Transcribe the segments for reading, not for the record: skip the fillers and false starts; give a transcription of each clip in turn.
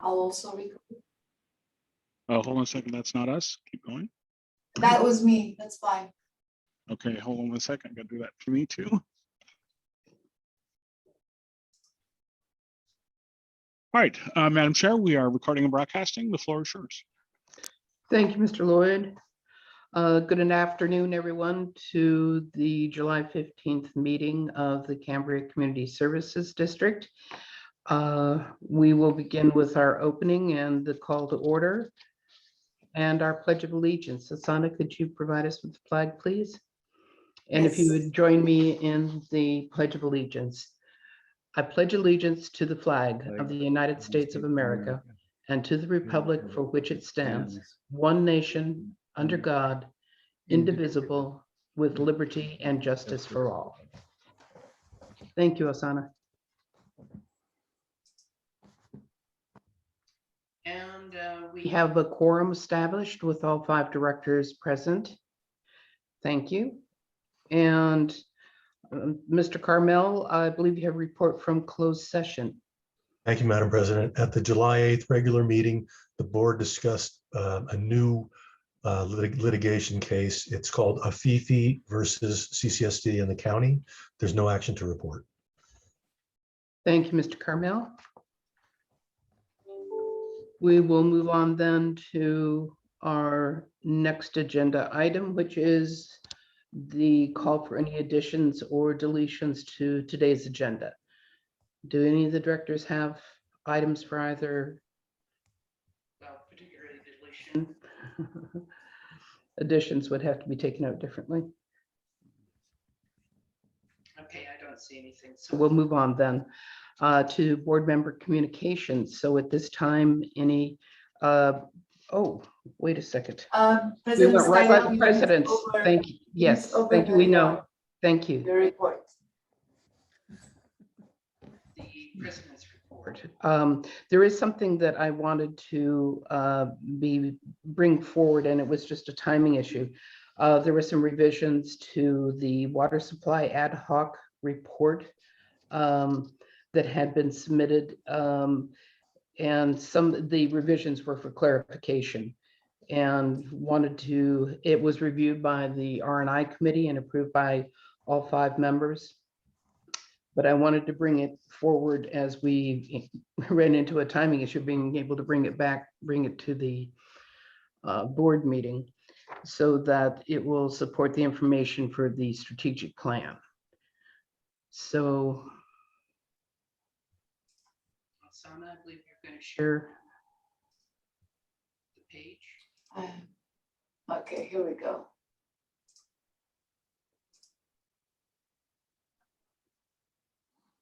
I'll also record. Oh, hold on a second. That's not us. Keep going. That was me. That's fine. Okay, hold on 1 second. I got to do that for me too. All right, Madam Chair, we are recording and broadcasting. The floor is yours. Thank you, Mr. Lloyd. Good afternoon, everyone, to the July 15th meeting of the Cambria Community Services District. We will begin with our opening and the call to order and our Pledge of Allegiance. Asana, could you provide us with the flag, please? And if you Yes. would join me in the Pledge of Allegiance. I pledge allegiance to the flag of the United States of America and to the republic for which it stands, one nation, under God, indivisible, with liberty and justice for all. Thank you, Asana. And we have a quorum established with all 5 directors present. Thank you. And Mr. Carmel, I believe you have a report from closed session. Thank you, Madam President. At the July 8th regular meeting, the board discussed a new litigation case. It's called Afifi versus CCSD in the county. There's no action to report. Thank you, Mr. Carmel. We will move on then to our next agenda item, which is the call for any additions or deletions to today's agenda. Do any of the directors have items for either? Well, particularly deletion. Additions would have to be taken out differently. Okay, I don't see anything. So we'll move on then to board member communications. So at this time, any, oh, wait a second. We President went right by Steiner, the we presidents. went over Thank you. Yes, over thank you. We the, know. Thank you. the report. The president's report. There is something that I wanted to bring forward, and it was just a timing issue. There were some revisions to the water supply ad hoc report that had been submitted, and some of the revisions were for clarification. And it was reviewed by the R&I committee and approved by all 5 members. But I wanted to bring it forward as we ran into a timing issue, being able to bring it to the board meeting so that it will support the information for the strategic plan. So, Sana, I believe you're going to share the page. Okay, here we go.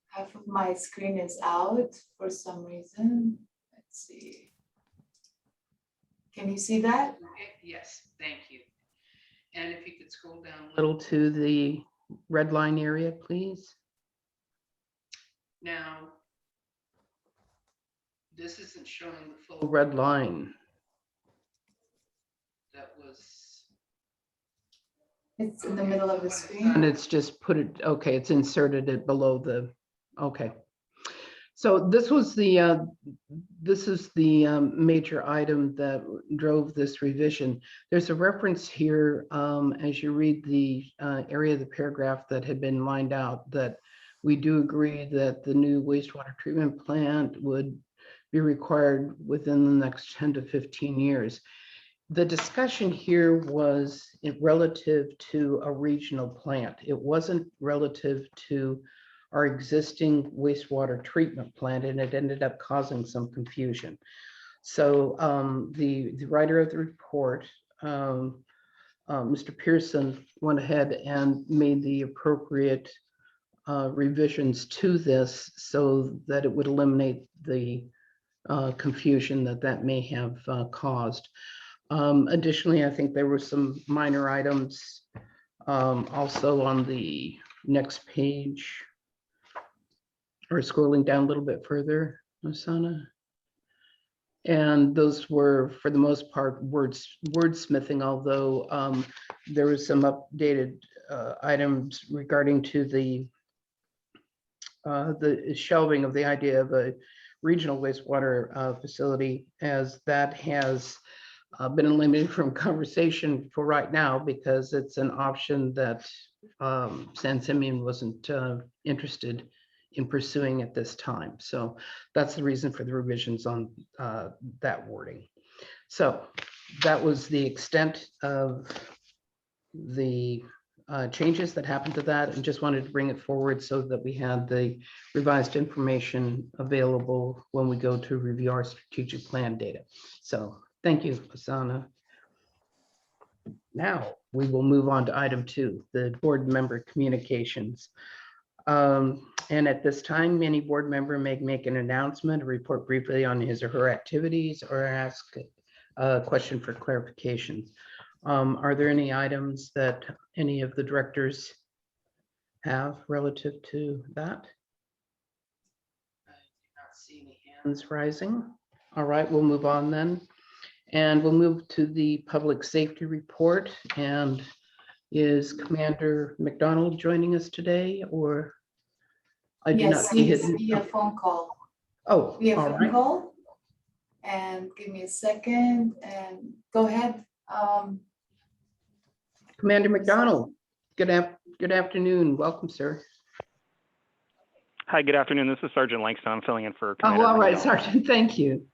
Half of my screen is out for some reason. Let's see. Can you see that? Okay, yes, thank you. And if you could scroll down a little to the red line area, please. Now, this isn't showing the full red line. That was. It's in the middle of the screen. And it's just put it, okay, it's inserted it below the, okay. So this was the, this is the major item that drove this revision. There's a reference here as you read the area of the paragraph that had been lined out, that we do agree that the new wastewater treatment plant would be required within the next 10 to 15 years. The discussion here was relative to a regional plant. It wasn't relative to our existing wastewater treatment plant, and it ended up causing some confusion. So the writer of the report, Mr. Pearson, went ahead and made the appropriate revisions to this so that it would eliminate the confusion that may have caused. Additionally, I think there were some minor items also on the next page, or scrolling down a little bit further, Asana. And those were, for the most part, wordsmithing, although there was some updated items regarding to the shelving of the idea of a regional wastewater facility, as that has been eliminated from conversation for right now because it's an option that San Simeon wasn't interested in pursuing at this time. So that's the reason for the revisions on that wording. So that was the extent of the changes that happened to that, and just wanted to bring it forward so that we had the revised information available when we go to review our strategic plan data. So thank you, Asana. Now we will move on to item 2, the board member communications. And at this time, any board member may make an announcement, report briefly on his or her activities, or ask a question for clarification. Are there any items that any of the directors have relative to that? I do not see any hands rising. All right, we'll move on then. And we'll move to the public safety report. And is Commander McDonald joining us today, or? I do not Yes, see it's his. via phone call. Oh, Via all phone right. call. And give me a second and go ahead. Commander McDonald, good afternoon. Welcome, sir. Hi, good afternoon. This is Sergeant Langston. I'm filling in for Oh, Commander all right, McDonald. Sergeant. Thank you.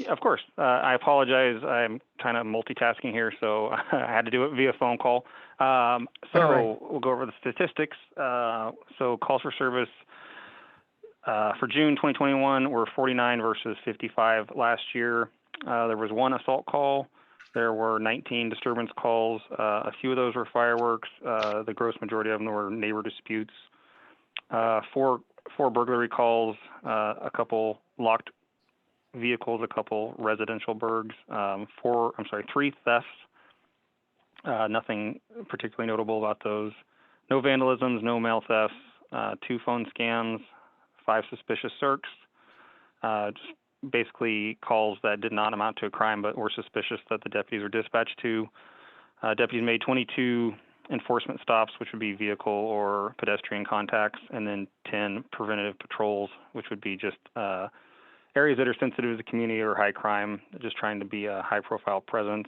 Of course. I apologize. I'm kind of multitasking here, so I had to do it via phone call. All right. We'll go over the statistics. So calls for service for June 2021 were 49 versus 55 last year. There was 1 assault call. There were 19 disturbance calls. A few of those were fireworks. The gross majority of them were neighbor disputes. 4 burglary calls, a couple locked vehicles, a couple residential burgs, 3 thefts. Nothing particularly notable about those. No vandalisms, no mail thefts, 2 phone scams, 5 suspicious circs. Just basically calls that did not amount to a crime but were suspicious that the deputies were dispatched to. Deputies made 22 enforcement stops, which would be vehicle or pedestrian contacts, and then 10 preventative patrols, which would be just areas that are sensitive to the community or high crime, just trying to be a high profile presence.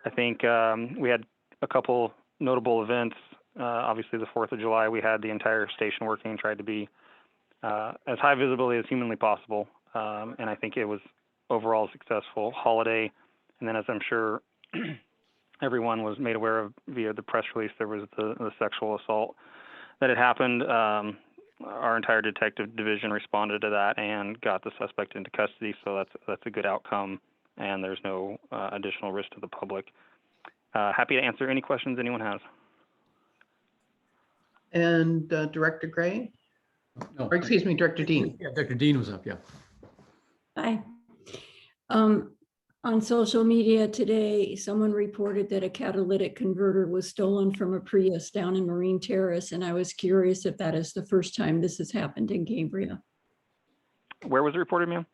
I think we had a couple notable events. Obviously the 4th of July, we had the entire station working, tried to be as high visibility as humanly possible. And I think it was overall a successful holiday. And then, as I'm sure everyone was made aware of via the press release, there was the sexual assault that had happened. Our entire detective division responded to that and got the suspect into custody. So that's a good outcome, and there's no additional risk to the public. Happy to answer any questions anyone has. And Director Gray, No, or excuse me, Director Dean. Yeah, Dr. Dean was up, yeah. Hi. On social media today, someone reported that a catalytic converter was stolen from a Prius down in Marine Terrace, and I was curious if that is the first time this has happened in Cambria. Where was it reported, ma'am?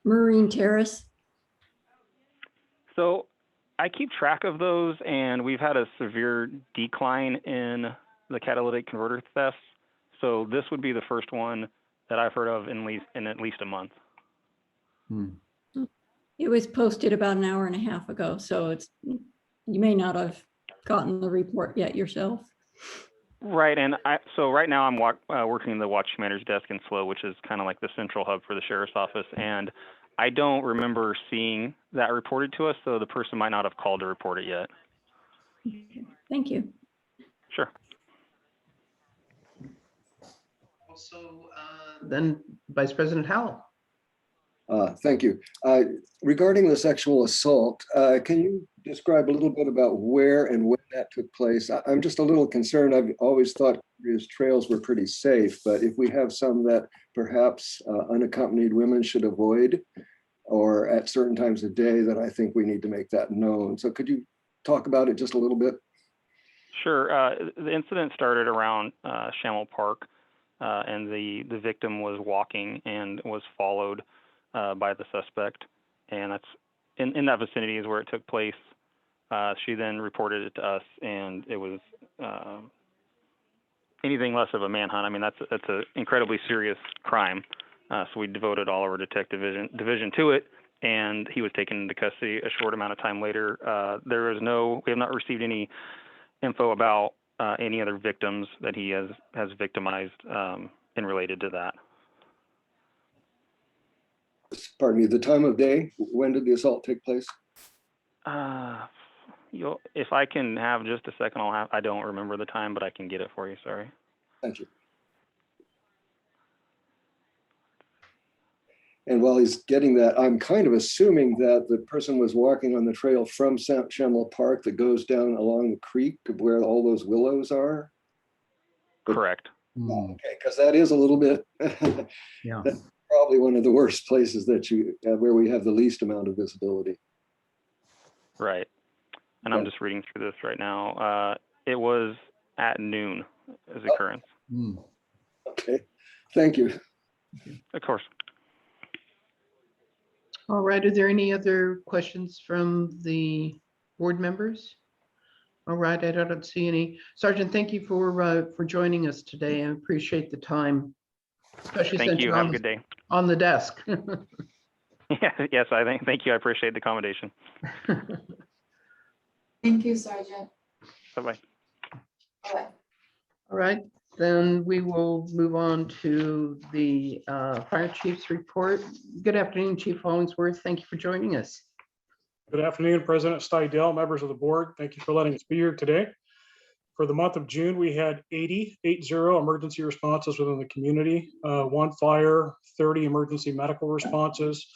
Marine Terrace. So I keep track of those, and we've had a severe decline in the catalytic converter thefts. So this would be the first one that I've heard of in at least a month. It was posted about an hour and a half ago, so you may not have gotten the report yet yourself. Right, and so right now I'm working the watch commander's desk in SLO, which is kind of like the central hub for the sheriff's office, and I don't remember seeing that reported to us, so the person might not have called to report it yet. Okay. Thank you. Sure. Also, then Vice President Howell. Thank you. Regarding the sexual assault, can you describe a little bit about where and when that took place? I'm just a little concerned. I've always thought Cambria's trails were pretty safe, but if we have some that perhaps unaccompanied women should avoid, or at certain times of day, that I think we need to make that known. So could you talk about it just a little bit? Sure. The incident started around Shamel Park, and the victim was walking and was followed by the suspect, and that's in that vicinity is where it took place. She then reported it to us, and it was anything less of a manhunt. I mean, that's an incredibly serious crime. So we devoted all of our detective division to it, and he was taken into custody a short amount of time later. We have not received any info about any other victims that he has victimized in related to that. Pardon me, the time of day, when did the assault take place? If I can have just a second, I don't remember the time, but I can get it for you. Sorry. Thank you. And while he's getting that, I'm kind of assuming that the person was walking on the trail from Shamla Park that goes down along the creek where all those willows are. Correct. Okay, because that is a little bit, Yeah. that's probably one of the worst places that where we have the least amount of visibility. Right. And I'm just reading through this right now. It was at noon as occurrence. Okay, thank you. Of course. All right, are there any other questions from the board members? All right, I don't see any. Sergeant, thank you for joining us today. I appreciate the time, especially Thank since you. you're Have a good day. on the desk. Yes, thank you. I appreciate the accommodation. Thank you, Sergeant. Bye-bye. Bye. All right, then we will move on to the fire chief's report. Good afternoon, Chief Hollingsworth. Thank you for joining us. Good afternoon, President Steidel, members of the board. Thank you for letting us be here today. For the month of June, we had 80 emergency responses within the community, 1 fire, 30 emergency medical responses.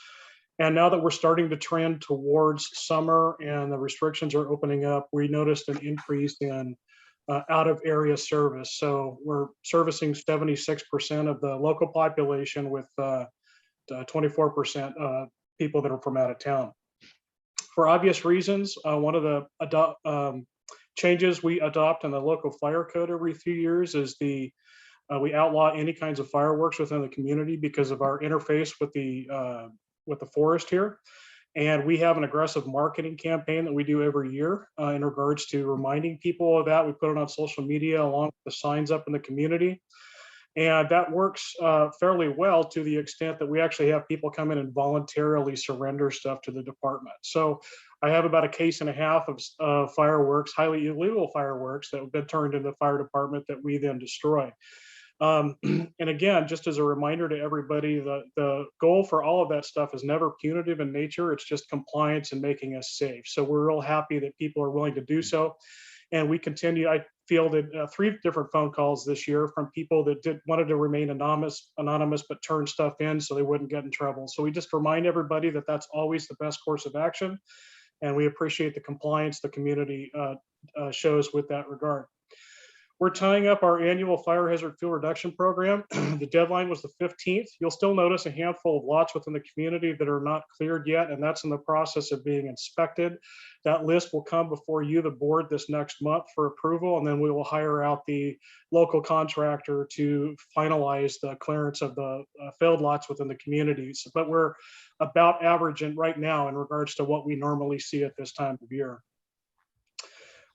And now that we're starting to trend towards summer and the restrictions are opening up, we noticed an increase in out of area service. So we're servicing 76% of the local population with 24% people that are from out of town. For obvious reasons, one of the changes we adopt in the local fire code every few years is we outlaw any kinds of fireworks within the community because of our interface with the forest here. And we have an aggressive marketing campaign that we do every year in regards to reminding people of that. We put it on social media along with the signs up in the community. And that works fairly well to the extent that we actually have people come in and voluntarily surrender stuff to the department. So I have about 1.5 cases of fireworks, highly illegal fireworks that have been turned into the fire department that we then destroy. And again, just as a reminder to everybody, the goal for all of that stuff is never punitive in nature. It's just compliance and making us safe. So we're real happy that people are willing to do so. And we continue, I fielded 3 different phone calls this year from people that wanted to remain anonymous, but turn stuff in so they wouldn't get in trouble. So we just remind everybody that that's always the best course of action. And we appreciate the compliance the community shows with that regard. We're tying up our annual fire hazard fuel reduction program. The deadline was the 15th. You'll still notice a handful of lots within the community that are not cleared yet, and that's in the process of being inspected. That list will come before you, the board, this next month for approval, and then we will hire out the local contractor to finalize the clearance of the failed lots within the communities. But we're about averaging right now in regards to what we normally see at this time of year.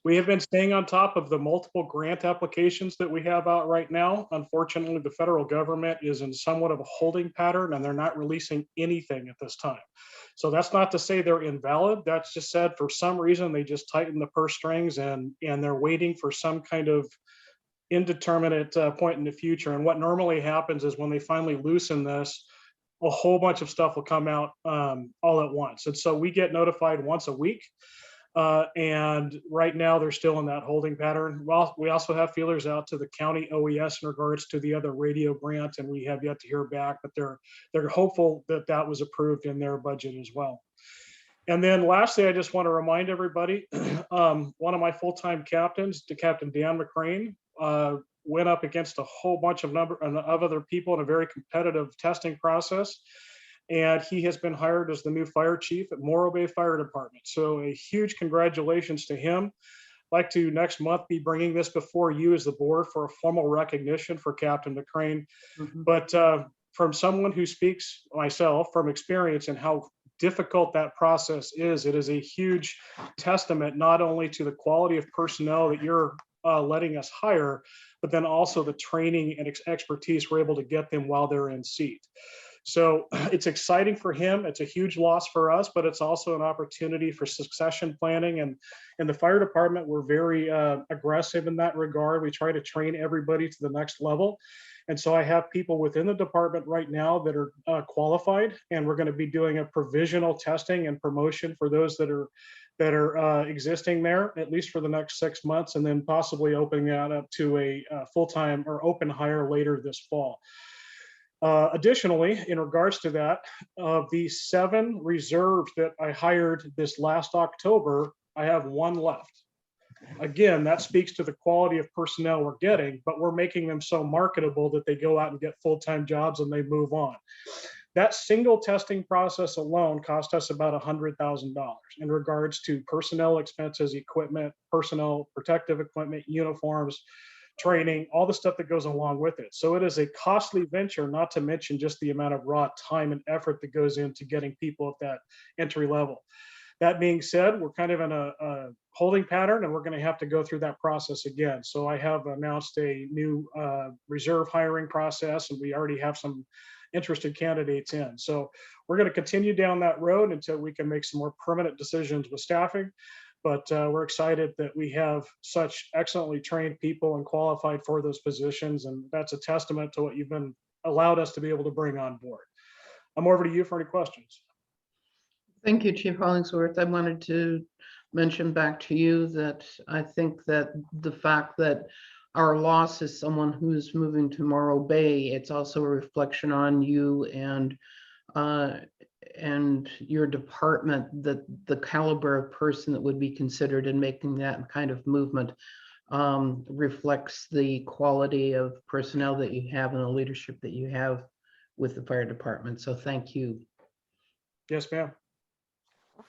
We have been staying on top of the multiple grant applications that we have out right now. Unfortunately, the federal government is in somewhat of a holding pattern and they're not releasing anything at this time. So that's not to say they're invalid. That's just said for some reason, they just tighten the purse strings and they're waiting for some kind of indeterminate point in the future. And what normally happens is when they finally loosen this, a whole bunch of stuff will come out all at once. And so we get notified once a week. And right now they're still in that holding pattern. Well, we also have feelers out to the county OES in regards to the other radio grant, and we have yet to hear back, but they're hopeful that that was approved in their budget as well. And then lastly, I just want to remind everybody, one of my full-time captains, Captain Dan McCrane, went up against a whole bunch of other people in a very competitive testing process. And he has been hired as the new fire chief at Morro Bay Fire Department. So a huge congratulations to him. I'd like to next month be bringing this before you as the board for a formal recognition for Captain McCrane. But from someone who speaks, myself, from experience and how difficult that process is, it is a huge testament not only to the quality of personnel that you're letting us hire, but then also the training and expertise we're able to get them while they're in seat. So it's exciting for him. It's a huge loss for us, but it's also an opportunity for succession planning. And in the fire department, we're very aggressive in that regard. We try to train everybody to the next level. And so I have people within the department right now that are qualified, and we're going to be doing a provisional testing and promotion for those that are existing there, at least for the next 6 months, and then possibly opening that up to a full-time or open hire later this fall. Additionally, in regards to that, of the 7 reserves that I hired this last October, I have 1 left. Again, that speaks to the quality of personnel we're getting, but we're making them so marketable that they go out and get full-time jobs and they move on. That single testing process alone cost us about $100,000 in regards to personnel expenses, equipment, personal protective equipment, uniforms, training, all the stuff that goes along with it. So it is a costly venture, not to mention just the amount of raw time and effort that goes into getting people at that entry level. That being said, we're kind of in a holding pattern, and we're going to have to go through that process again. So I have announced a new reserve hiring process, and we already have some interested candidates in. So we're going to continue down that road until we can make some more permanent decisions with staffing. But we're excited that we have such excellently trained people and qualified for those positions. And that's a testament to what you've been allowed us to be able to bring on board. I'm over to you for any questions. Thank you, Chief Hollingsworth. I wanted to mention back to you that I think that the fact that our loss is someone who's moving to Morro Bay, it's also a reflection on you and your department, that the caliber of person that would be considered in making that kind of movement reflects the quality of personnel that you have and the leadership that you have with the fire department. So thank you. Yes, ma'am.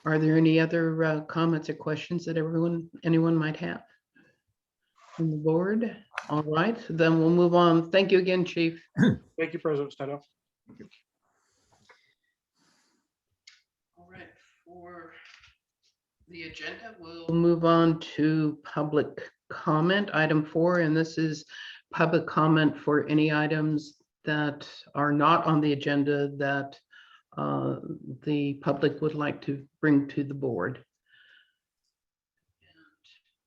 Are there any other comments or questions that anyone might have from the board? All right, then we'll move on. Thank you again, Chief. Thank you, President Steno. All right, for the agenda, we'll move on to public comment, item 4, and this is public comment for any items that are not on the agenda that the public would like to bring to the board.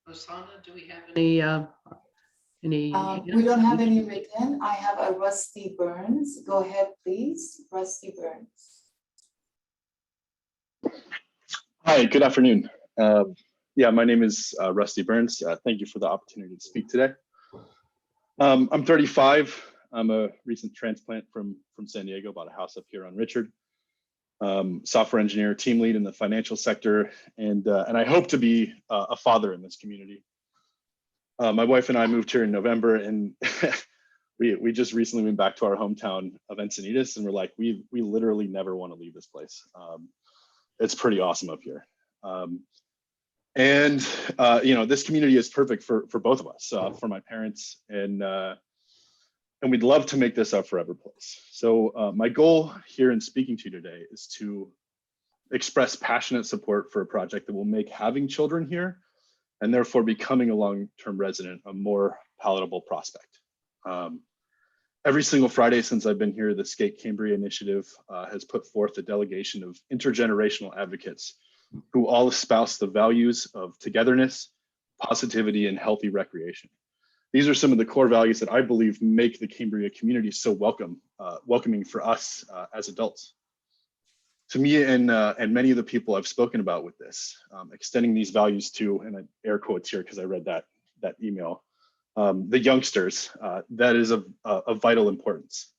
And Osana, do we have any? We don't have any written. I have a Rusty Burns. Go ahead, please. Rusty Burns. Hi, good afternoon. Yeah, my name is Rusty Burns. Thank you for the opportunity to speak today. I'm 35. I'm a recent transplant from San Diego, bought a house up here on Richard. Software engineer, team lead in the financial sector, and I hope to be a father in this community. My wife and I moved here in November, and we just recently went back to our hometown of Encinitas, and we're like, we literally never want to leave this place. It's pretty awesome up here. And you know, this community is perfect for both of us, for my parents, and we'd love to make this a forever place. So my goal here in speaking to you today is to express passionate support for a project that will make having children here and therefore becoming a long-term resident a more palatable prospect. Every single Friday since I've been here, the Skate Cambria initiative has put forth a delegation of intergenerational advocates who all espouse the values of togetherness, positivity, and healthy recreation. These are some of the core values that I believe make the Cambria community so welcoming for us as adults. To me and many of the people I've spoken about with this, extending these values to, and I air quotes here because I read that email, the youngsters, that is of vital importance.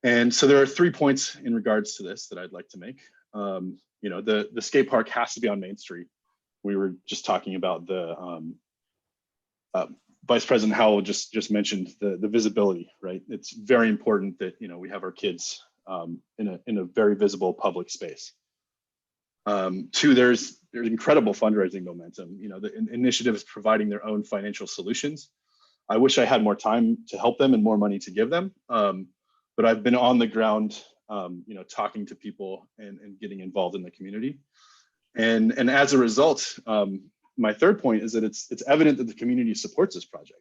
And so there are 3 points in regards to this that I'd like to make. You know, the skate park has to be on Main Street. We were just talking about the Vice President Howell just mentioned the visibility, right? It's very important that, you know, we have our kids in a very visible public space. 2, there's incredible fundraising momentum. You know, the initiative is providing their own financial solutions. I wish I had more time to help them and more money to give them, but I've been on the ground, you know, talking to people and getting involved in the community. And as a result, my 3rd point is that it's evident that the community supports this project.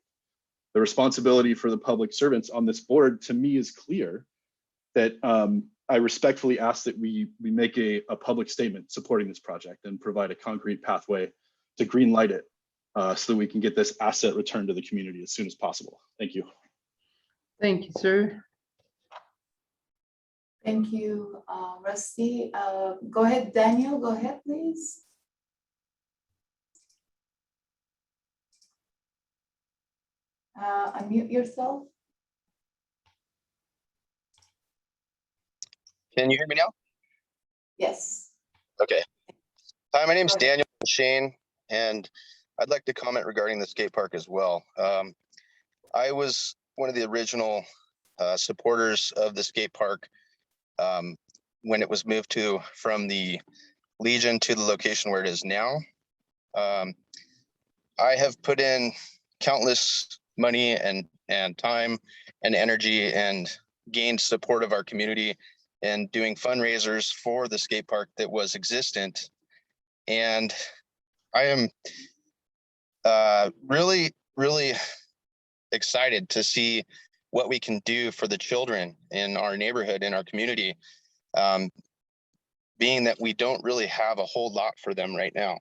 the responsibility for the public servants on this board to me is clear, that I respectfully ask that we make a public statement supporting this project and provide a concrete pathway to green light it so that we can get this asset returned to the community as soon as possible. Thank you. Thank you, sir. Thank you, Rusty. Go ahead, Daniel, go ahead, please. Unmute yourself. Can you hear me now? Yes. Okay. Hi, my name is Go ahead. Daniel Shane, and I'd like to comment regarding the skate park as well. I was one of the original supporters of the skate park when it was moved from the Legion to the location where it is now. I have put in countless money and time and energy and gained support of our community and doing fundraisers for the skate park that was existent. And I am really, really excited to see what we can do for the children in our neighborhood, in our community, being that we don't really have a whole lot for them right now.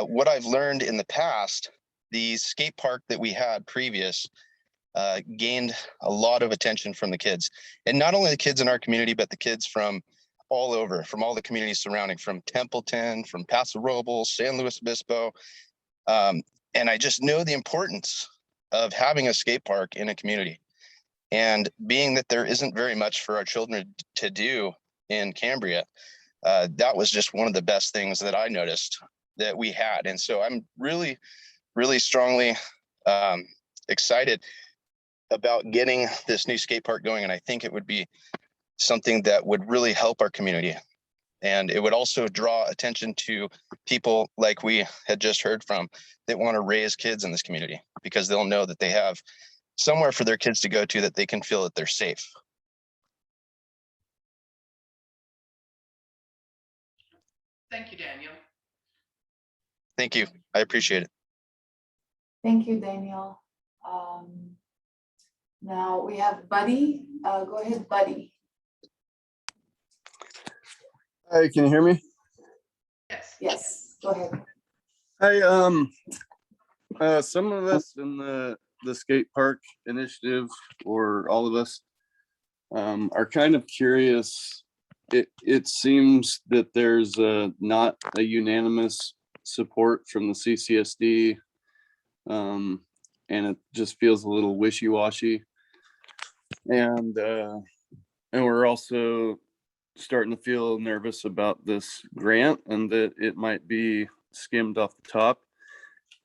What I've learned in the past, the skate park that we had previous gained a lot of attention from the kids, and not only the kids in our community, but the kids from all over, from all the communities surrounding, from Templeton, from Paso Robles, San Luis Obispo. And I just know the importance of having a skate park in a community. And being that there isn't very much for our children to do in Cambria, that was just one of the best things that I noticed that we had. And so I'm really, really strongly excited about getting this new skate park going. And I think it would be something that would really help our community. And it would also draw attention to people like we had just heard from that want to raise kids in this community, because they'll know that they have somewhere for their kids to go to, that they can feel that they're safe. Thank you, Daniel. Thank you. I appreciate it. Thank you, Daniel. Now we have Buddy. Go ahead, Buddy. Hi, can you hear me? Yes. Yes, go ahead. Hi, some of us in the skate park initiative, or all of us, are kind of curious. It seems that there's not a unanimous support from the CCSD, and it just feels a little wishy-washy. And we're also starting to feel nervous about this grant, and that it might be skimmed off the top.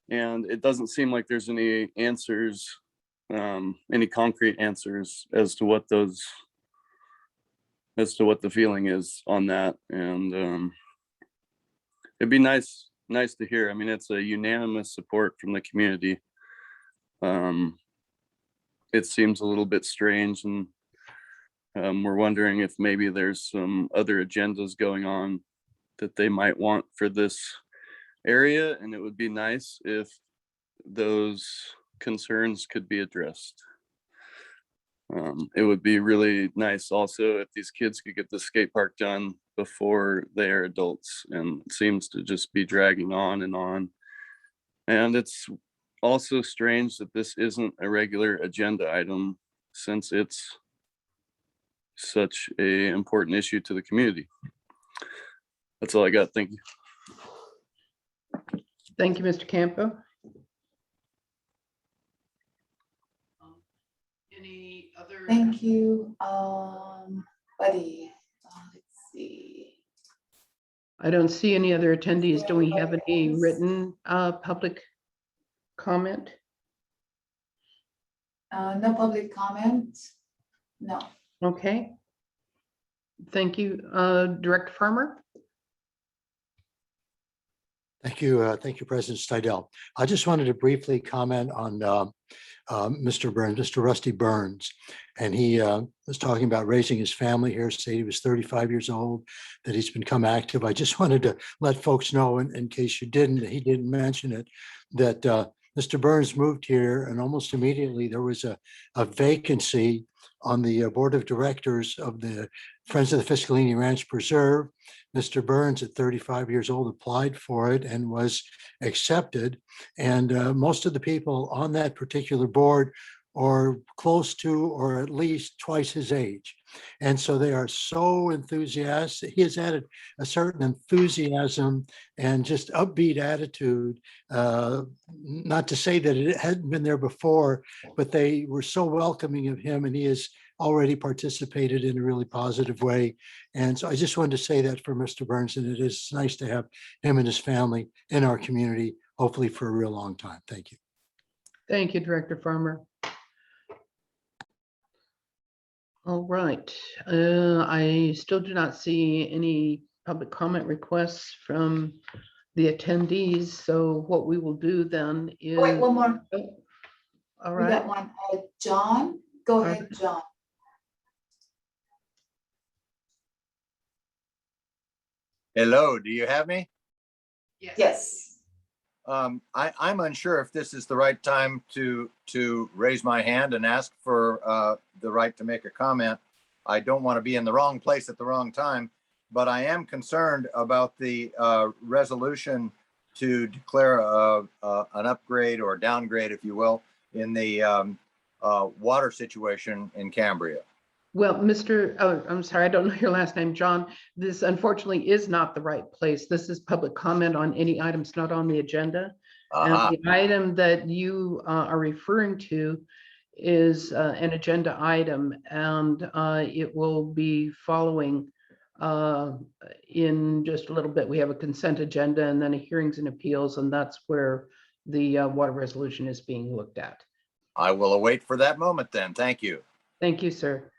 And it doesn't seem like there's any answers, any concrete answers as to what the feeling is on that. And it'd be nice to hear. I mean, it's a unanimous support from the community. It seems a little bit strange, and we're wondering if maybe there's some other agendas going on that they might want for this area, and it would be nice if those concerns could be addressed. It would be really nice also if these kids could get the skate park done before they're adults, and it seems to just be dragging on. And it's also strange that this isn't a regular agenda item, since it's such a important issue to the community. That's all I got. Thank you. Thank you, Mr. Campo. Any other? Thank you, Buddy. Let's see. I don't see any other attendees. Do we have any written public comment? No public comment? No. Okay. Thank you. Director Farmer? Thank you, President Stidel. I just wanted to briefly comment on Mr. Burns, Mr. Rusty Burns. And he was talking about raising his family here, said he was 35 years old, that he's become active. I just wanted to let folks know, in case you didn't, he didn't mention it, that Mr. Burns moved here and almost immediately there was a vacancy on the board of directors of the Friends of the Fiscalini Ranch Preserve. Mr. Burns, at 35 years old, applied for it and was accepted. And most of the people on that particular board are close to or at least twice his age. And so they are so enthusiastic. He has added a certain enthusiasm and just upbeat attitude. Not to say that it hadn't been there before, but they were so welcoming of him, and he has already participated in a really positive way. And so I just wanted to say that for Mr. Burns, and it is nice to have him and his family in our community, hopefully for a real long time. Thank you. Thank you, Director Farmer. All right, I still do not see any public comment requests from the attendees. So what we will do then is. Wait, one more. All We got right, one. John, go right. ahead, John. Hello, do you have me? Yes. I'm unsure if this is the right time to raise my hand and ask for the right to make a comment. I don't want to be in the wrong place at the wrong time, but I am concerned about the resolution to declare an upgrade or downgrade, if you will, in the water situation in Cambria. Well, I'm sorry, I don't know your last name, John. This unfortunately is not the right place. This is public comment on any items not on the agenda. And the item that you are referring to is an agenda item, and it will be following in just a little bit. We have a consent agenda and then a hearings and appeals, and that's where the water resolution is being looked at. I will await for that moment then. Thank you. Thank you, sir.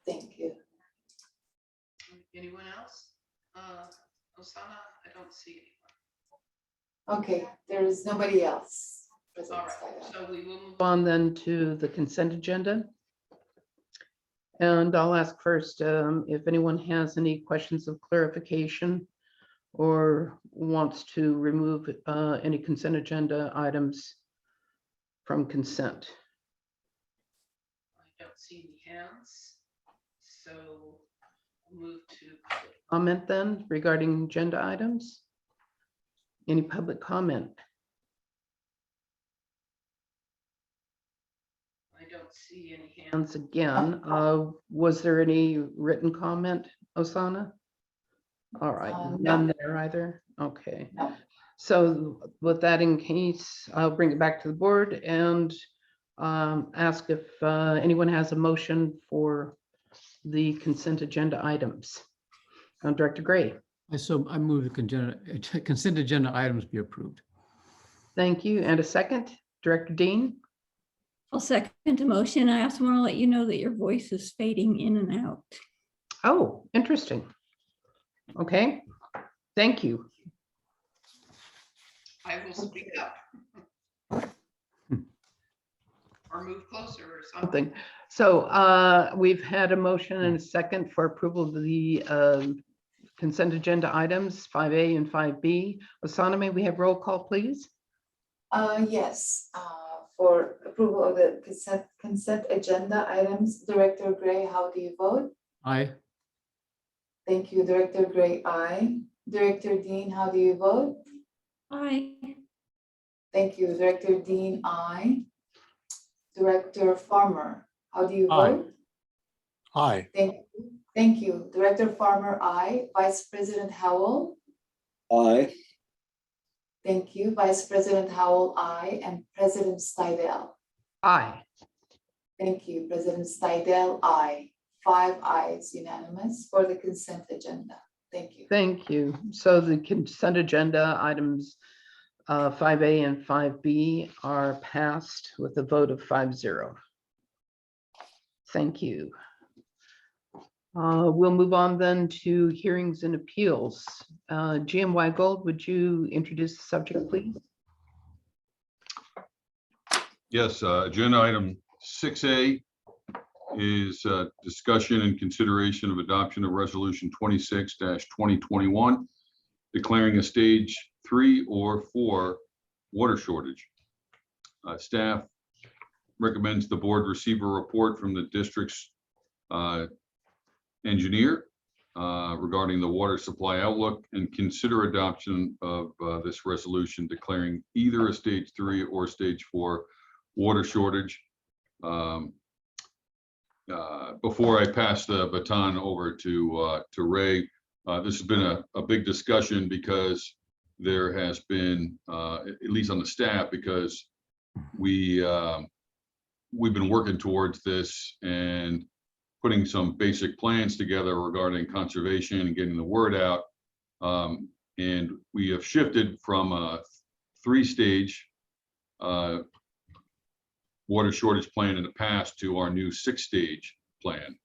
Thank you. Anyone else? Osana, I don't see anyone. Okay, there is nobody else. All right, so we will move on then to the consent agenda. And I'll ask first if anyone has any questions of clarification or wants to remove any consent agenda items from consent. I don't see any hands. So we'll move to public comment then regarding agenda items. Any public comment? I don't see any hands again. Was there any written comment, Osana? All right, none there either. Okay. No. So with that in case, I'll bring it back to the board and ask if anyone has a motion for the consent agenda items. Director Gray. I move the consent agenda items be approved. Thank you. And a second, Director Dean. I'll second the motion. I also want to let you know that your voice is fading in and out. Oh, interesting. Okay, thank you. I will speak up. Or move closer or something. So we've had a motion and a second for approval of the consent agenda items 5A and 5B. Osana, may we have roll call, please? Yes, for approval of the consent agenda items, Director Gray, how do you vote? Aye. Thank you, Director Gray, aye. Director Dean, how do you vote? Aye. Thank you, Director Dean, aye. Director Farmer, how do you Aye. vote? Aye. Thank you, Director Farmer, aye. Vice President Howell? Aye. Thank you, Vice President Howell, aye, and President Stidel. Aye. Thank you, President Stidel, aye. 5 ayes, unanimous for the consent agenda. Thank you. Thank you. So the consent agenda items 5A and 5B are passed with a vote of 5-0. Thank you. We'll move on then to hearings and appeals. GM Weigold, would you introduce the subject, please? Yes, agenda item 6A is discussion and consideration of adoption of resolution 26-2021, declaring a stage 3 or 4 water shortage. Staff recommends the board receive a report from the district's engineer regarding the water supply outlook and consider adoption of this resolution declaring either a stage 3 or stage 4 water shortage. Before I pass the baton over to Ray, this has been a big discussion because there has been, at least on the staff, because we've been working towards this and putting some basic plans together regarding conservation and getting the word out. And we have shifted from a 3-stage water shortage plan in the past to our new 6-stage plan.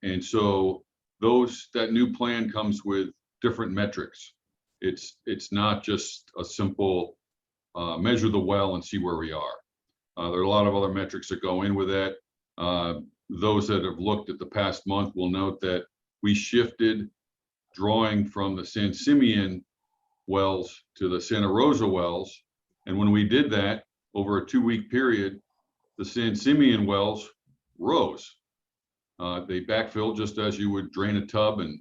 And so that new plan comes with different metrics. It's not just a simple measure the well and see where we are. There are a lot of other metrics that go in with that. Those that have looked at the past month will note that we shifted drawing from the San Simeon wells to the Santa Rosa wells. And when we did that over a 2-week period, the San Simeon wells rose. They backfilled just as you would drain a tub and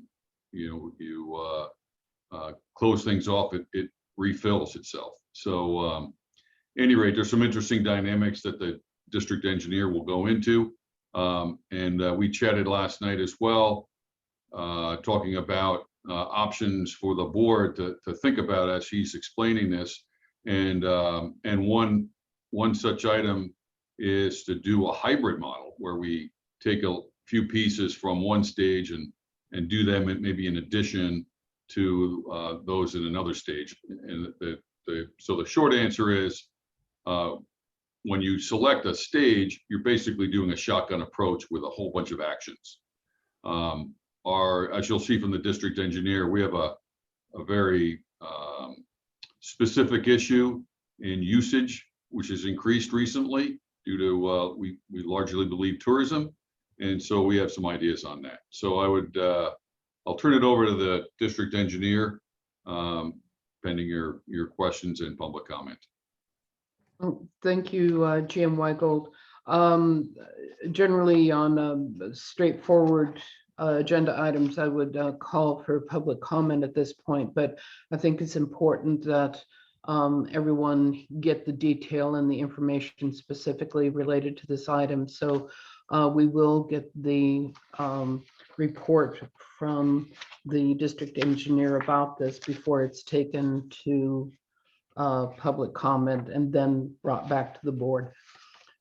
you close things off, it refills itself. So any rate, there's some interesting dynamics that the district engineer will go into. And we chatted last night as well, talking about options for the board to think about as he's explaining this. And one such item is to do a hybrid model where we take a few pieces from one stage and do them maybe in addition to those in another stage. And so the short answer is, when you select a stage, you're basically doing a shotgun approach with a whole bunch of actions. As you'll see from the district engineer, we have a very specific issue in usage, which has increased recently due to, we largely believe, tourism. And so we have some ideas on that. So I'll turn it over to the district engineer, pending your questions and public comment. Thank you, GM Weigold. Generally on straightforward agenda items, I would call for public comment at this point, but I think it's important that everyone get the detail and the information specifically related to this item. So we will get the report from the district engineer about this before it's taken to public comment and then brought back to the board.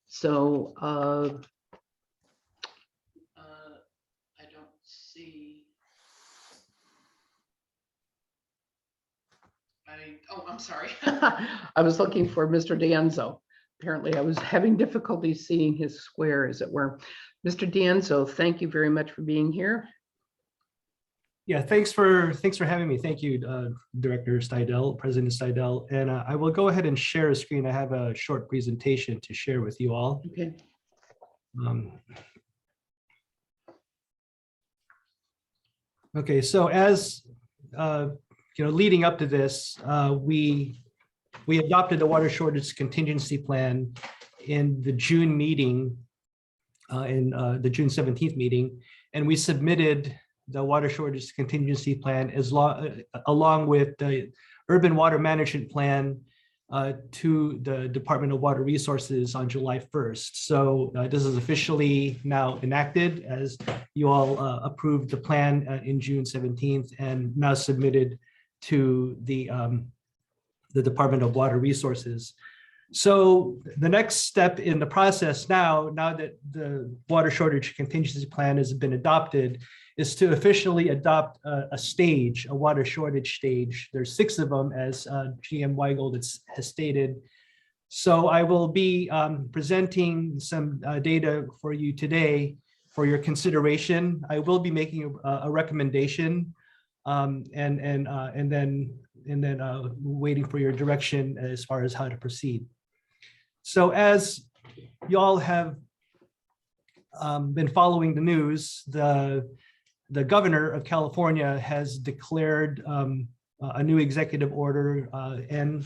So I don't see. I'm sorry. I was looking for Mr. D'Anzo. Apparently I was having difficulty seeing his square, as it were. Mr. D'Anzo, thank you very much for being here. Yeah, thanks for having me. Thank you, Director Steidel, President Steidel. And I will go ahead and share a screen. I have a short presentation to share with you all. Okay. Okay, so as leading up to this, we adopted the water shortage contingency plan in the June meeting, in the June 17th meeting, and we submitted the water shortage contingency plan along with the urban water management plan to the Department of Water Resources on July 1st. So this is officially now enacted as you all approved the plan in June 17th and now submitted to the Department of Water Resources. So the next step in the process now that the water shortage contingency plan has been adopted, is to officially adopt a stage, a water shortage stage. There's 6 of them, as GM Weigold has stated. So I will be presenting some data for you today for your consideration. I will be making a recommendation and then waiting for your direction as far as how to proceed. So as y'all have been following the news, the governor of California has declared a new executive order and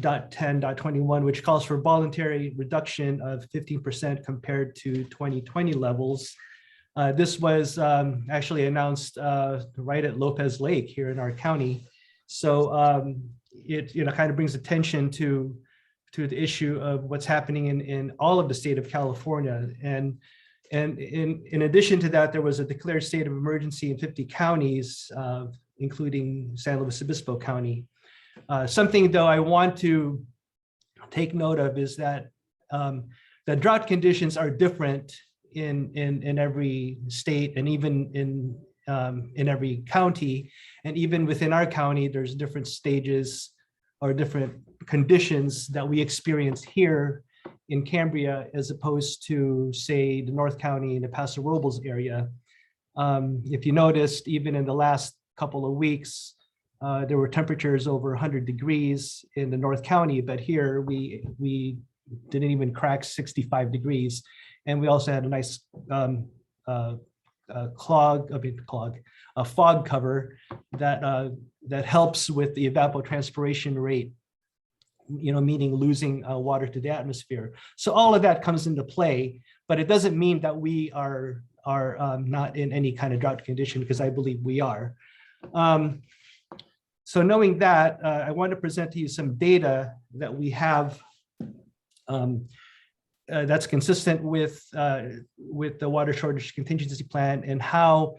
10.21, which calls for voluntary reduction of 15% compared to 2020 levels. This was actually announced right at Lopez Lake here in our county. So it kind of brings attention to the issue of what's happening in all of the state of California. And in addition to that, there was a declared state of emergency in 50 counties, including San Luis Obispo County. Something though I want to take note of is that the drought conditions are different in every state and even in every county. And even within our county, there's different stages or different conditions that we experience here in Cambria as opposed to, say, the North County and the Paso Robles area. If you noticed, even in the last couple of weeks, there were temperatures over 100 degrees in the North County, but here we didn't even crack 65 degrees. And we also had a nice fog cover that helps with the evapotranspiration rate, meaning losing water to the atmosphere. So all of that comes into play, but it doesn't mean that we are not in any kind of drought condition, because I believe we are. So knowing that, I want to present to you some data that we have that's consistent with the water shortage contingency plan and how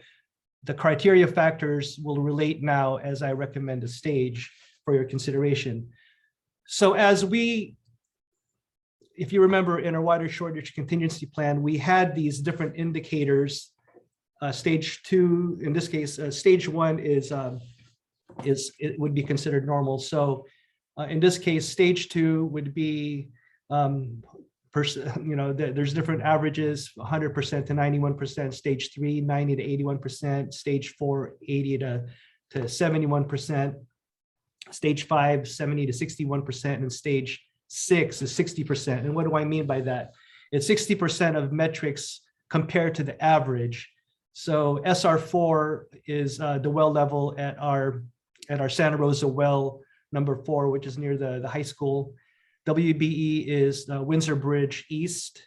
the criteria factors will relate now as I recommend a stage for your consideration. So if you remember in our water shortage contingency plan, we had these different indicators. Stage 2, in this case, stage 1 it would be considered normal. So in this case, stage 2 would be there's different averages, 100% to 91%, stage 3, 90 to 81%, stage 4, 80 to 71%, stage 5, 70 to 61%, and stage 6 is 60%. And what do I mean by that? It's 60% of metrics compared to the average. So SR4 is the well level at our Santa Rosa well number 4, which is near the high school. WBE is Windsor Bridge East.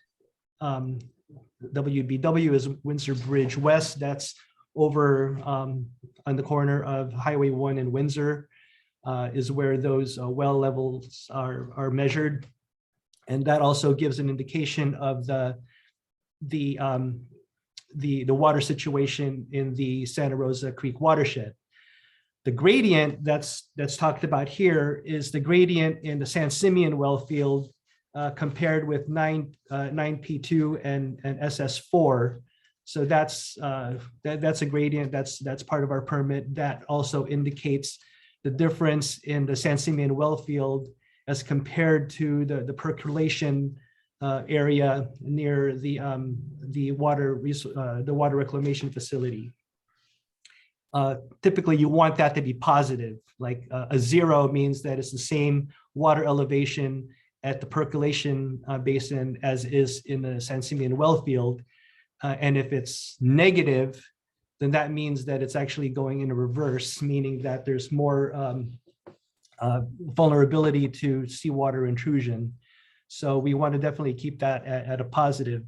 WBW is Windsor Bridge West. That's over on the corner of Highway 1 and Windsor, is where those well levels are measured. And that also gives an indication of the water situation in the Santa Rosa Creek watershed. The gradient that's talked about here is the gradient in the San Simeon well field compared with 9P2 and SS4. So that's a gradient that's part of our permit. That also indicates the difference in the San Simeon well field as compared to the percolation area near the water reclamation facility. Typically, you want that to be positive. Like a 0 means that it's the same water elevation at the percolation basin as is in the San Simeon well field. And if it's negative, then that means that it's actually going in a reverse, meaning that there's more vulnerability to seawater intrusion. So we want to definitely keep that at a positive.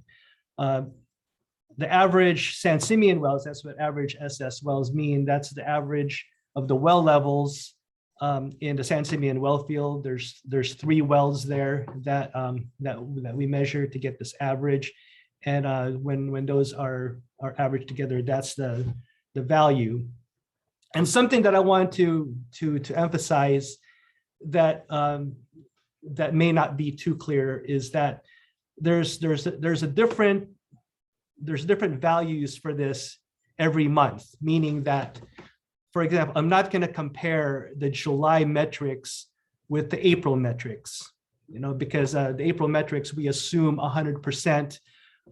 The average San Simeon wells, that's what average SS wells mean. That's the average of the well levels in the San Simeon well field. There's 3 wells there that we measure to get this average. And when those are averaged together, that's the value. And something that I want to emphasize that that may not be too clear is that there's different values for this every month, meaning that, for example, I'm not going to compare the July metrics with the April metrics, because the April metrics, we assume 100%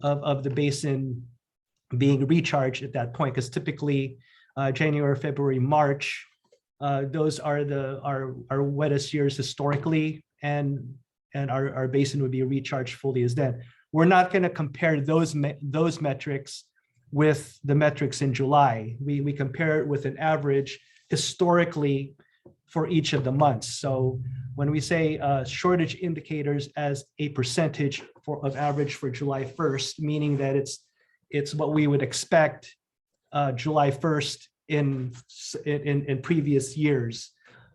of the basin being recharged at that point, because typically January, February, March, those are our wettest years historically, and our basin would be recharged fully as then. We're not going to compare those metrics with the metrics in July. We compare it with an average historically for each of the months. So when we say shortage indicators as a percentage of average for July 1st, meaning that it's what we would expect July 1st in previous years.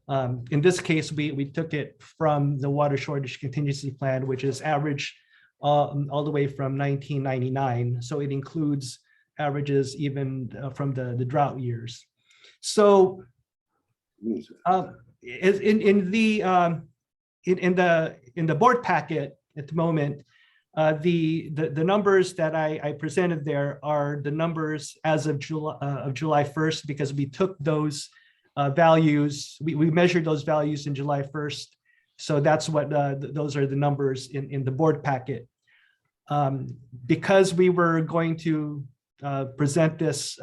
In this case, we took it from the water shortage contingency plan, which is average all the way from 1999. So it includes averages even from the drought years. So in the board packet at the moment, the numbers that I presented there are the numbers as of July 1st, because we took those values, we measured those values in July 1st. So that's what those are the numbers in the board packet. Because we were going to present this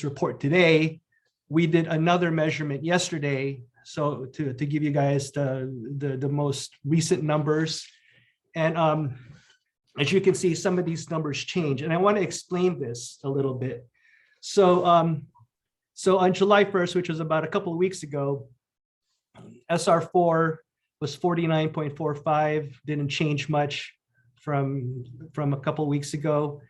report today, we did another measurement yesterday. So to give you guys the most recent numbers. And as you can see, some of these numbers change. And I want to explain this a little bit. So on July 1st, which was about a couple of weeks ago, SR4 was 49.45, didn't change much from a couple of weeks ago.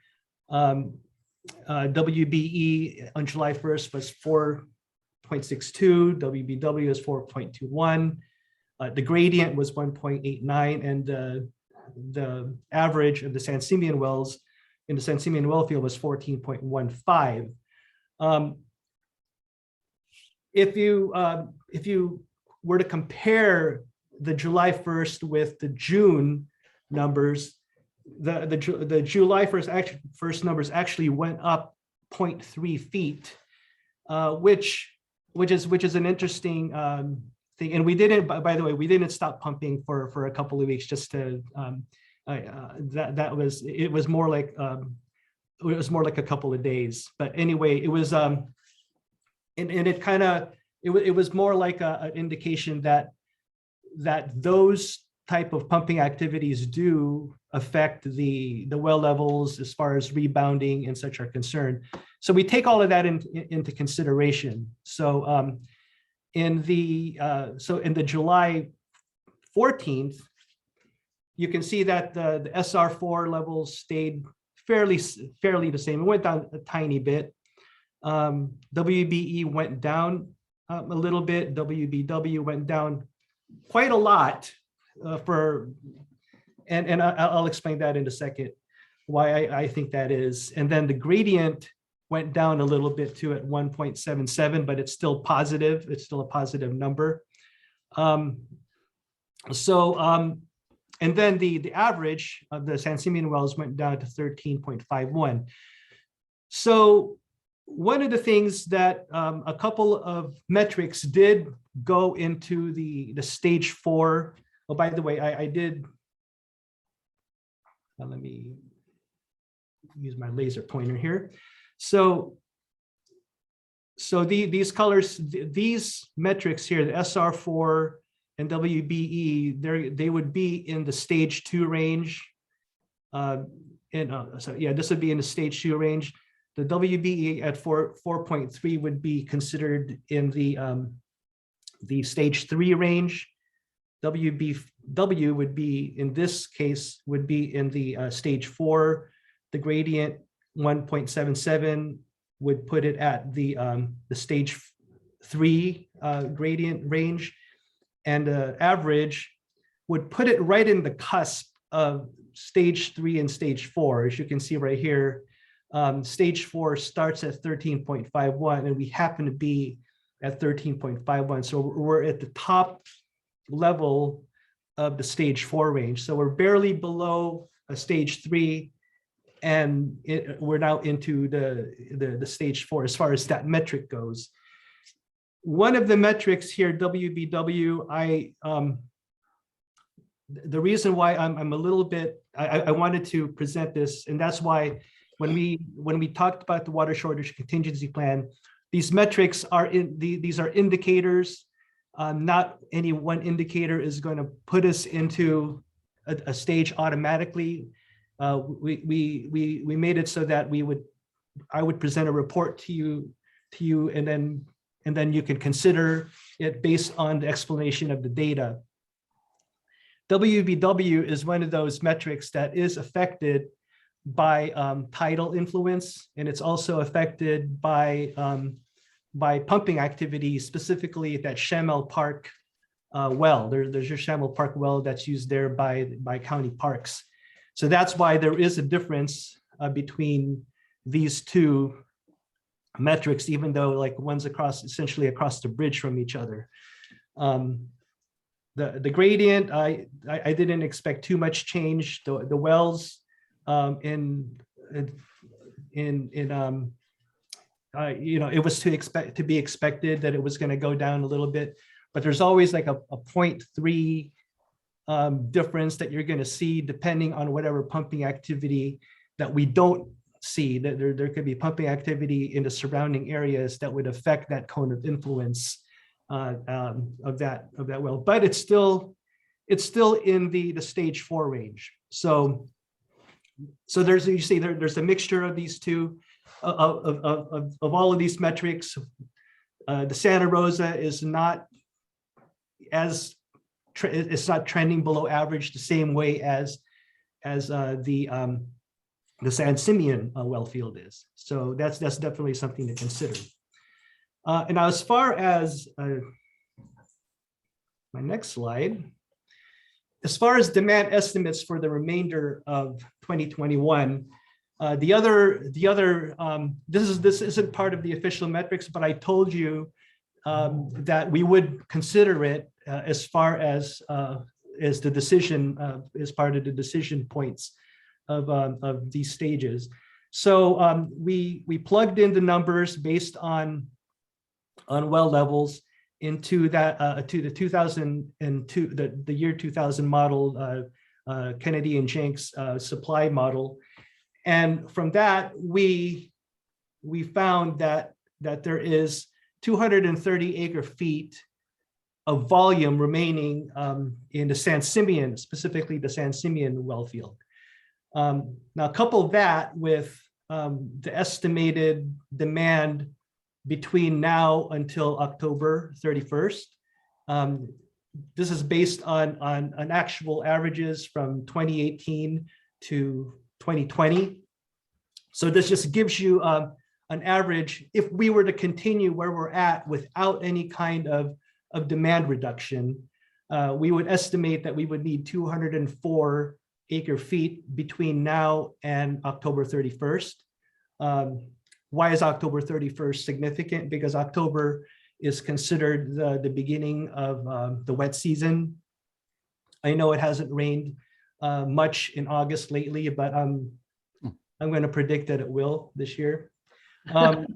WBE on July 1st was 4.62, WBW is 4.21. The gradient was 1.89, and the average of the San Simeon wells in the San Simeon well field was 14.15. If you were to compare the July 1st with the June numbers, the July 1st numbers actually went up 0.3 feet, which is an interesting thing. And we didn't, by the way, we didn't stop pumping for a couple of weeks, just to it was more like a couple of days. But anyway, it was and it kind of it was more like an indication that those type of pumping activities do affect the well levels as far as rebounding and such are concerned. So we take all of that into consideration. So in the July 14th, you can see that the SR4 levels stayed fairly the same. It went down a tiny bit. WBE went down a little bit. WBW went down quite a lot. And I'll explain that in a second, why I think that is. And then the gradient went down a little bit too at 1.77, but it's still positive. It's still a positive number. And then the average of the San Simeon wells went down to 13.51. So one of the things that a couple of metrics did go into the stage 4. Oh, by the way, I did, let me use my laser pointer here. So these colors, these metrics here, the SR4 and WBE, they would be in the stage 2 range. So yeah, this would be in the stage 2 range. The WBE at 4.3 would be considered in the stage 3 range. WBW would be, in this case, would be in the stage 4. The gradient 1.77 would put it at the stage 3 gradient range, and the average would put it right in the cusp of stage 3 and stage 4. As you can see right here, stage 4 starts at 13.51, and we happen to be at 13.51. So we're at the top level of the stage 4 range. So we're barely below a stage 3, and we're now into the stage 4 as far as that metric goes. One of the metrics here, WBW, the reason why I'm a little bit, I wanted to present this, and that's why when we talked about the water shortage contingency plan, these metrics are these are indicators. Not any one indicator is going to put us into a stage automatically. We made it so that I would present a report to you, and and then you can consider it based on the explanation of the data. WBW is one of those metrics that is affected by tidal influence, and it's also affected by pumping activity, specifically at that Shamel Park well. There's your Shamel Park well that's used there by county parks. So that's why there is a difference between these two metrics, even though like one's essentially across the bridge from each other. The gradient, I didn't expect too much change. The wells it was to be expected that it was going to go down a little bit, but there's always like a 0.3 difference that you're going to see depending on whatever pumping activity that we don't see. That there could be pumping activity in the surrounding areas that would affect that cone of influence of that well, but it's still in the stage 4 range. So there's, you see, there's a mixture of these two of all of these metrics. The Santa Rosa is not it's not trending below average the same way as the San Simeon well field is. So that's definitely something to consider. And now as far as my next slide, as far as demand estimates for the remainder of 2021, this isn't part of the official metrics, but I told you that we would consider it as far as the decision, as part of the decision points of these stages. So we plugged in the numbers based on well levels into that to the 2002 the year 2000 model, Kennedy and Jenks supply model, and from that we found that there is 230 acre feet of volume remaining in the San Simeon, specifically the San Simeon well field. Now couple that with the estimated demand between now until October 31st. This is based on actual averages from 2018 to 2020. So this just gives you an average. If we were to continue where we're at without any kind of demand reduction, we would estimate that we would need 204 acre feet between now and October 31st. Why is October 31st significant? Because October is considered the beginning of the wet season. I know it hasn't rained much in August lately, but I'm going to predict that it will this year. But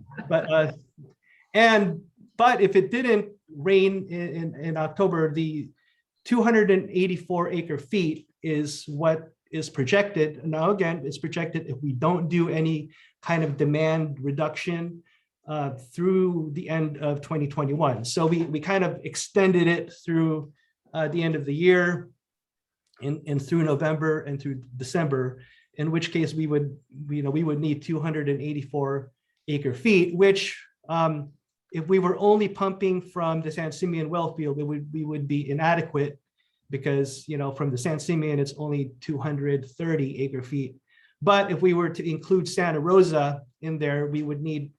if it didn't rain in October, the 284 acre feet is what is projected. Now, again, it's projected if we don't do any kind of demand reduction through the end of 2021. So we kind of extended it through the end of the year and through November and through December, in which case we would need 284 acre feet, which if we were only pumping from the San Simeon well field, we would be inadequate, because from the San Simeon it's only 230 acre feet. But if we were to include Santa Rosa in there, we would need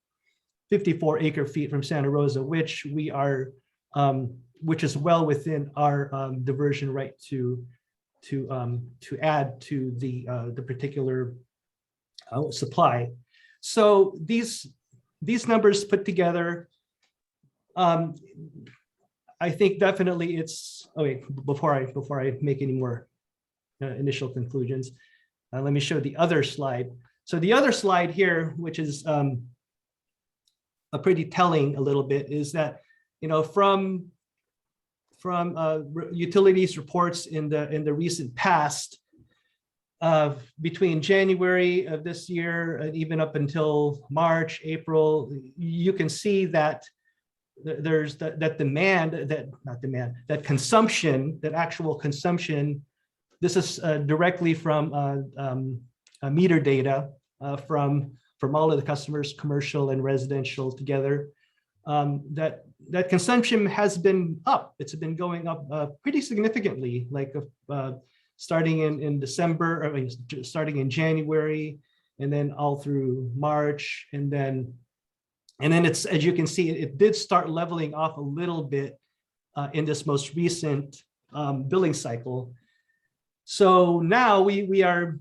54 acre feet from Santa Rosa, which is well within our diversion right to add to the particular supply. So these numbers put together, I think definitely it's. Oh wait, before I make any more initial conclusions, let me show the other slide. So the other slide here, which is a pretty telling a little bit, is that from utilities reports in the recent past, between January of this year and even up until March, April, you can see that there's that consumption, that actual consumption. This is directly from meter data from all of the customers, commercial and residential together. that consumption has been up. It's been going up pretty significantly, like starting in December, I mean, starting in January, and then all through March, and then it's, as you can see, it did start leveling off a little bit in this most recent billing cycle. So now we are,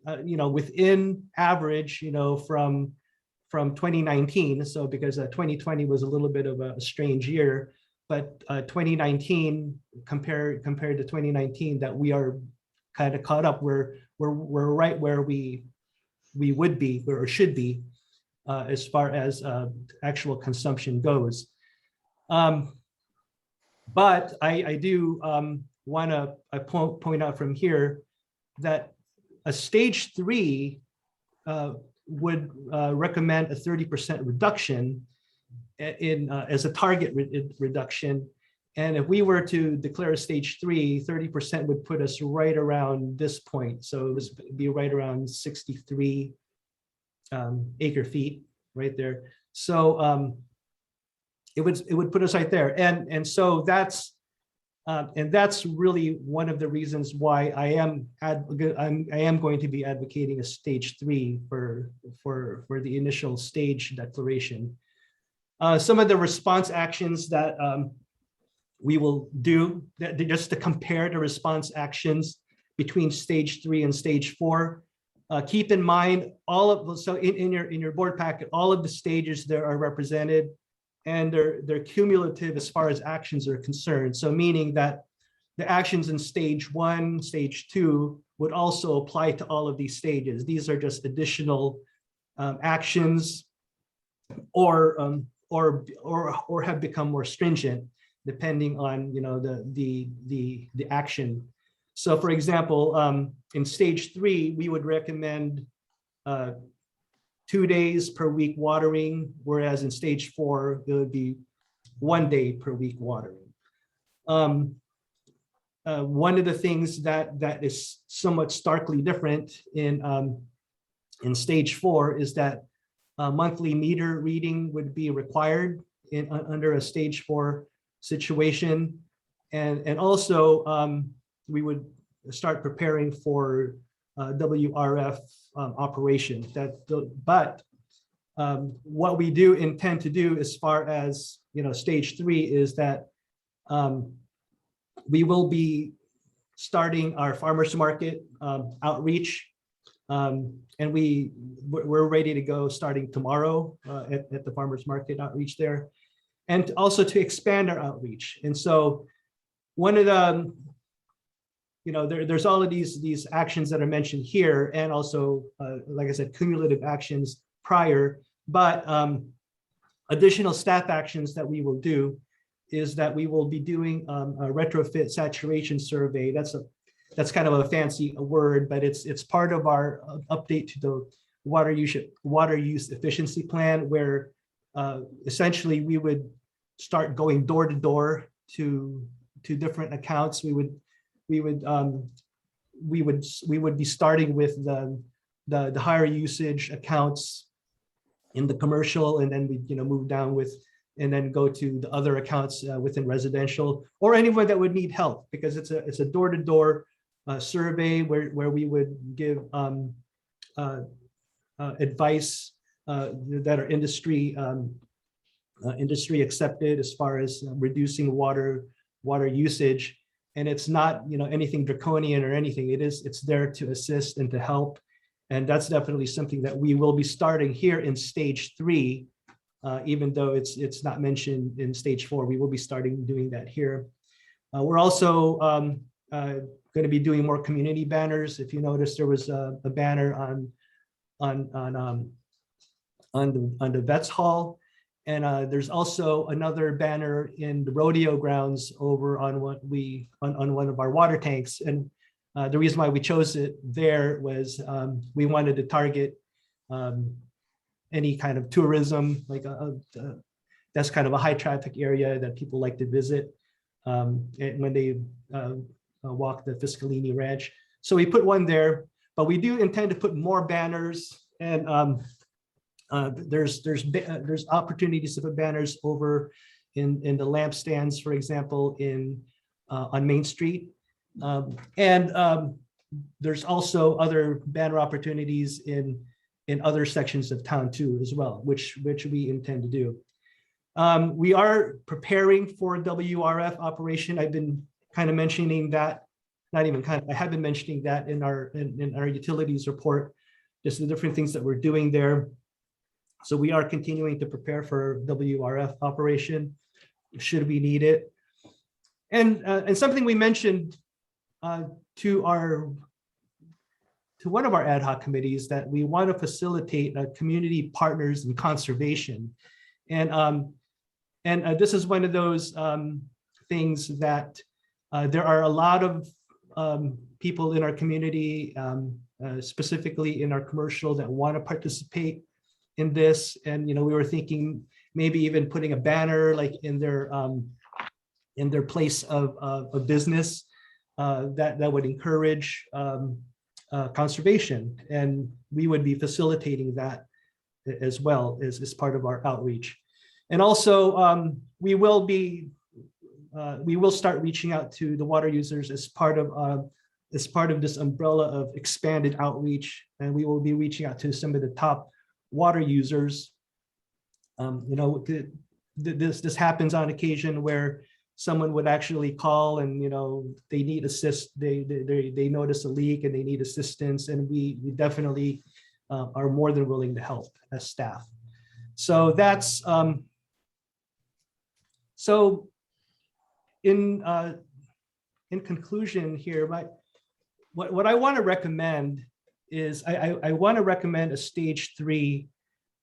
within average, from 2019. So because 2020 was a little bit of a strange year, but 2019 compared to 2019, that we are kind of caught up. We're right where we would be or should be as far as actual consumption goes. But I do want to point out from here that a stage 3 would recommend a 30% reduction in as a target reduction. And if we were to declare a stage 3, 30% would put us right around this point. So it would be right around 63 acre feet right there. So it would put us right there. And so that's really one of the reasons why I am going to be advocating a stage 3 for the initial stage declaration. Some of the response actions that we will do, just to compare the response actions between stage 3 and stage 4. Keep in mind in your board packet, all of the stages there are represented, and they're cumulative as far as actions are concerned. So meaning that the actions in stage 1, stage 2 would also apply to all of these stages. These are just additional actions or have become more stringent depending on the action. So for example, in stage 3, we would recommend 2 days per week watering, whereas in stage 4, it would be 1 day per week watering. One of the things that is somewhat starkly different in stage 4 is that monthly meter reading would be required under a stage 4 situation. And also we would start preparing for WRF operation. But what we do intend to do as far as stage 3 is that we will be starting our farmers market outreach, and we're ready to go starting tomorrow at the farmers market outreach there, and also to expand our outreach. And so one of the there's all of these actions that are mentioned here, and also, like I said, cumulative actions prior, but additional staff actions that we will do is that we will be doing a retrofit saturation survey. That's kind of a fancy word, but it's part of our update to the water use efficiency plan, where essentially we would start going door to door to different accounts. We would be starting with the higher usage accounts in the commercial, and then we move down and then go to the other accounts within residential, or anyone that would need help, because it's a door-to-door survey where we would give advice that are industry accepted as far as reducing water usage. And it's not anything draconian or anything. It's there to assist and to help. And that's definitely something that we will be starting here in stage 3, even though it's not mentioned in stage 4. We will be starting doing that here. We're also going to be doing more community banners. If you notice, there was a banner on the Vets Hall. And there's also another banner in the rodeo grounds over on one of our water tanks. And the reason why we chose it there was we wanted to target any kind of tourism, like that's kind of a high traffic area that people like to visit when they walk the Fiscalini Ranch. So we put one there, but we do intend to put more banners and There's opportunities to put banners over in the lampstands, for example, on Main Street. There's also other banner opportunities in other sections of town too, as well, which we intend to do. We are preparing for WRF operation. I've been kind of mentioning that, not even kind of, I have been mentioning that in our utilities report, just the different things that we're doing there. So we are continuing to prepare for WRF operation, should we need it. And something we mentioned to one of our ad hoc committees, that we want to facilitate community partners in conservation. And this is one of those things that there are a lot of people in our community, specifically in our commercial, that want to participate in this. And we were thinking maybe even putting a banner like in their place of business that would encourage conservation, and we would be facilitating that as well as part of our outreach. And also we will start reaching out to the water users as part of this umbrella of expanded outreach, and we will be reaching out to some of the top water users. This happens on occasion where someone would actually call and they need they notice a leak and they need assistance, and we definitely are more than willing to help as staff. So that's so in conclusion here, what I want to recommend is I want to recommend a stage 3,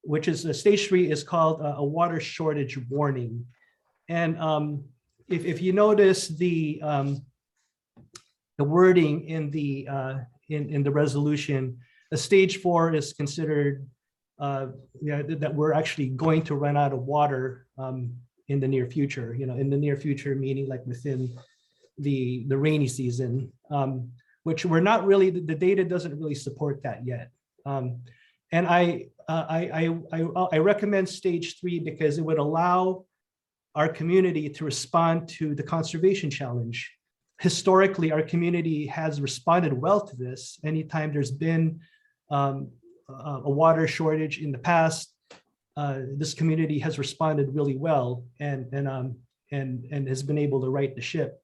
which is stage 3 is called a water shortage warning. And if you notice the wording in the resolution, a stage 4 is considered that we're actually going to run out of water in the near future. In the near future, meaning like within the rainy season, which we're not really. The data doesn't really support that yet. And I recommend stage 3 because it would allow our community to respond to the conservation challenge. Historically, our community has responded well to this. Anytime there's been a water shortage in the past, this community has responded really well and has been able to right the ship.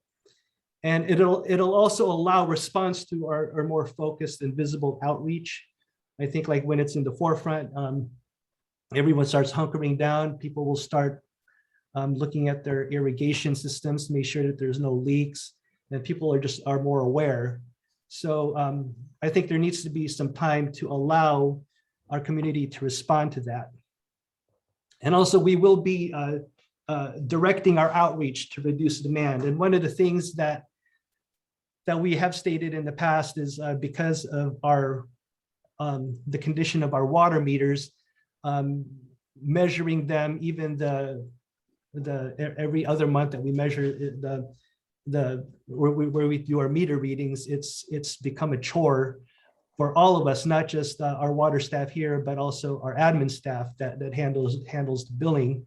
And it'll also allow response to our more focused and visible outreach. I think like when it's in the forefront, everyone starts hunkering down. People will start looking at their irrigation systems to make sure that there's no leaks, and people are more aware. So I think there needs to be some time to allow our community to respond to that. And also we will be directing our outreach to reduce demand. And one of the things that we have stated in the past is because of the condition of our water meters, measuring them, even every other month that we measure where we do our meter readings, it's become a chore for all of us, not just our water staff here, but also our admin staff that handles the billing.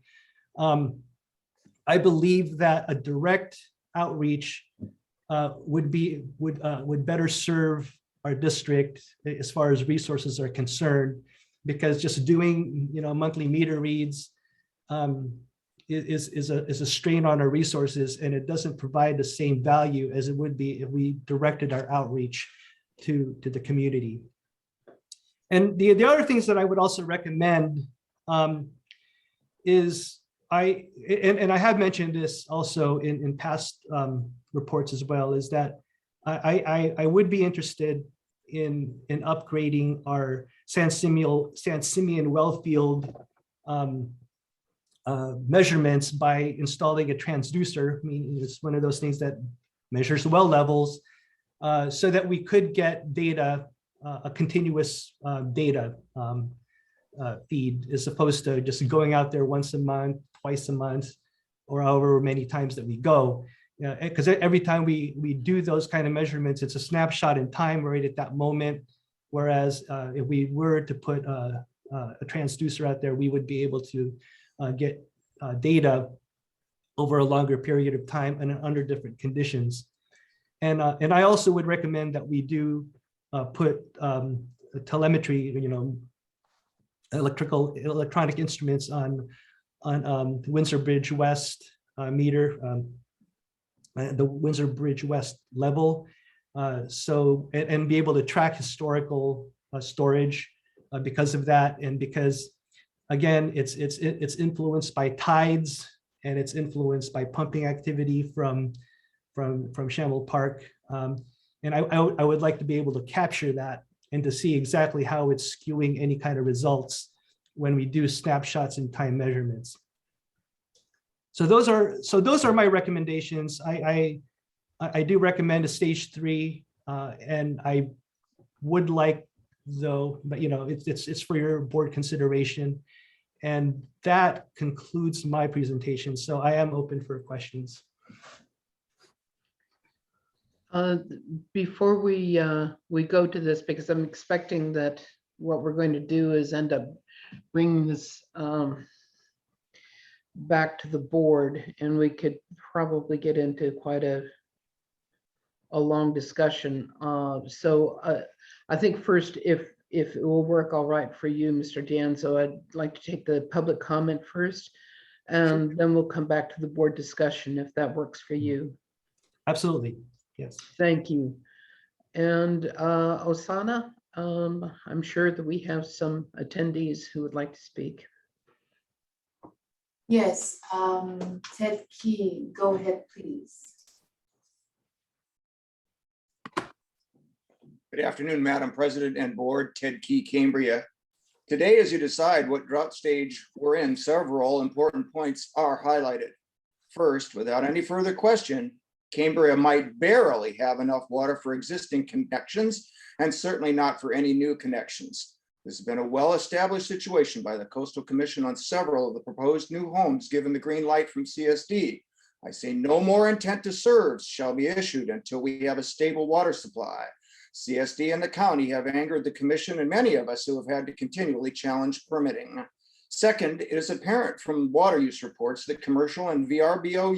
I believe that a direct outreach would better serve our district as far as resources are concerned, because just doing monthly meter reads is a strain on our resources, and it doesn't provide the same value as it would be if we directed our outreach to the community. And the other things that I would also recommend is I have mentioned this also in past reports as well, is that I would be interested in upgrading our San Simeon well field measurements by installing a transducer. I mean, it's one of those things that measures well levels, so that we could get data, a continuous data feed, as opposed to just going out there once a month, twice a month, or however many times that we go. Because every time we do those kind of measurements, it's a snapshot in time right at that moment. Whereas if we were to put a transducer out there, we would be able to get data over a longer period of time and under different conditions. And I also would recommend that we do put telemetry, electronic instruments on the Windsor Bridge West meter, the Windsor Bridge West level, and be able to track historical storage because of that, and because again, it's influenced by tides and it's influenced by pumping activity from Shamble Park, and I would like to be able to capture that and to see exactly how it's skewing any kind of results when we do snapshots and time measurements. So those are my recommendations. I do recommend a stage 3, and I would like, though, but it's for your board consideration. And that concludes my presentation. So I am open for questions. Before we go to this, because I'm expecting that what we're going to do is end up bringing this back to the board, and we could probably get into quite a long discussion. So I think first, if it will work all right for you, Mr. Danzo, I'd like to take the public comment first, and then we'll come back to the board discussion if that works for you. Absolutely. Yes. Thank you. And Osana, I'm sure that we have some attendees who would like to speak. Yes, Ted Key, go ahead, please. Good afternoon, Madam President and Board. Ted Key, Cambria. Today, as you decide what drought stage we're in, several important points are highlighted. First, without any further question, Cambria might barely have enough water for existing connections, and certainly not for any new connections. This has been a well-established situation by the Coastal Commission on several of the proposed new homes given the green light from CSD. I say no more intent to serve shall be issued until we have a stable water supply. CSD and the county have angered the commission and many of us who have had to continually challenge permitting. Second, it is apparent from water use reports that commercial and VRBO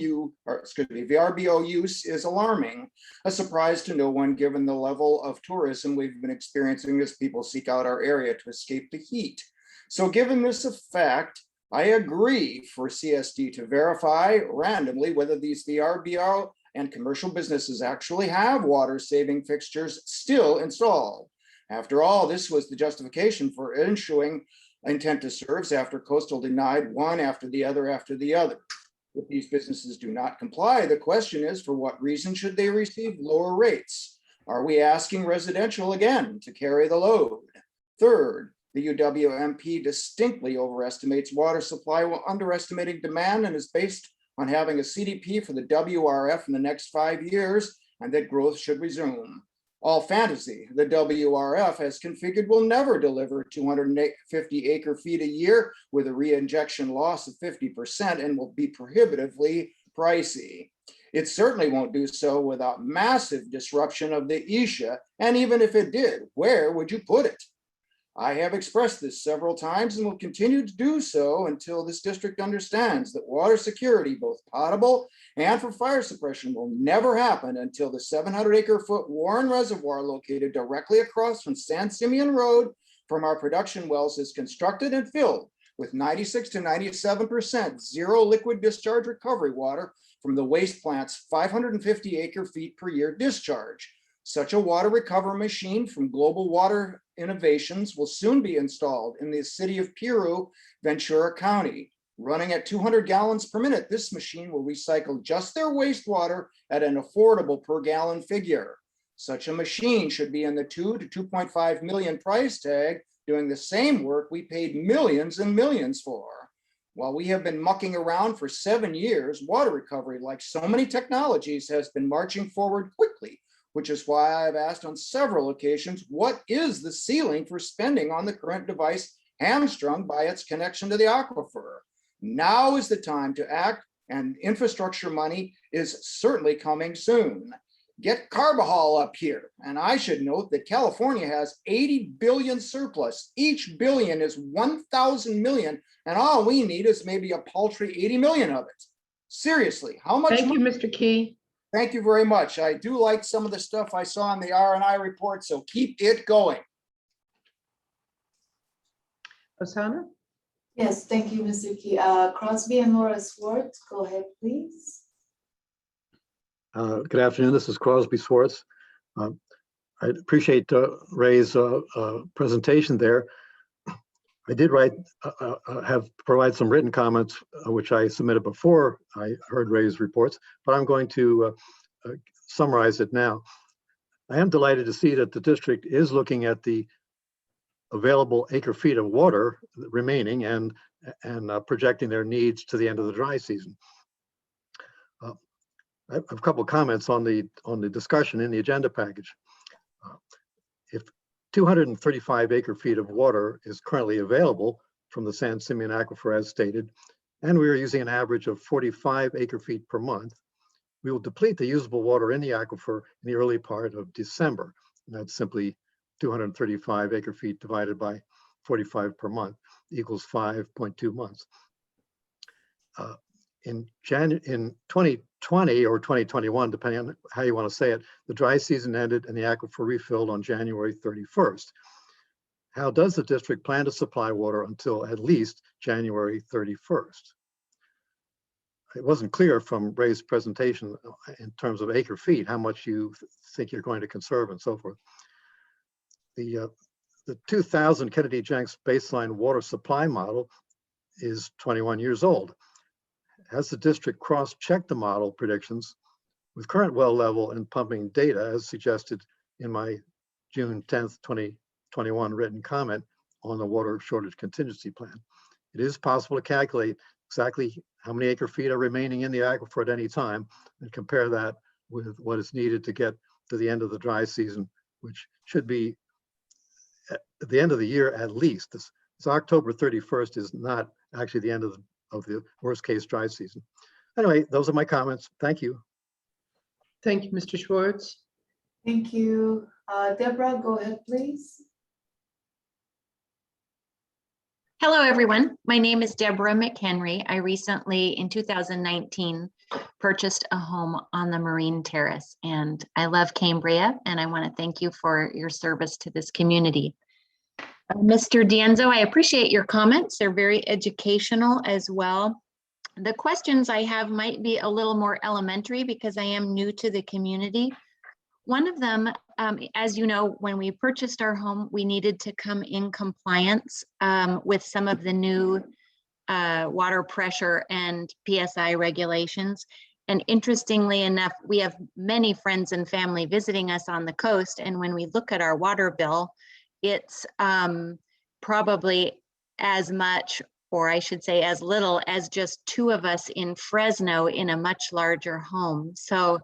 use is alarming, a surprise to no one given the level of tourism we've been experiencing as people seek out our area to escape the heat. So given this a fact, I agree for CSD to verify randomly whether these VRBO and commercial businesses actually have water saving fixtures still installed. After all, this was the justification for issuing intent to serves after Coastal denied one after the other. If these businesses do not comply, the question is, for what reason should they receive lower rates? Are we asking residential again to carry the load? Third, the UWMP distinctly overestimates water supply while underestimating demand, and is based on having a CDP for the WRF in the next 5 years, and that growth should resume. All fantasy, the WRF as configured will never deliver 250 acre feet a year with a reinjection loss of 50% and will be prohibitively pricey. It certainly won't do so without massive disruption of the ESHA, and even if it did, where would you put it? I have expressed this several times and will continue to do so until this district understands that water security, both potable and for fire suppression, will never happen until the 700 acre foot Warren Reservoir located directly across from San Simeon Road from our production wells is constructed and filled with 96 to 97% zero liquid discharge recovery water from the waste plant's 550 acre feet per year discharge. Such a water recovery machine from Global Water Innovations will soon be installed in the city of Piru, Ventura County. Running at 200 gallons per minute, this machine will recycle just their wastewater at an affordable per gallon figure. Such a machine should be in the 2 to 2.5 million price tag, doing the same work we paid millions and millions for. While we have been mucking around for 7 years, water recovery, like so many technologies, has been marching forward quickly, which is why I have asked on several occasions, what is the ceiling for spending on the current device hamstrung by its connection to the aquifer? Now is the time to act, and infrastructure money is certainly coming soon. get Carbajal up here. And I should note that California has 80 billion surplus. Each billion is 1,000 million. And all we need is maybe a paltry 80 million of it. Seriously, how much? Thank you, Mr. Key. Thank you very much. I do like some of the stuff I saw in the R&I report, so keep it going. Osana? Yes, thank you, Mr. Key. Crosby and Laura Swartz, go ahead, please. Good afternoon. This is Crosby Swartz. I appreciate Ray's presentation there. I did provide some written comments, which I submitted before I heard Ray's reports, but I'm going to summarize it now. I am delighted to see that the district is looking at the available acre feet of water remaining and projecting their needs to the end of the dry season. I have a couple of comments on the discussion in the agenda package. If 235 acre feet of water is currently available from the San Simeon Aquifer as stated, and we are using an average of 45 acre feet per month, we will deplete the usable water in the aquifer in the early part of December. And that's simply 235 acre feet divided by 45 per month equals 5.2 months. In 2020 or 2021, depending on how you want to say it, the dry season ended and the aquifer refilled on January 31st. How does the district plan to supply water until at least January 31st? It wasn't clear from Ray's presentation in terms of acre feet, how much you think you're going to conserve and so forth. The 2000 Kennedy Jenks baseline water supply model is 21 years old. Has the district cross-checked the model predictions with current well level and pumping data as suggested in my June 10th, 2021 written comment on the water shortage contingency plan? It is possible to calculate exactly how many acre feet are remaining in the aquifer at any time and compare that with what is needed to get to the end of the dry season, which should be at the end of the year at least. This October 31st is not actually the end of the worst case dry season. Anyway, those are my comments. Thank you. Thank you, Mr. Schwartz. Thank you. Deborah, go ahead, please. Hello, everyone. My name is Deborah McHenry. I recently, in 2019, purchased a home on the Marine Terrace, and I love Cambria, and I want to thank you for your service to this community. Mr. D'Anzo, I appreciate your comments. They're very educational as well. The questions I have might be a little more elementary because I am new to the community. One of them, as you know, when we purchased our home, we needed to come in compliance with some of the new water pressure and PSI regulations. And interestingly enough, we have many friends and family visiting us on the coast. And when we look at our water bill, it's probably as much, or I should say as little as just two of us in Fresno in a much larger home. So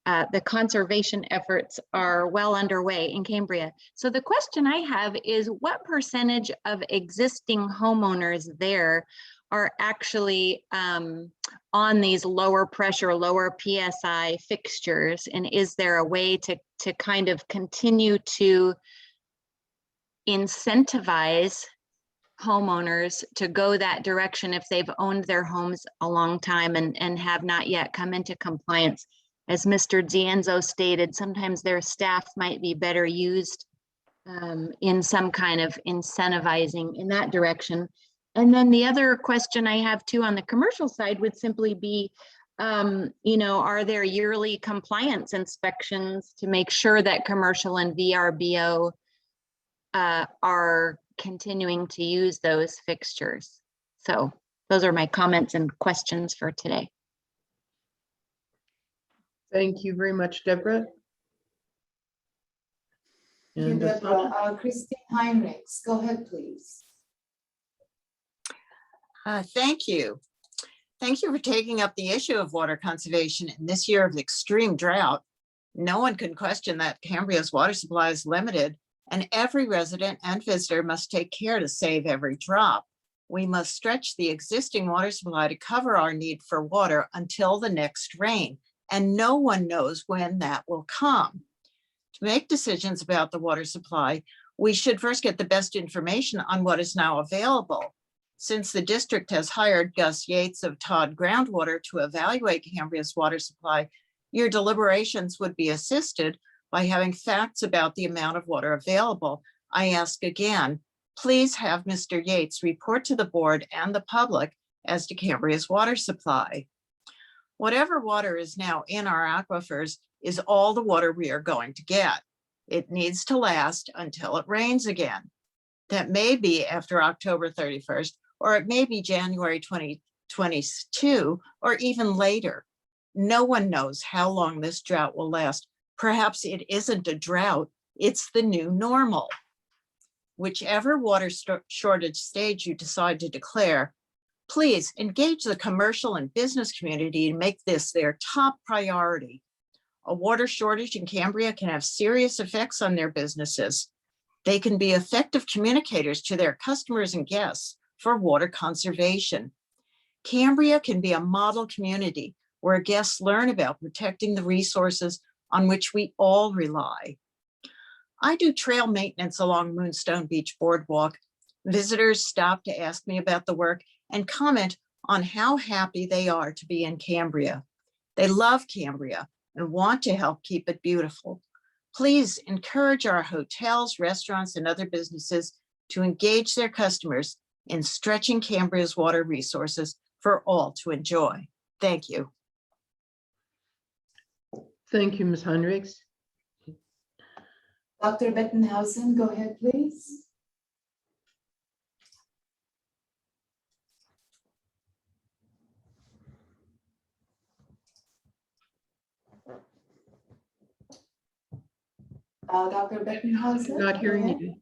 the conservation efforts are well underway in Cambria. So the question I have is what percentage of existing homeowners there are actually on these lower pressure, lower PSI fixtures? And is there a way to kind of continue to incentivize homeowners to go that direction if they've owned their homes a long time and have not yet come into compliance? As Mr. D'Anzo stated, sometimes their staff might be better used in some kind of incentivizing in that direction. And then the other question I have too on the commercial side would simply be, are there yearly compliance inspections to make sure that commercial and VRBO are continuing to use those fixtures? So those are my comments and questions for today. Thank you very much, Deborah. Thank you, Deborah. Christine Heinrichs, go ahead, please. Thank you. Thank you for taking up the issue of water conservation in this year of extreme drought. No one can question that Cambria's water supply is limited, and every resident and visitor must take care to save every drop. We must stretch the existing water supply to cover our need for water until the next rain. and no one knows when that will come. To make decisions about the water supply, we should first get the best information on what is now available. Since the district has hired Gus Yates of Todd Groundwater to evaluate Cambria's water supply, your deliberations would be assisted by having facts about the amount of water available. I ask again, please have Mr. Yates report to the board and the public as to Cambria's water supply. Whatever water is now in our aquifers is all the water we are going to get. It needs to last until it rains again. That may be after October 31st, or it may be January 2022, or even later. No one knows how long this drought will last. Perhaps it isn't a drought, it's the new normal. Whichever water shortage stage you decide to declare, please engage the commercial and business community to make this their top priority. A water shortage in Cambria can have serious effects on their businesses. They can be effective communicators to their customers and guests for water conservation. Cambria can be a model community where guests learn about protecting the resources on which we all rely. I do trail maintenance along Moonstone Beach Boardwalk. Visitors stop to ask me about the work and comment on how happy they are to be in Cambria. They love Cambria and want to help keep it beautiful. Please encourage our hotels, restaurants, and other businesses to engage their customers in stretching Cambria's water resources for all to enjoy. Thank you. Thank you, Ms. Hendricks. Dr. Bettenhausen, go ahead, please. Dr. Bettenhausen? Not hearing you.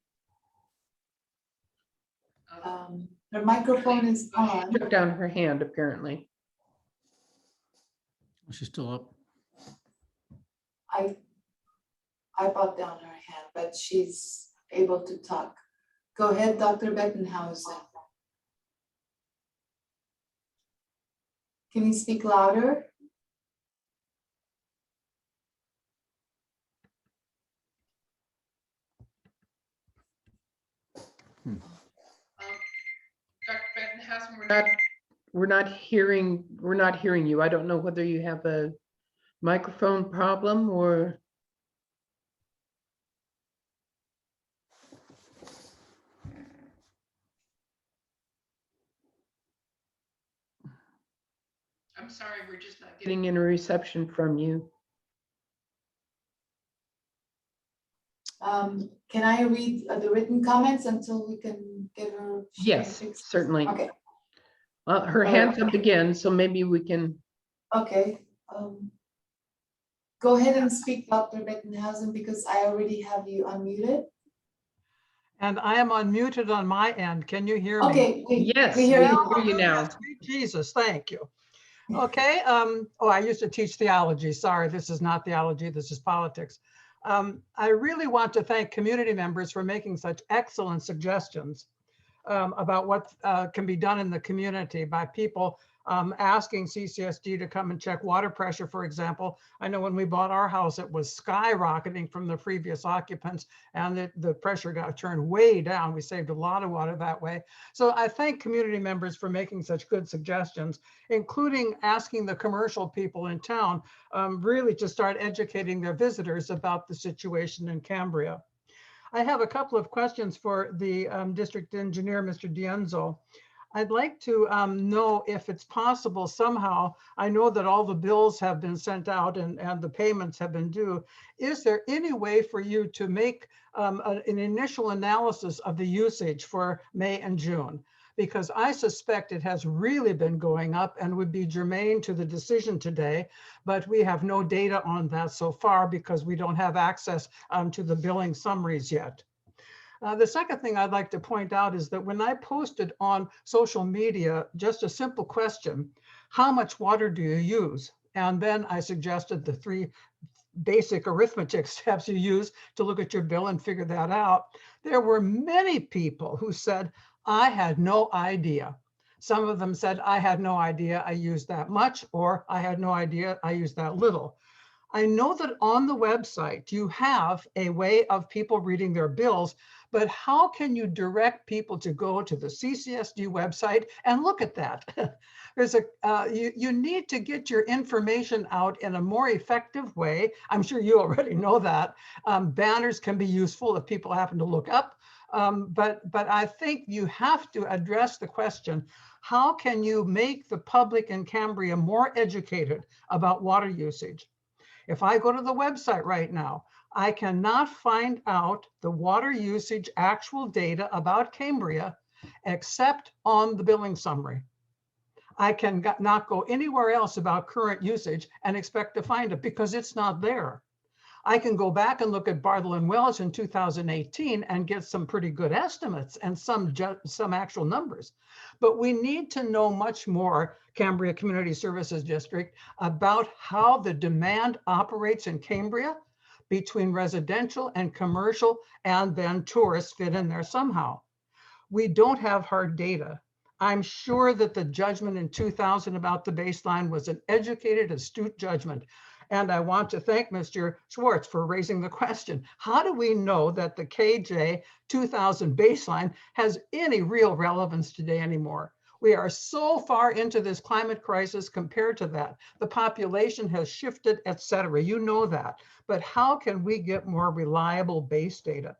Her microphone is on. She took down her hand, apparently. She's still up. I brought down her hand, but she's able to talk. Go ahead, Dr. Bettenhausen. Can you speak louder? Dr. Bettenhausen, we're not hearing you. I don't know whether you have a microphone problem or. I'm sorry, we're just not getting any reception from you. Can I read the written comments until we can get her? Yes, certainly. Okay. Her hand's up again, so maybe we can. Okay. Go ahead and speak, Dr. Bettenhausen, because I already have you unmuted. And I am unmuted on my end. Can you hear me? Okay. Yes, we hear you now. Jesus, thank you. Okay. Oh, I used to teach theology. Sorry, this is not theology. This is politics. I really want to thank community members for making such excellent suggestions about what can be done in the community by people asking CCSD to come and check water pressure, for example. I know when we bought our house, it was skyrocketing from the previous occupants and the pressure got turned way down. We saved a lot of water that way. So I thank community members for making such good suggestions, including asking the commercial people in town really to start educating their visitors about the situation in Cambria. I have a couple of questions for the district engineer, Mr. Dienzo. I'd like to know if it's possible somehow, I know that all the bills have been sent out and the payments have been due. Is there any way for you to make an initial analysis of the usage for May and June? Because I suspect it has really been going up and would be germane to the decision today, but we have no data on that so far because we don't have access to the billing summaries yet. The second thing I'd like to point out is that when I posted on social media, just a simple question, how much water do you use? And then I suggested the 3 basic arithmetic steps you use to look at your bill and figure that out. There were many people who said, I had no idea. Some of them said, I had no idea I used that much, or I had no idea I used that little. I know that on the website, you have a way of people reading their bills, but how can you direct people to go to the CCSD website and look at that? You need to get your information out in a more effective way. I'm sure you already know that. Banners can be useful if people happen to look up. But I think you have to address the question, how can you make the public in Cambria more educated about water usage? If I go to the website right now, I cannot find out the water usage actual data about Cambria except on the billing summary. I can not go anywhere else about current usage and expect to find it because it's not there. I can go back and look at Bartle and Wells in 2018 and get some pretty good estimates and some actual numbers. But we need to know much more, Cambria Community Services District, about how the demand operates in Cambria between residential and commercial, and then tourists fit in there somehow. We don't have hard data. I'm sure that the judgment in 2000 about the baseline was an educated, astute judgment. And I want to thank Mr. Schwartz for raising the question. How do we know that the KJ 2000 baseline has any real relevance today anymore? We are so far into this climate crisis compared to that. The population has shifted, et cetera. You know that. But how can we get more reliable base data?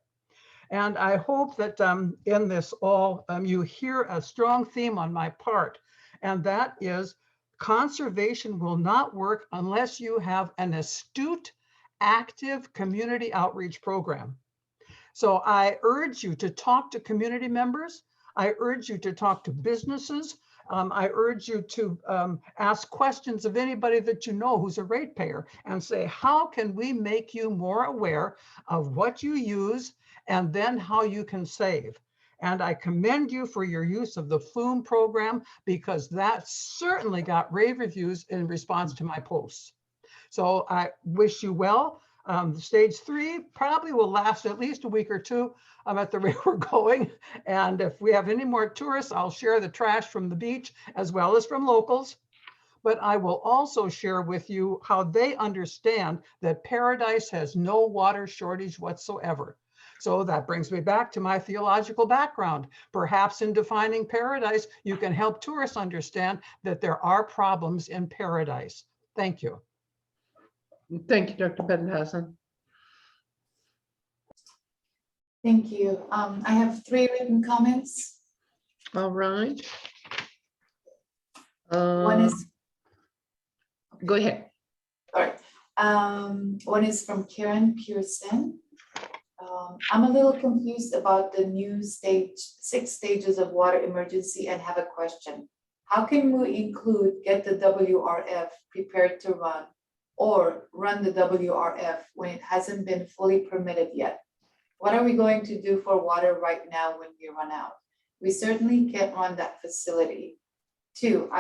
And I hope that in this all, you hear a strong theme on my part, and that is conservation will not work unless you have an astute, active community outreach program. So I urge you to talk to community members. I urge you to talk to businesses. I urge you to ask questions of anybody that you know who's a ratepayer and say, how can we make you more aware of what you use and then how you can save? And I commend you for your use of the Flume program because that certainly got rave reviews in response to my posts. So I wish you well. Stage 3 probably will last at least a week or two at the rate we're going. And if we have any more tourists, I'll share the trash from the beach as well as from locals. But I will also share with you how they understand that Paradise has no water shortage whatsoever. So that brings me back to my theological background. Perhaps in defining paradise, you can help tourists understand that there are problems in paradise. Thank you. Thank you, Dr. Bettenhausen. Thank you. I have 3 written comments. All right. One is. Go ahead. All right. One is from Karen Pearson. I'm a little confused about the new 6 stages of water emergency and have a question. How can we include get the WRF prepared to run or run the WRF when it hasn't been fully permitted yet? What are we going to do for water right now when we run out? We certainly can't run that facility. 2,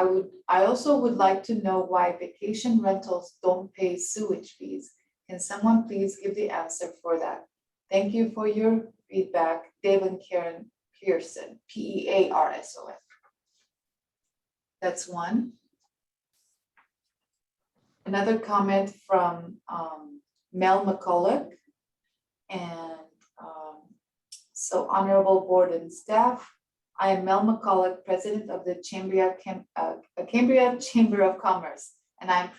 I also would like to know why vacation rentals don't pay sewage fees. Can someone please give the answer for that? Thank you for your feedback, Dave and Karen Pearson, Pearson. That's one. Another comment from Mel McCulloch. And so honorable board and staff, I am Mel McCulloch, president of the Cambria Chamber of Commerce, and I am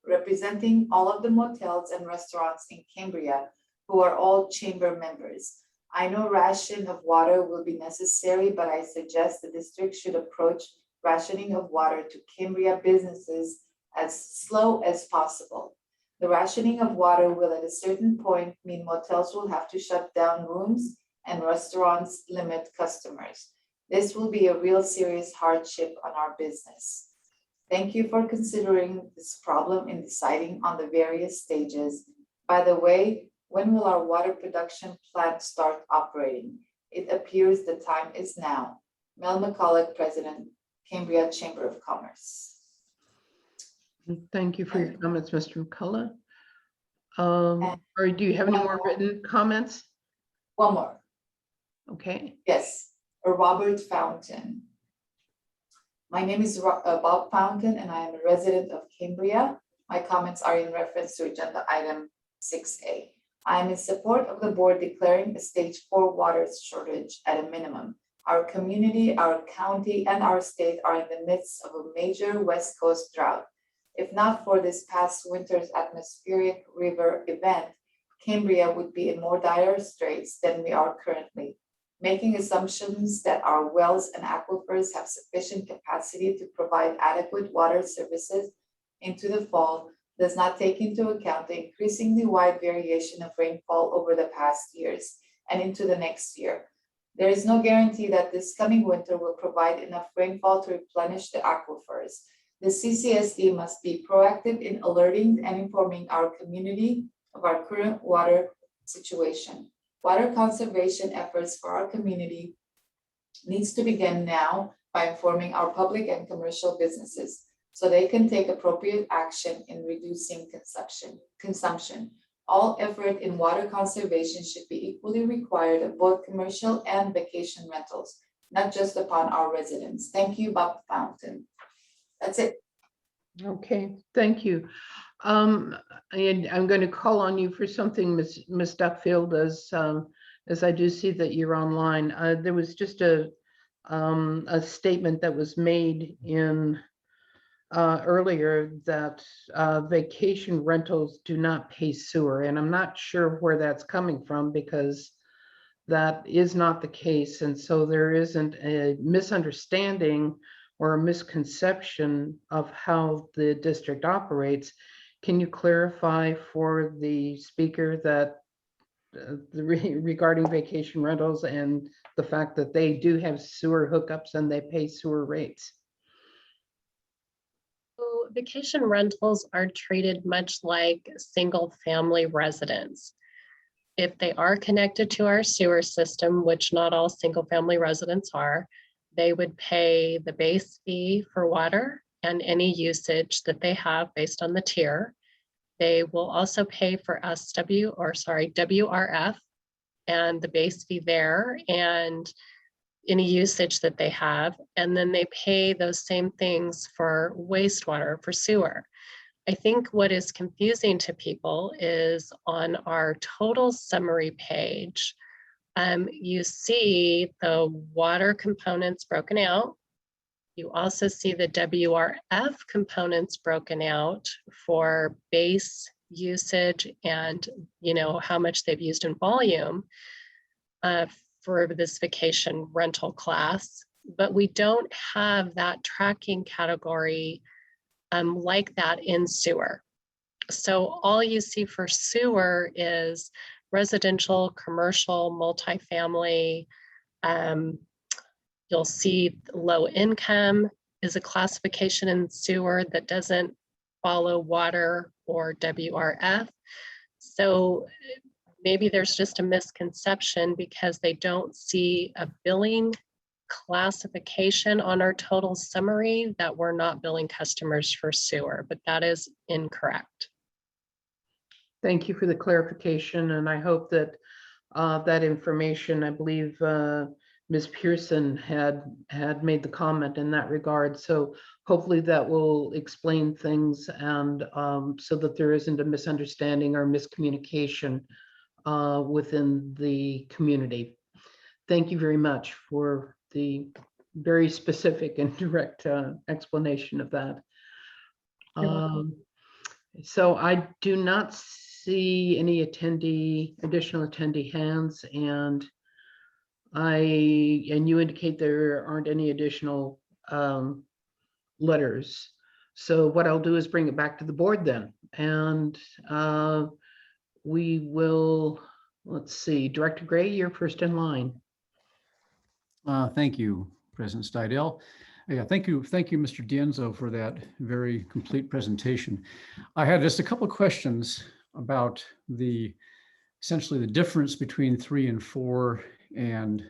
representing all of the motels and restaurants in Cambria who are all chamber members. I know ration of water will be necessary, but I suggest the district should approach rationing of water to Cambria businesses as slow as possible. The rationing of water will at a certain point mean motels will have to shut down rooms and restaurants limit customers. This will be a real serious hardship on our business. Thank you for considering this problem in deciding on the various stages. By the way, when will our water production plant start operating? It appears the time is now. Mel McCulloch, President, Cambria Chamber of Commerce. Thank you for your comments, Mr. McCulloch. Or do you have any more written comments? One more. Okay. Yes, Robert Fountain. My name is Bob Fountain, and I am a resident of Cambria. My comments are in reference to agenda item 6A. I am in support of the board declaring a stage 4 water shortage at a minimum. Our community, our county, and our state are in the midst of a major West Coast drought. If not for this past winter's atmospheric river event, Cambria would be in more dire straits than we are currently. Making assumptions that our wells and aquifers have sufficient capacity to provide adequate water services into the fall does not take into account the increasingly wide variation of rainfall over the past years and into the next year. There is no guarantee that this coming winter will provide enough rainfall to replenish the aquifers. The CCSD must be proactive in alerting and informing our community of our current water situation. Water conservation efforts for our community needs to begin now by informing our public and commercial businesses so they can take appropriate action in reducing consumption. All effort in water conservation should be equally required of both commercial and vacation rentals, not just upon our residents. Thank you, Bob Fountain. That's it. Okay, thank you. And I'm going to call on you for something, Ms. Duckfield, as I do see that you're online. There was just a statement that was made in earlier that vacation rentals do not pay sewer, and I'm not sure where that's coming from because that is not the case. And so there isn't a misunderstanding or a misconception of how the district operates. Can you clarify for the speaker that regarding vacation rentals and the fact that they do have sewer hookups and they pay sewer rates? So vacation rentals are treated much like single-family residents. If they are connected to our sewer system, which not all single-family residents are, they would pay the base fee for water and any usage that they have based on the tier. They will also pay for WRF and the base fee there and any usage that they have. And then they pay those same things for wastewater, for sewer. I think what is confusing to people is on our total summary page, you see the water components broken out. You also see the WRF components broken out for base usage and how much they've used in volume for this vacation rental class. But we don't have that tracking category like that in sewer. So all you see for sewer is residential, commercial, multifamily. You'll see low income is a classification in sewer that doesn't follow water or WRF. So maybe there's just a misconception because they don't see a billing classification on our total summary that we're not billing customers for sewer, but that is incorrect. Thank you for the clarification, and I hope that that information, I believe Ms. Pearson had made the comment in that regard. So hopefully that will explain things and so that there isn't a misunderstanding or miscommunication within the community. Thank you very much for the very specific and direct explanation of that. So I do not see any additional attendee hands, and you indicate there aren't any additional letters. So what I'll do is bring it back to the board then, and we will, let's see, Director Gray, you're first in line. Thank you, President Stidel. Yeah, thank you, Mr. Dienzo, for that very complete presentation. I had just a couple of questions about essentially the difference between 3 and 4, and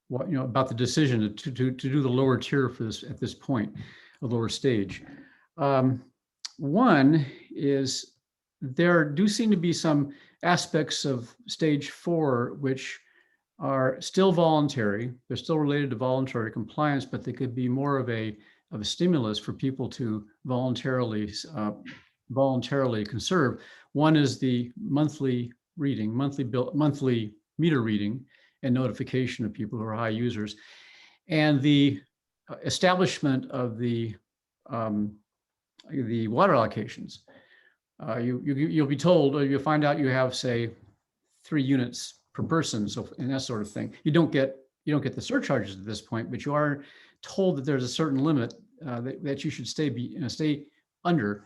what about the decision to do the lower tier for this at this point, a lower stage. One is there do seem to be some aspects of stage 4 which are still voluntary. They're still related to voluntary compliance, but they could be more of a of a stimulus for people to voluntarily conserve. One is the monthly reading, monthly meter reading and notification of people who are high users, and the establishment of the water allocations. You'll be told, or you'll find out you have, say, 3 units per person, so and that sort of thing. You don't get the surcharges at this point, but you are told that there's a certain limit that you should stay under.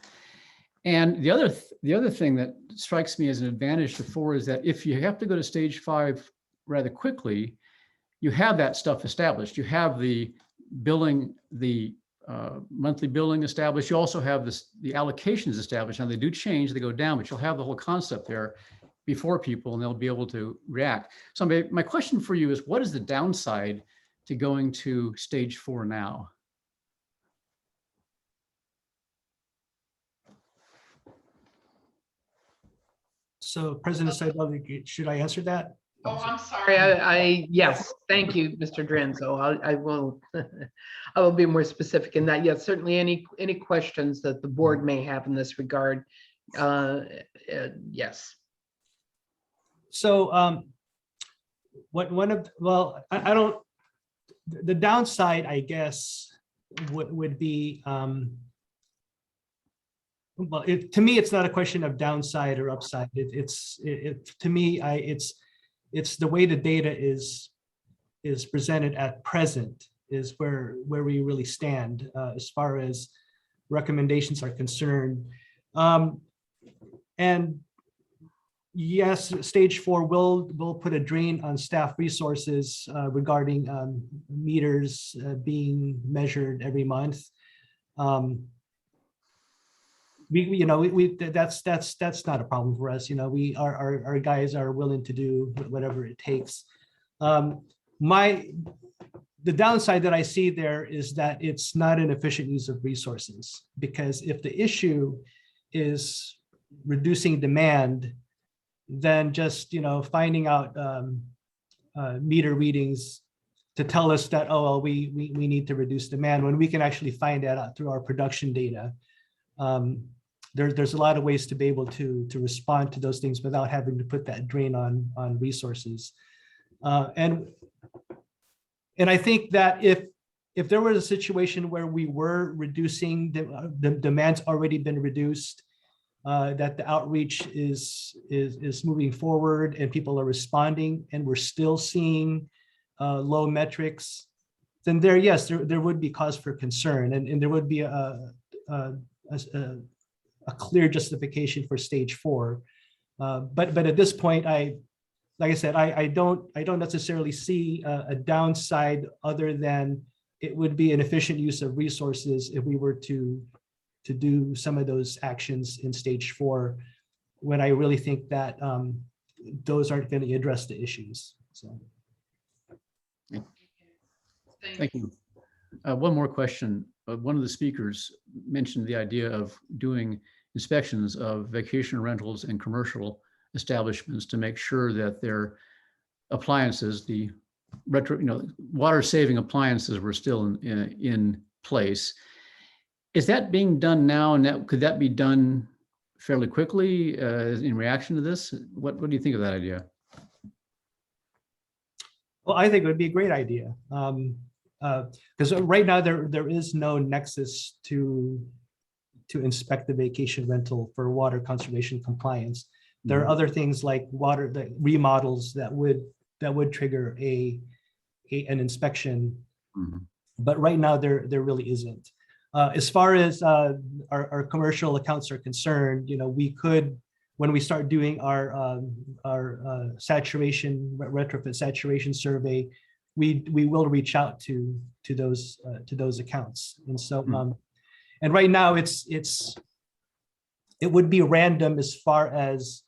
And the other thing that strikes me as an advantage to 4 is that if you have to go to stage 5 rather quickly, you have that stuff established. You have the billing, the monthly billing established. You also have the allocations established. Now they do change, they go down, but you'll have the whole concept there before people and they'll be able to react. So my question for you is, what is the downside to going to stage 4 now? So President Seidel, should I answer that? Oh, I'm sorry. Yes, thank you, Mr. Drenzo. I will I will be more specific in that. Yes, certainly any questions that the board may have in this regard. Yes. So I don't, the downside, I guess, would be, well, to me, it's not a question of downside or upside. To me, it's the way the data is presented at present is where we really stand as far as recommendations are concerned. And yes, stage 4 will put a drain on staff resources regarding meters being measured every month. That's not a problem for us. Our guys are willing to do whatever it takes. The downside that I see there is that it's not an efficient use of resources, because if the issue is reducing demand, then just finding out meter readings to tell us that, oh well, we need to reduce demand, when we can actually find that out through our production data. There's a lot of ways to be able to respond to those things without having to put that drain on resources. And I think that if there was a situation where we were reducing the demand's already been reduced, that the outreach is moving forward and people are responding, and we're still seeing low metrics, then yes, there would be cause for concern, and there would be a clear justification for stage 4. But at this point, like I said, I don't necessarily see a downside other than it would be an efficient use of resources if we were to do some of those actions in stage 4, when I really think that those aren't going to address the issues. So. Thank you. One more question. One of the speakers mentioned the idea of doing inspections of vacation rentals and commercial establishments to make sure that their appliances, the water saving appliances, were still in place. Is that being done now, and could that be done fairly quickly in reaction to this? What do you think of that idea? Well, I think it would be a great idea, because right now there is no nexus to inspect the vacation rental for water conservation compliance. There are other things like remodels that would trigger an inspection, but right now there really isn't. As far as our commercial accounts are concerned, we could, when we start doing our retrofit saturation survey, we will reach out to those accounts. And so and right now it would be random as far as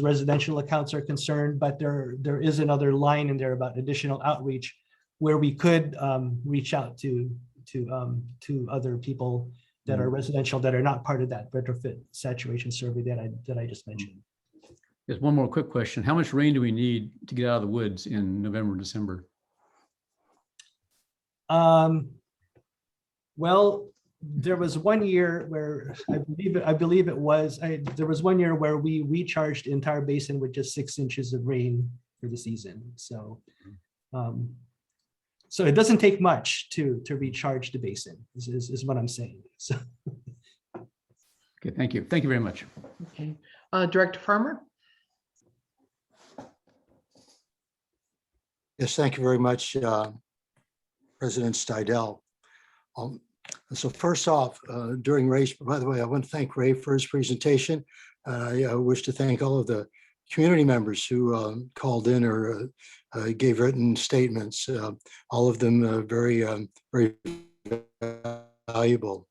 residential accounts are concerned, but there is another line in there about additional outreach where we could reach out to other people that are residential that are not part of that retrofit saturation survey that I just mentioned. Just one more quick question. How much rain do we need to get out of the woods in November, December? Well, there was one year where I believe it was, there was one year where we recharged the entire basin with just 6 inches of rain for the season. So, so it doesn't take much to recharge the basin, is what I'm saying. So. Okay, thank you. Thank you very much. Okay, Director Farmer? Yes, thank you very much, President Stidel. So first off, during Ray's, by the way, I want to thank Ray for his presentation. I wish to thank all of the community members who called in or gave written statements. All of them very, very valuable.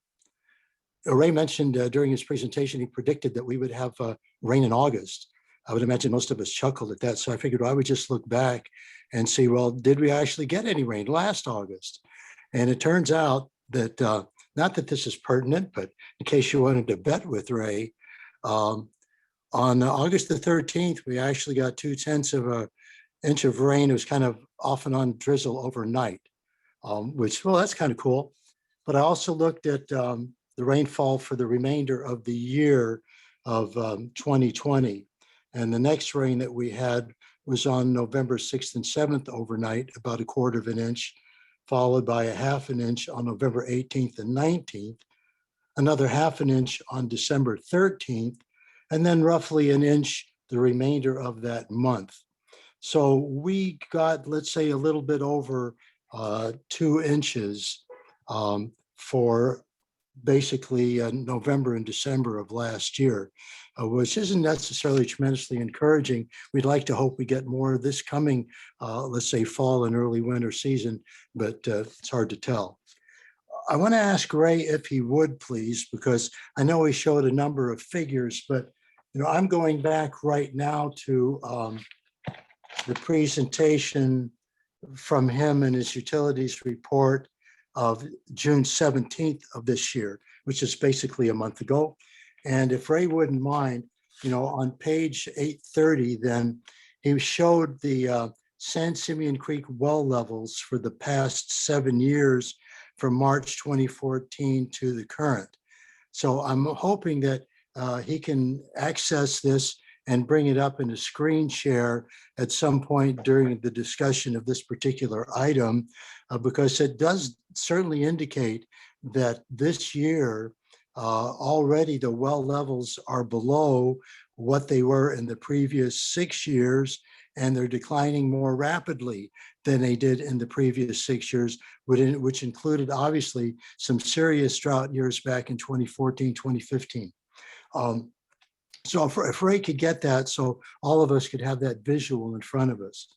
Ray mentioned during his presentation, he predicted that we would have rain in August. I would imagine most of us chuckled at that. So I figured I would just look back and see, well, did we actually get any rain last August? And it turns out that, not that this is pertinent, but in case you wanted to bet with Ray, on August the 13th, we actually got 0.2 of an inch of rain. It was kind of off and on drizzle overnight, which, well, that's kind of cool. But I also looked at the rainfall for the remainder of the year of 2020. And the next rain that we had was on November 6th and 7th overnight, about 1/4 of an inch, followed by 1/2 an inch on November 18th and 19th, another 1/2 an inch on December 13th, and then roughly an inch the remainder of that month. So we got, let's say, a little bit over 2 inches for basically November and December of last year, which isn't necessarily tremendously encouraging. We'd like to hope we get more of this coming, let's say, fall and early winter season, but it's hard to tell. I want to ask Ray if he would please, because I know he showed a number of figures, but I'm going back right now to the presentation from him and his utilities report of June 17th of this year, which is basically a month ago. And if Ray wouldn't mind, on page 830, then he showed the San Simeon Creek well levels for the past 7 years from March 2014 to the current. So I'm hoping that he can access this and bring it up in a screen share at some point during the discussion of this particular item, because it does certainly indicate that this year already the well levels are below what they were in the previous 6 years, and they're declining more rapidly than they did in the previous 6 years, which included obviously some serious drought years back in 2014, 2015. So if Ray could get that, so all of us could have that visual in front of us.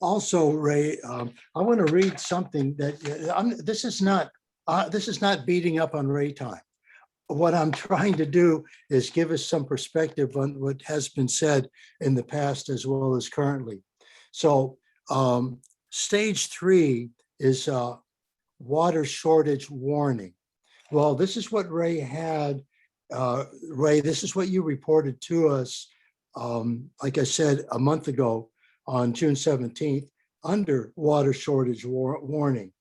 Also, Ray, I want to read something that this is not beating up on Ray time. What I'm trying to do is give us some perspective on what has been said in the past as well as currently. So stage 3 is water shortage warning. Well, this is what Ray had. Ray, this is what you reported to us, like I said, a month ago on June 17th, under water shortage warning.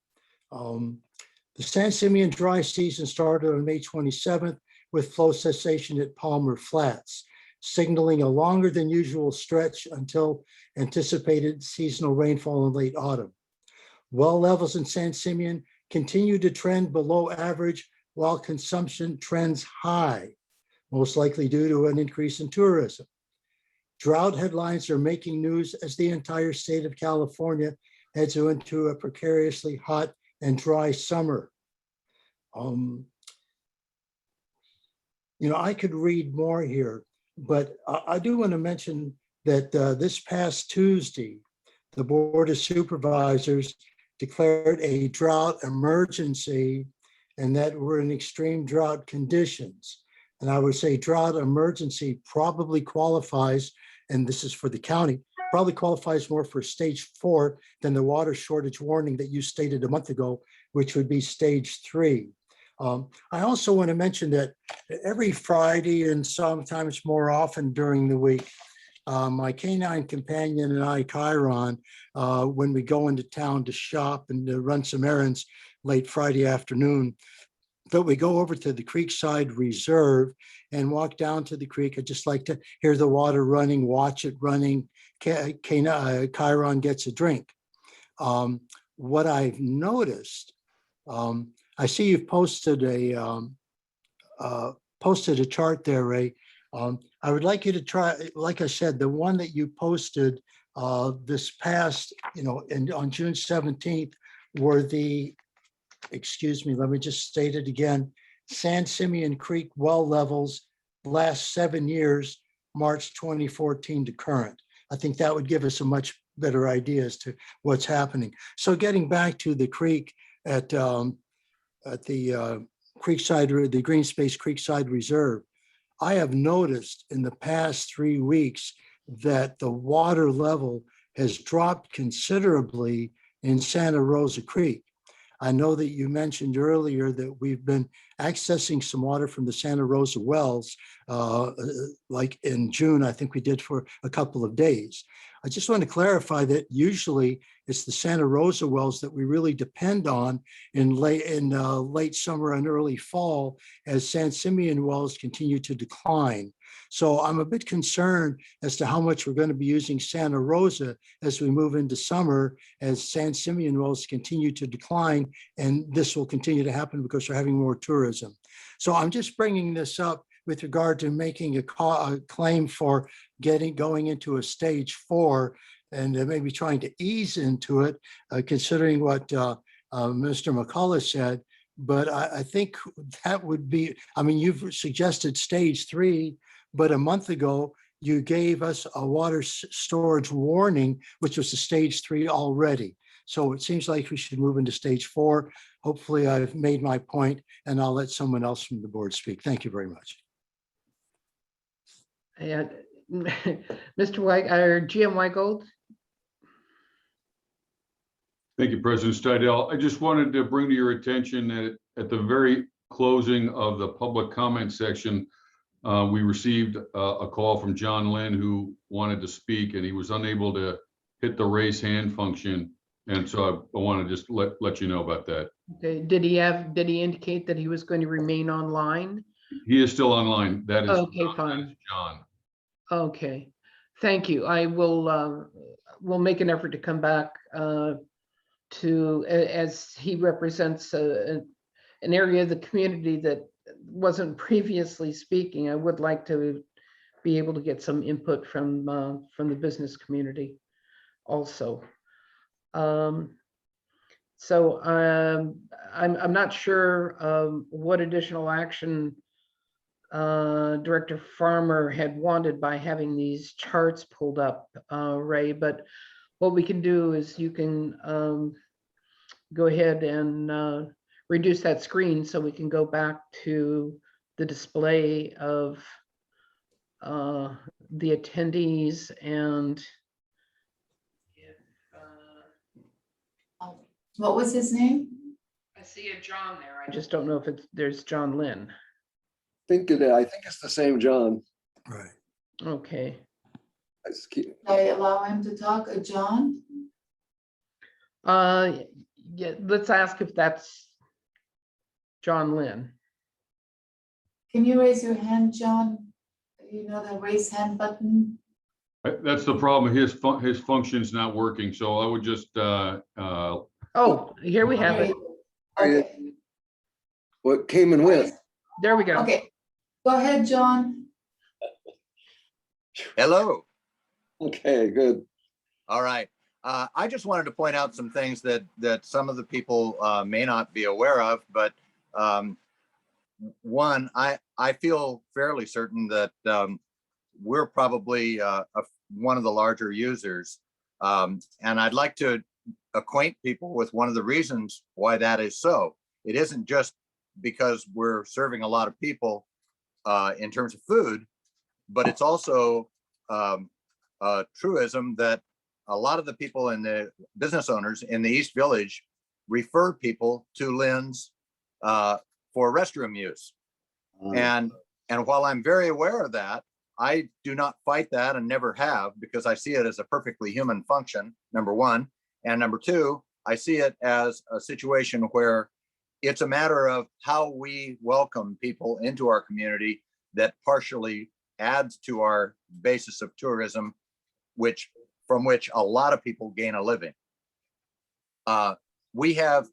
The San Simeon dry season started on May 27th with flow cessation at Palmer Flats, signaling a longer than usual stretch until anticipated seasonal rainfall in late autumn. Well levels in San Simeon continue to trend below average while consumption trends high, most likely due to an increase in tourism. Drought headlines are making news as the entire state of California heads into a precariously hot and dry summer. I could read more here, but I do want to mention that this past Tuesday, the Board of Supervisors declared a drought emergency and that we're in extreme drought conditions. And I would say drought emergency probably qualifies, and this is for the county, probably qualifies more for stage 4 than the water shortage warning that you stated a month ago, which would be stage 3. I also want to mention that every Friday and sometimes more often during the week, my canine companion and I, Chiron, when we go into town to shop and to run some errands late Friday afternoon, that we go over to the Creekside Reserve and walk down to the creek. I just like to hear the water running, watch it running. Chiron gets a drink. What I've noticed, I see you've posted a chart there, Ray. I would like you to try, like I said, the one that you posted this past, on June 17th were the, excuse me, let me just state it again. San Simeon Creek well levels last 7 years, March 2014 to current. I think that would give us a much better idea as to what's happening. So getting back to the creek at the Creekside, the Green Space Creekside Reserve, I have noticed in the past 3 weeks that the water level has dropped considerably in Santa Rosa Creek. I know that you mentioned earlier that we've been accessing some water from the Santa Rosa wells, like in June, I think we did for a couple of days. I just want to clarify that usually it's the Santa Rosa wells that we really depend on in late summer and early fall as San Simeon wells continue to decline. So I'm a bit concerned as to how much we're going to be using Santa Rosa as we move into summer, as San Simeon wells continue to decline, and this will continue to happen because we're having more tourism. So I'm just bringing this up with regard to making a claim for going into a stage 4 and maybe trying to ease into it, considering what Mr. McCullough said. But I think that would be, I mean, you've suggested stage 3, but a month ago, you gave us a water storage warning, which was a stage 3 already. So it seems like we should move into stage 4. Hopefully I've made my point, and I'll let someone else from the board speak. Thank you very much. And Mr. White, or GM Weigold? Thank you, President Stidel. I just wanted to bring to your attention that at the very closing of the public comment section, we received a call from John Lynn, who wanted to speak, and he was unable to hit the raise hand function. And so I want to just let you know about that. Okay. Did he indicate that he was going to remain online? He is still online. That is okay, John. fine. That is John. Okay, thank you. I will make an effort to come back as he represents an area of the community that wasn't previously speaking. I would like to be able to get some input from the business community also. So I'm not sure what additional action Director Farmer had wanted by having these charts pulled up, Ray, but what we can do is you can go ahead and reduce that screen so we can go back to the display of the attendees. And What was his name? I see a John there. I just don't know if there's John Lynn. I think it's the same John. Right. Okay. Should I allow him to talk, John? Yeah, let's ask if that's John Lynn. Can you raise your hand, John? You know the raise hand button? That's the problem. His function's not working. So I would just oh, here we have it. Okay. What came and went? There we go. Okay, go ahead, John. Hello. Okay, good. All right. I just wanted to point out some things that some of the people may not be aware of, but one, I feel fairly certain that we're probably one of the larger users, and I'd like to acquaint people with one of the reasons why that is so. It isn't just because we're serving a lot of people in terms of food, but it's also a truism that a lot of the people in the business owners in the East Village refer people to Lynn's for restroom use. And while I'm very aware of that, I do not fight that and never have, because I see it as a perfectly human function, number one. And number two, I see it as a situation where it's a matter of how we welcome people into our community that partially adds to our basis of tourism, from which a lot of people gain a living. We have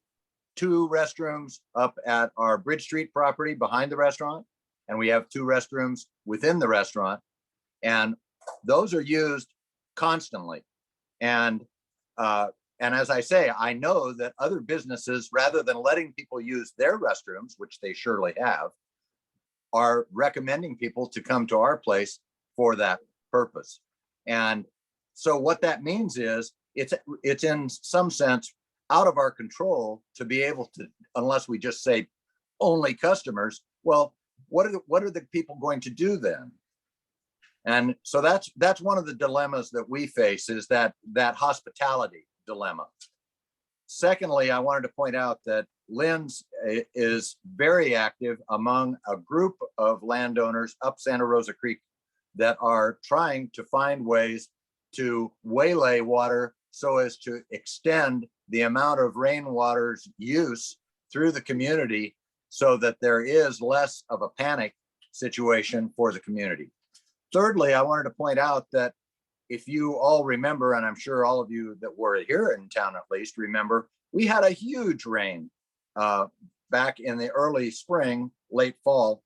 2 restrooms up at our Bridge Street property behind the restaurant, and we have 2 restrooms within the restaurant, and those are used constantly. And as I say, I know that other businesses, rather than letting people use their restrooms, which they surely have, are recommending people to come to our place for that purpose. And so what that means is it's in some sense out of our control to be able to, unless we just say only customers. Well, what are the people going to do then? And so that's one of the dilemmas that we face, is that hospitality dilemma. Secondly, I wanted to point out that Lynn's is very active among a group of landowners up Santa Rosa Creek that are trying to find ways to waylay water so as to extend the amount of rainwater's use through the community, so that there is less of a panic situation for the community. Thirdly, I wanted to point out that if you all remember, and I'm sure all of you that were here in town at least remember, we had a huge rain back in the early spring, late fall,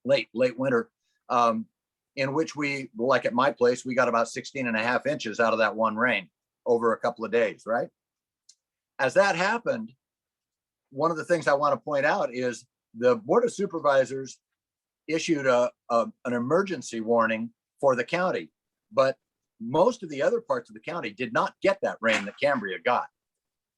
late winter, in which we, like at my place, we got about 16.5 inches out of that one rain over a couple of days, right? As that happened, one of the things I want to point out is the Board of Supervisors issued an emergency warning for the county, but most of the other parts of the county did not get that rain that Cambria got.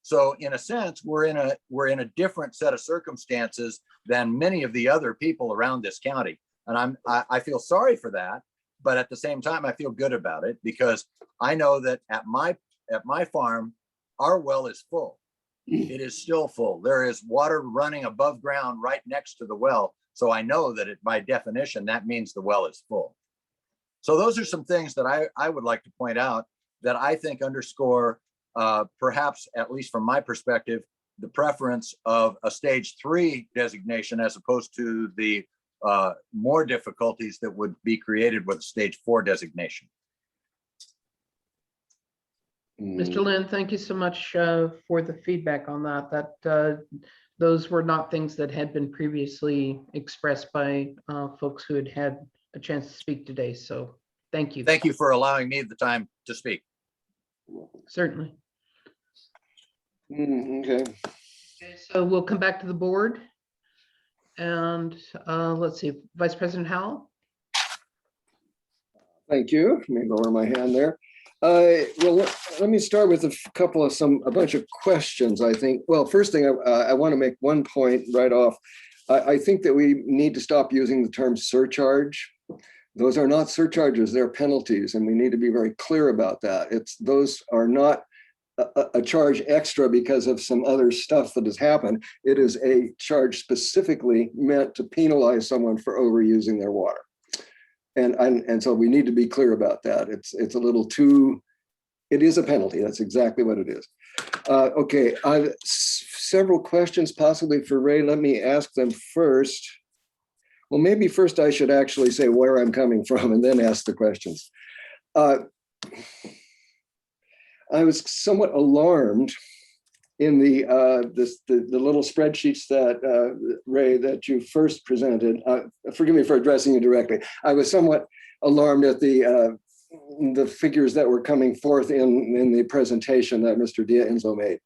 So in a sense, we're in a different set of circumstances than many of the other people around this county. And I feel sorry for that, but at the same time, I feel good about it, because I know that at my farm, our well is full. It is still full. There is water running above ground right next to the well. So I know that by definition, that means the well is full. So those are some things that I would like to point out that I think underscore, perhaps, at least from my perspective, the preference of a stage 3 designation as opposed to the more difficulties that would be created with a stage 4 designation. Mr. Lynn, thank you so much for the feedback on that. Those were not things that had been previously expressed by folks who had a chance to speak today. So thank you. Thank you for allowing me the time to speak. Certainly. Okay. So we'll come back to the board. And let's see, Vice President Howell. Thank you. Let me lower my hand there. Well, let me start with a bunch of questions, I think. Well, first thing, I want to make one point right off. I think that we need to stop using the term surcharge. Those are not surcharges, they're penalties, and we need to be very clear about that. Those are not a charge extra because of some other stuff that has happened. It is a charge specifically meant to penalize someone for overusing their water. And so we need to be clear about that. It's a little too, it is a penalty. That's exactly what it is. Okay, several questions possibly for Ray. Let me ask them first. Well, maybe first I should actually say where I'm coming from and then ask the questions. I was somewhat alarmed in the little spreadsheets that Ray, that you first presented. Forgive me for addressing you directly. I was somewhat alarmed at the figures that were coming forth in the presentation that Mr. D'Enzo made.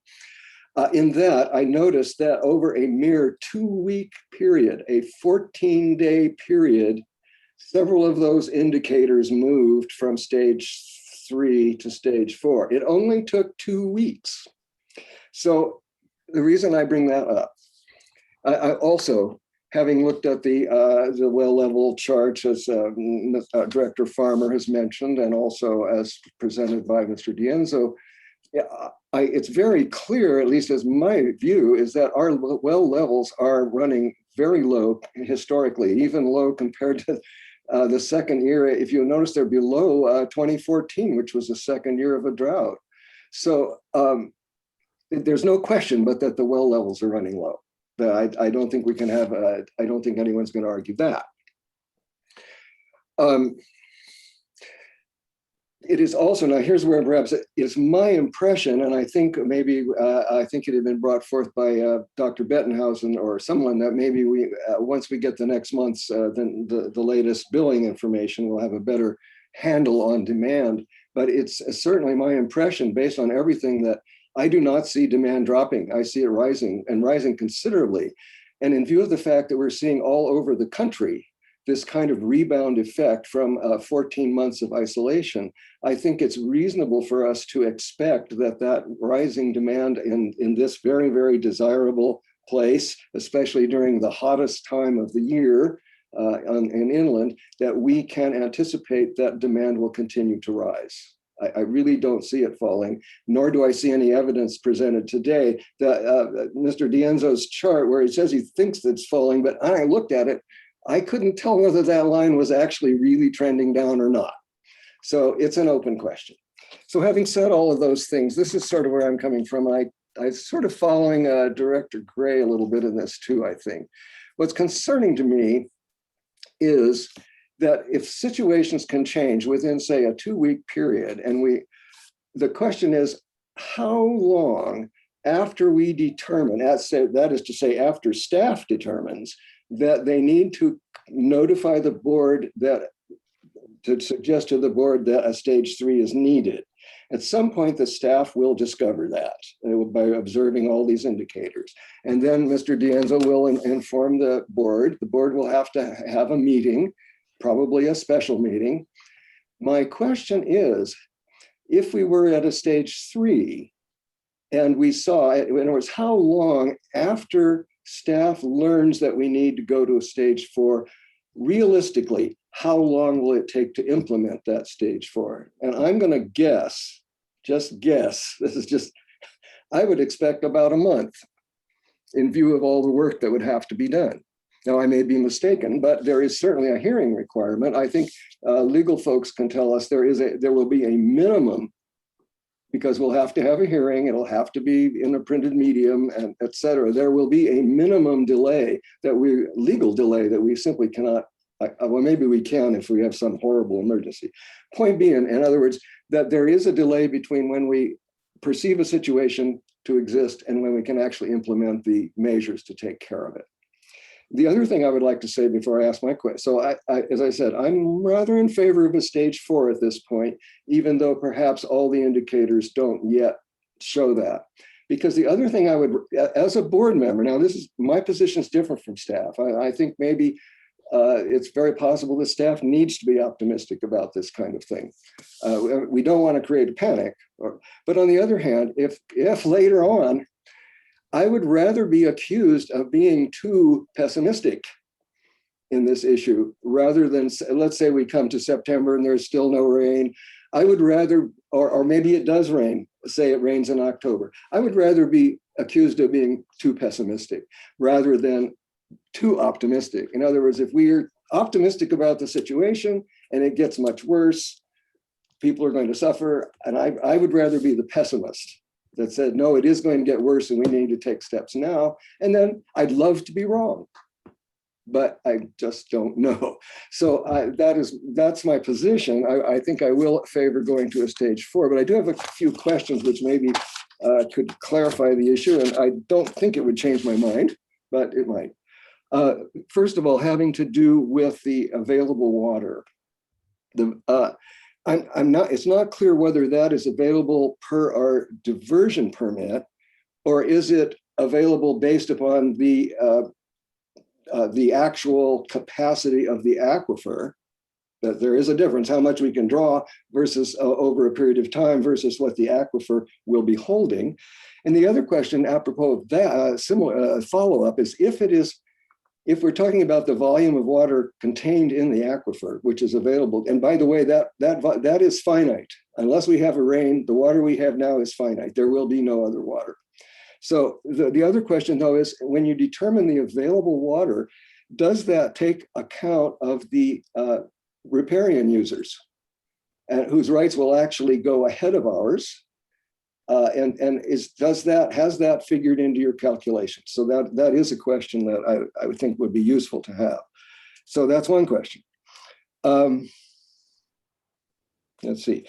In that, I noticed that over a mere 2-week period, a 14-day period, several of those indicators moved from stage 3 to stage 4. It only took 2 weeks. So the reason I bring that up, I also, having looked at the well level charts, as Director Farmer has mentioned, and also as presented by Mr. D'Enzo, it's very clear, at least as my view, is that our well levels are running very low historically, even low compared to The second year, if you notice, they're below 2014, which was the second year of a drought. So there's no question but that the well levels are running low. I don't think we can have, I don't think anyone's going to argue that. It is also, now here's where perhaps it's my impression, and I think maybe, I think it had been brought forth by Dr. Bettenhausen or someone, that maybe we, once we get the next month's, the latest billing information, we'll have a better handle on demand. But it's certainly my impression, based on everything, that I do not see demand dropping. I see it rising, and rising considerably. And in view of the fact that we're seeing all over the country this kind of rebound effect from 14 months of isolation, I think it's reasonable for us to expect that that rising demand in this very, very desirable place, especially during the hottest time of the year in inland, that we can anticipate that demand will continue to rise. I really don't see it falling, nor do I see any evidence presented today. Mr. Dienzo's chart, where he says he thinks it's falling, but I looked at it, I couldn't tell whether that line was actually really trending down or not. So it's an open question. So having said all of those things, this is sort of where I'm coming from. I'm sort of following Director Gray a little bit in this too, I think. What's concerning to me is that if situations can change within, say, a 2-week period, and the question is, how long after we determine, that is to say, after staff determines that they need to notify the board, that to suggest to the board that a stage 3 is needed. At some point, the staff will discover that by observing all these indicators. And then Mr. Dienzo will inform the board. The board will have to have a meeting, probably a special meeting. My question is, if we were at a stage 3 and we saw it, in other words, how long after staff learns that we need to go to a stage 4, realistically, how long will it take to implement that stage 4? And I'm going to guess, just guess, this is just, I would expect about a month in view of all the work that would have to be done. Now, I may be mistaken, but there is certainly a hearing requirement. I think legal folks can tell us there will be a minimum, because we'll have to have a hearing, it'll have to be in a printed medium, and et cetera. There will be a minimum delay, legal delay, that we simply cannot, well, maybe we can if we have some horrible emergency. Point being, in other words, that there is a delay between when we perceive a situation to exist and when we can actually implement the measures to take care of it. The other thing I would like to say before I ask my question, so as I said, I'm rather in favor of a stage 4 at this point, even though perhaps all the indicators don't yet show that. Because the other thing I would, as a board member, now this is, my position is different from staff. I think maybe it's very possible the staff needs to be optimistic about this kind of thing. We don't want to create a panic, but on the other hand, if later on, I would rather be accused of being too pessimistic in this issue, rather than, let's say we come to September and there's still no rain. I would rather, or maybe it does rain, say it rains in October. I would rather be accused of being too pessimistic rather than too optimistic. In other words, if we're optimistic about the situation and it gets much worse, people are going to suffer. And I would rather be the pessimist that said, no, it is going to get worse and we need to take steps now. And then I'd love to be wrong, but I just don't know. So that's my position. I think I will favor going to a stage 4, but I do have a few questions which maybe could clarify the issue. And I don't think it would change my mind, but it might. First of all, having to do with the available water. It's not clear whether that is available per our diversion permit, or is it available based upon the actual capacity of the aquifer. That there is a difference, how much we can draw versus over a period of time versus what the aquifer will be holding. And the other question apropos of that, similar follow-up, is if we're talking about the volume of water contained in the aquifer, which is available, and by the way, that is finite. Unless we have a rain, the water we have now is finite. There will be no other water. So the other question, though, is when you determine the available water, does that take account of the riparian users, and whose rights will actually go ahead of ours. And has that figured into your calculation? So that is a question that I would think would be useful to have. So that's one question. Let's see.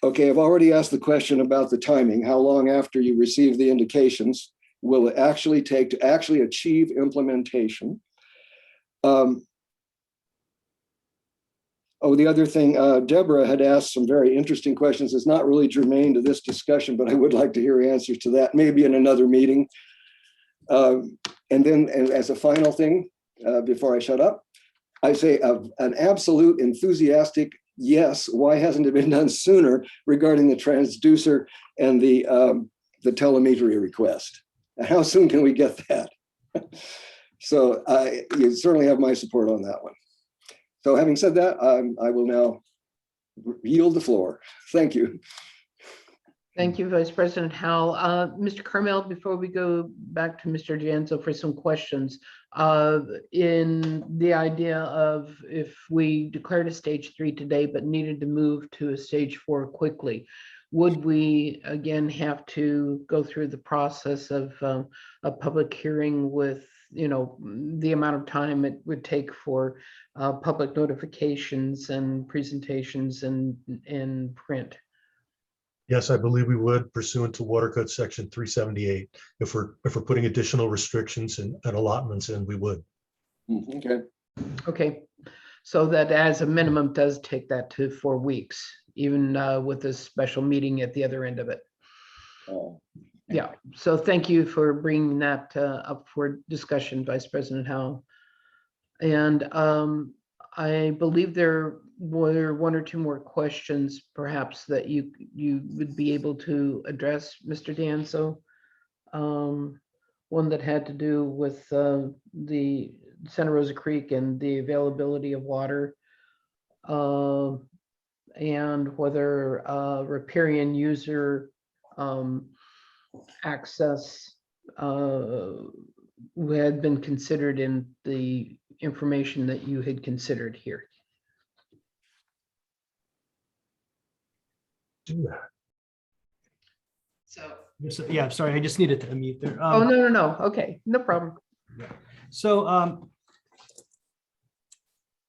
Okay, I've already asked the question about the timing. How long after you receive the indications will it actually take to actually achieve implementation? Oh, the other thing, Deborah had asked some very interesting questions. It's not really germane to this discussion, but I would like to hear answers to that, maybe in another meeting. And then as a final thing, before I shut up, I say an absolute enthusiastic yes. Why hasn't it been done sooner regarding the transducer and the telemetry request? How soon can we get that? So you certainly have my support on that one. So having said that, I will now yield the floor. Thank you. Thank you, Vice President Howell. Mr. Carmel, before we go back to Mr. Janzo for some questions, in the idea of if we declared a stage 3 today, but needed to move to a stage 4 quickly, would we again have to go through the process of a public hearing with, the amount of time it would take for public notifications and presentations and print? Yes, I believe we would, pursuant to Water Code Section 378. If we're putting additional restrictions and allotments in, we would. Okay. Okay, so that as a minimum does take that to 4 weeks, even with a special meeting at the other end of it. Yeah, so thank you for bringing that up for discussion, Vice President Howell. And I believe there were 1 or 2 more questions, perhaps, that you would be able to address, Mr. Danzo. One that had to do with the Santa Rosa Creek and the availability of water, and whether riparian user access had been considered in the information that you had considered here. So, yeah, I'm sorry, I just needed to unmute there. Oh, no. Okay, no problem. So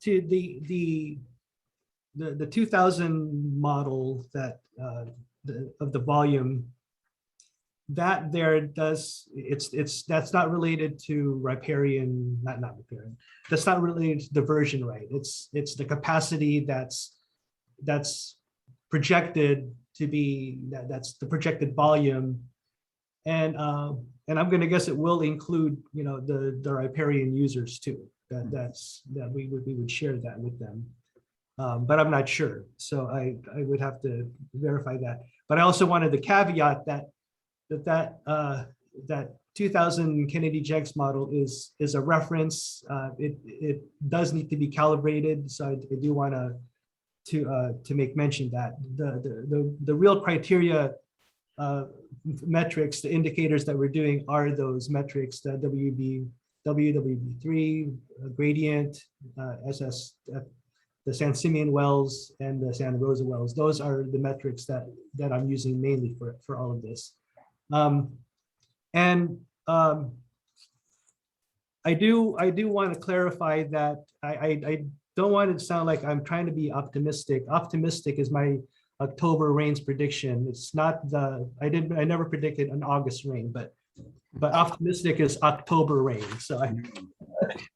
to the 2000 model that of the volume, that there does, that's not related to riparian, not riparian. That's not related to diversion right. It's the capacity that's projected to be, that's the projected volume. And I'm going to guess it will include, the riparian users too. That we would share that with them. But I'm not sure. So I would have to verify that. But I also wanted the caveat that 2000 Kennedy-Jenks model is a reference. It does need to be calibrated. So I do want to make mention that the real criteria metrics, the indicators that we're doing are those metrics, the WWB3, gradient, SS, the San Simeon wells, and the Santa Rosa wells. Those are the metrics that I'm using mainly for all of this. I do want to clarify that I don't want it to sound like I'm trying to be optimistic. Optimistic is my October rains prediction. It's not I never predicted an August rain, but optimistic is October rain. So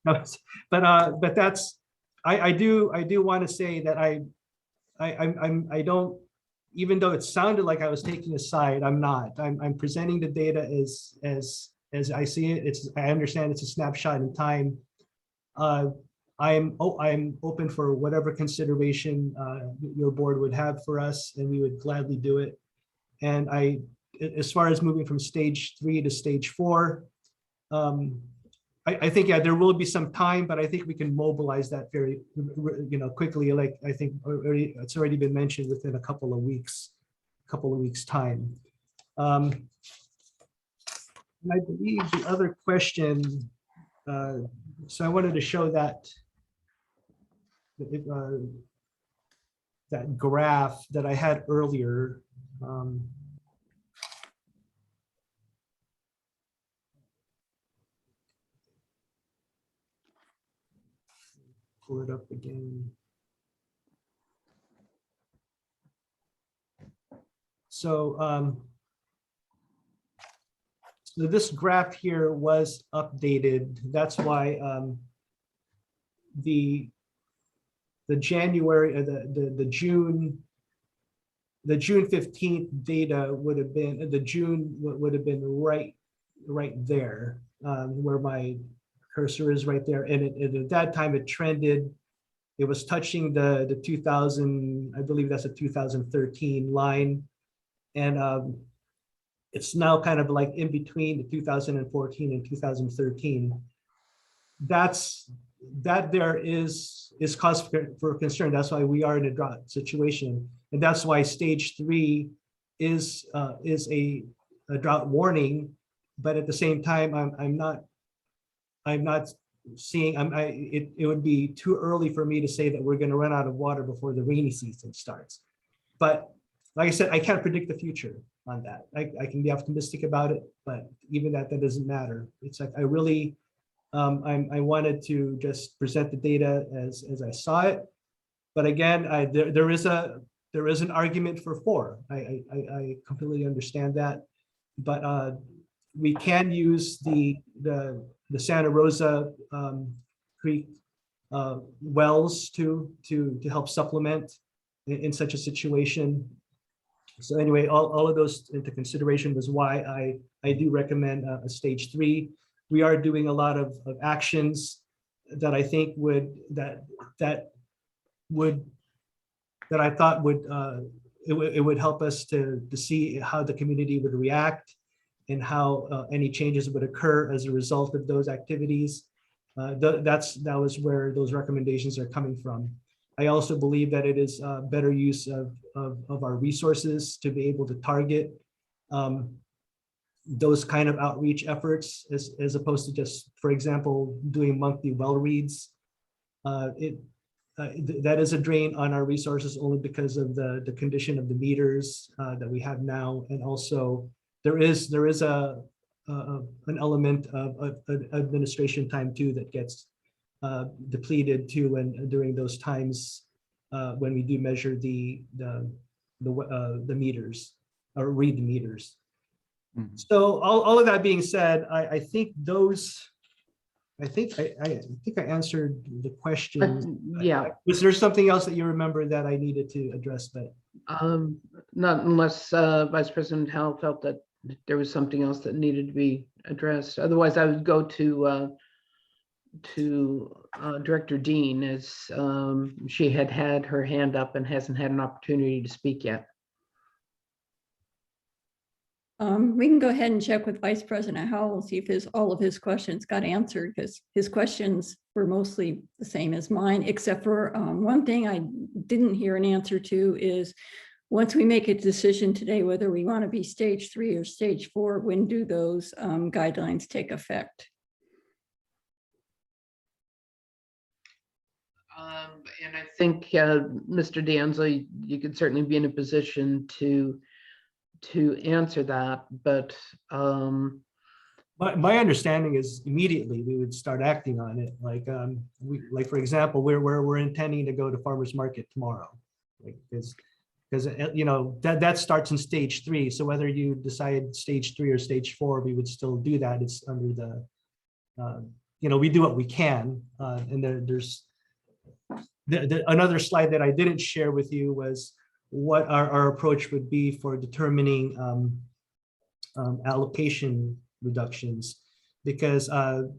but that's I do want to say that I don't, even though it sounded like I was taking a side, I'm not. I'm presenting the data as I see it. I understand it's a snapshot in time. I'm open for whatever consideration your board would have for us, and we would gladly do it. And as far as moving from stage 3 to stage 4, I think, yeah, there will be some time, but I think we can mobilize that very, quickly. Like I think it's already been mentioned, within a couple of weeks time. And I believe the other question, so I wanted to show that that graph that I had earlier. Pull it up again. So, so this graph here was updated. That's why the January, the June 15th data would have been, the June would have been right there, where my cursor is right there. And at that time it trended, it was touching the 2000, I believe that's a 2013 line. And it's now kind of like in between the 2014 and 2013. That there is cause for concern. That's why we are in a drought situation. And that's why stage 3 is a drought warning. But at the same time, I'm not seeing, it would be too early for me to say that we're going to run out of water before the rainy season starts. But like I said, I can't predict the future on that. I can be optimistic about it, but even that doesn't matter. It's like I really, I wanted to just present the data as I saw it. But again, there is an argument for 4. I completely understand that. But we can use the Santa Rosa Creek wells to help supplement in such a situation. So anyway, all of those into consideration was why I do recommend a stage 3. We are doing a lot of actions that I think that I thought would help us to see how the community would react and how any changes would occur as a result of those activities. That was where those recommendations are coming from. I also believe that it is a better use of our resources to be able to target those kind of outreach efforts as opposed to just, for example, doing monthly well reads. That is a drain on our resources only because of the condition of the meters that we have now. And also there is an element of administration time too that gets depleted too when during those times when we do measure the meters or read the meters. Mm-hmm. So all of that being said, I think I answered the question. Yeah. Was there something else that you remember that I needed to address? But not unless Vice President Howell felt that there was something else that needed to be addressed. Otherwise, I would go to Director Dean, as she had her hand up and hasn't had an opportunity to speak yet. We can go ahead and check with Vice President Howell, see if all of his questions got answered, because his questions were mostly the same as mine, except for one thing I didn't hear an answer to is, once we make a decision today whether we want to be stage 3 or stage 4, when do those guidelines take effect? And I think Mr. D'Anzo, you could certainly be in a position to answer that, but my understanding is immediately we would start acting on it. Like for example, we're intending to go to farmers market tomorrow, because you know that starts in stage 3. So whether you decide stage 3 or stage 4, we would still do that. It's under the you know, we do what we can, and there's another slide that I didn't share with you was what our approach would be for determining allocation reductions, because of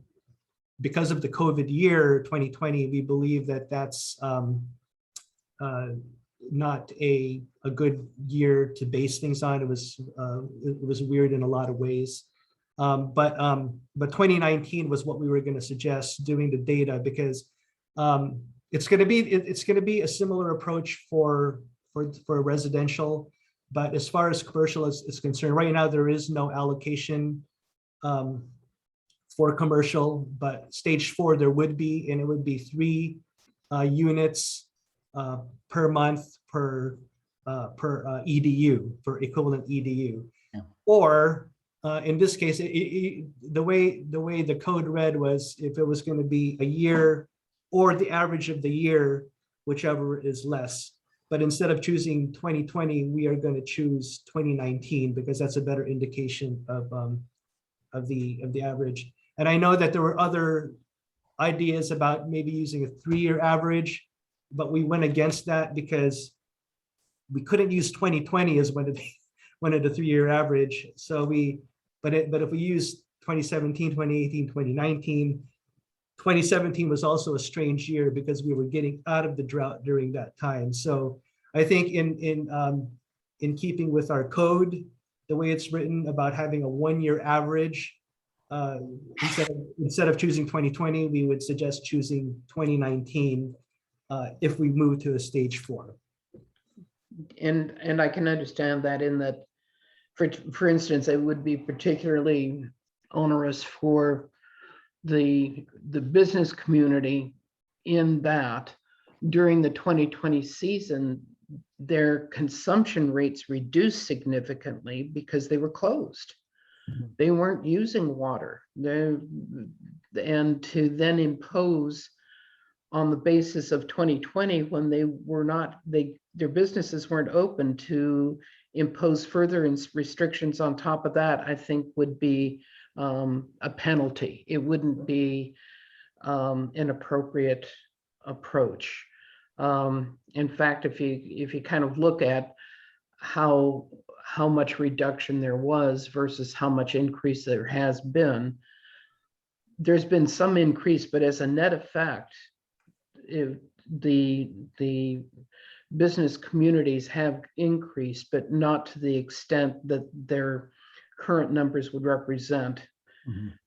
the COVID year 2020, we believe that that's not a good year to base things on. It was weird in a lot of ways, but 2019 was what we were going to suggest doing the data, because it's going to be a similar approach for residential, but as far as commercial is concerned, right now there is no allocation for commercial, but stage 4 there would be, and it would be 3 units per month per EDU, for equivalent EDU. Yeah. Or in this case, the way the code read was if it was going to be a year or the average of the year, whichever is less. But instead of choosing 2020, we are going to choose 2019 because that's a better indication of the average. And I know that there were other ideas about maybe using a 3-year average, but we went against that because we couldn't use 2020 as one of the 3-year average. So but if we use 2017, 2018, 2019, 2017 was also a strange year because we were getting out of the drought during that time. So I think in keeping with our code, the way it's written about having a 1-year average, instead of choosing 2020, we would suggest choosing 2019 if we move to a stage 4. And I can understand that in that, for instance, it would be particularly onerous for the business community in that during the 2020 season, their consumption rates reduced significantly because they were closed. They weren't using water. And to then impose on the basis of 2020 when they were not, their businesses weren't open, to impose further restrictions on top of that, I think would be a penalty. It wouldn't be an appropriate approach. In fact, if you kind of look at how much reduction there was versus how much increase there has been, there's been some increase, but as a net effect, the business communities have increased, but not to the extent that their current numbers would represent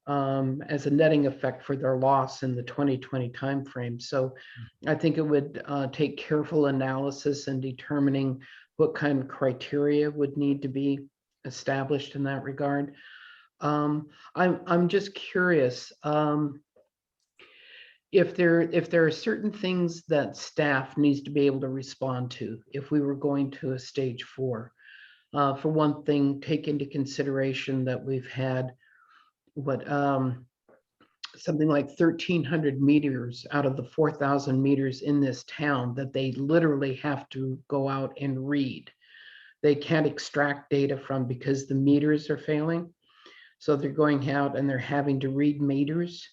as a netting effect for their loss in the 2020 timeframe. So I think it would take careful analysis in determining what kind of criteria would need to be established in that regard. I'm just curious if there are certain things that staff needs to be able to respond to if we were going to a stage 4. For one thing, take into consideration that we've had something like 1,300 meters out of the 4,000 meters in this town that they literally have to go out and read. They can't extract data from because the meters are failing. So they're going out and they're having to read meters.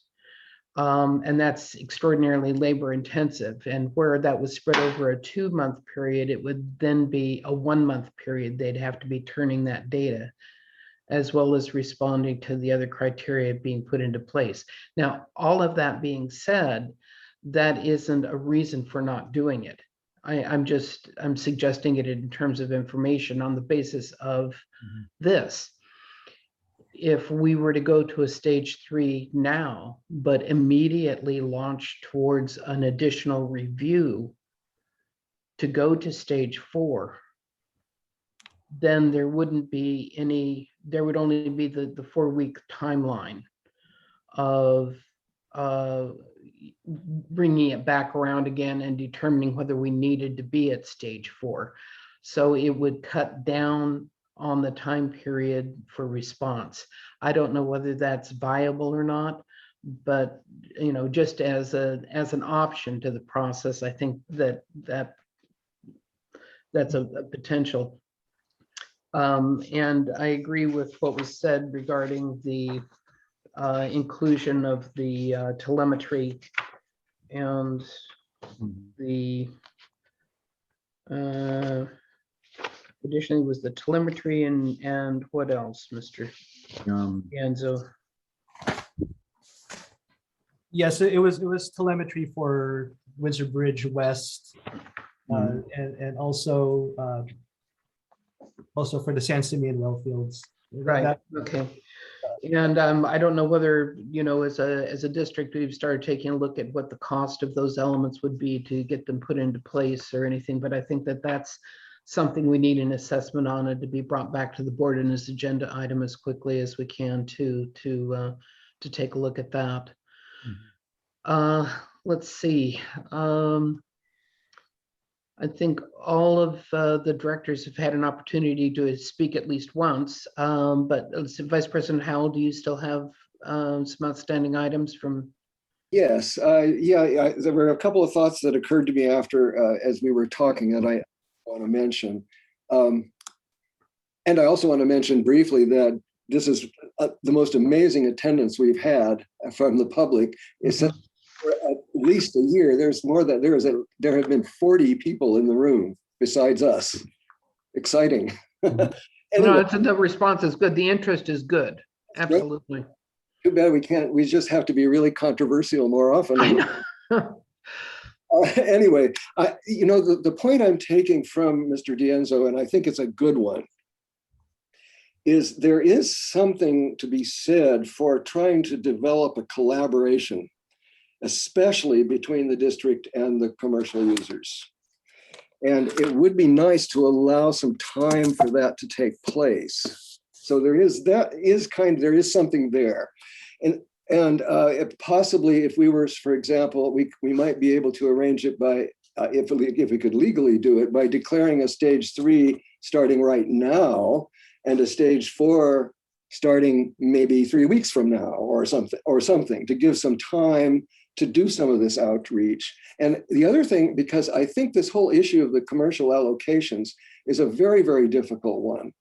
And that's extraordinarily labor intensive. And where that was spread over a 2-month period, it would then be a 1-month period. They'd have to be turning that data, as well as responding to the other criteria being put into place. Now, all of that being said, that isn't a reason for not doing it. I'm suggesting it in terms of information on the basis of this. If we were to go to a stage 3 now, but immediately launch towards an additional review to go to stage 4, then there wouldn't be any, there would only be the 4-week timeline of bringing it back around again and determining whether we needed to be at stage 4. So it would cut down on the time period for response. I don't know whether that's viable or not, but just as an option to the process, I think that's a potential. And I agree with what was said regarding the inclusion of the telemetry and the additionally was the telemetry and what else, Mr. Enzo? Yes, it was telemetry for Windsor Bridge West, and also for the San Simeon well fields. Right. Okay. And I don't know whether, as a district, we've started taking a look at what the cost of those elements would be to get them put into place or anything, but I think that that's something we need an assessment on and to be brought back to the board in this agenda item as quickly as we can to take a look at that. let's see. I think all of the directors have had an opportunity to speak at least once. But Vice President Howell, do you still have some outstanding items from? Yes, there were a couple of thoughts that occurred to me after as we were talking that I want to mention. And I also want to mention briefly that this is the most amazing attendance we've had from the public. It's for at least a year. There's more than there have been 40 people in the room besides us. Exciting. No, the response is good. The interest is good. Absolutely. Too bad we just have to be really controversial more often. I know. Anyway, the point I'm taking from Mr. Dienzo, and I think it's a good one, is there is something to be said for trying to develop a collaboration, especially between the district and the commercial users. And it would be nice to allow some time for that to take place. So there is something there. And possibly if we were, for example, we might be able to arrange it by, if we could legally do it, by declaring a stage 3 starting right now and a stage 4 starting maybe 3 weeks from now or something to give some time to do some of this outreach. And the other thing, because I think this whole issue of the commercial allocations is a very, very difficult one.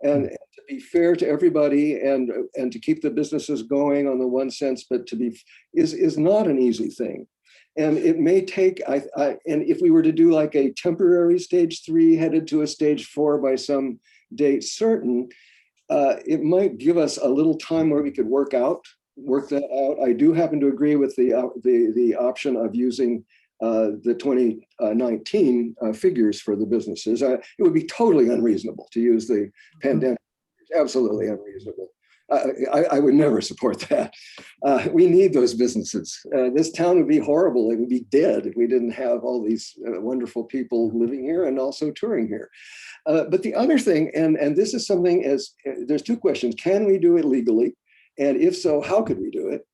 And to be fair to everybody and to keep the businesses going on the one sense, but is not an easy thing. And it may take, and if we were to do like a temporary stage 3 headed to a stage 4 by some date certain, it might give us a little time where we could work that out. I do happen to agree with the option of using the 2019 figures for the businesses. It would be totally unreasonable to use the pandemic. Absolutely unreasonable. I would never support that. We need those businesses. This town would be horrible. It would be dead if we didn't have all these wonderful people living here and also touring here. But the other thing, and this is something there's two questions. Can we do it legally? And if so, how could we do it?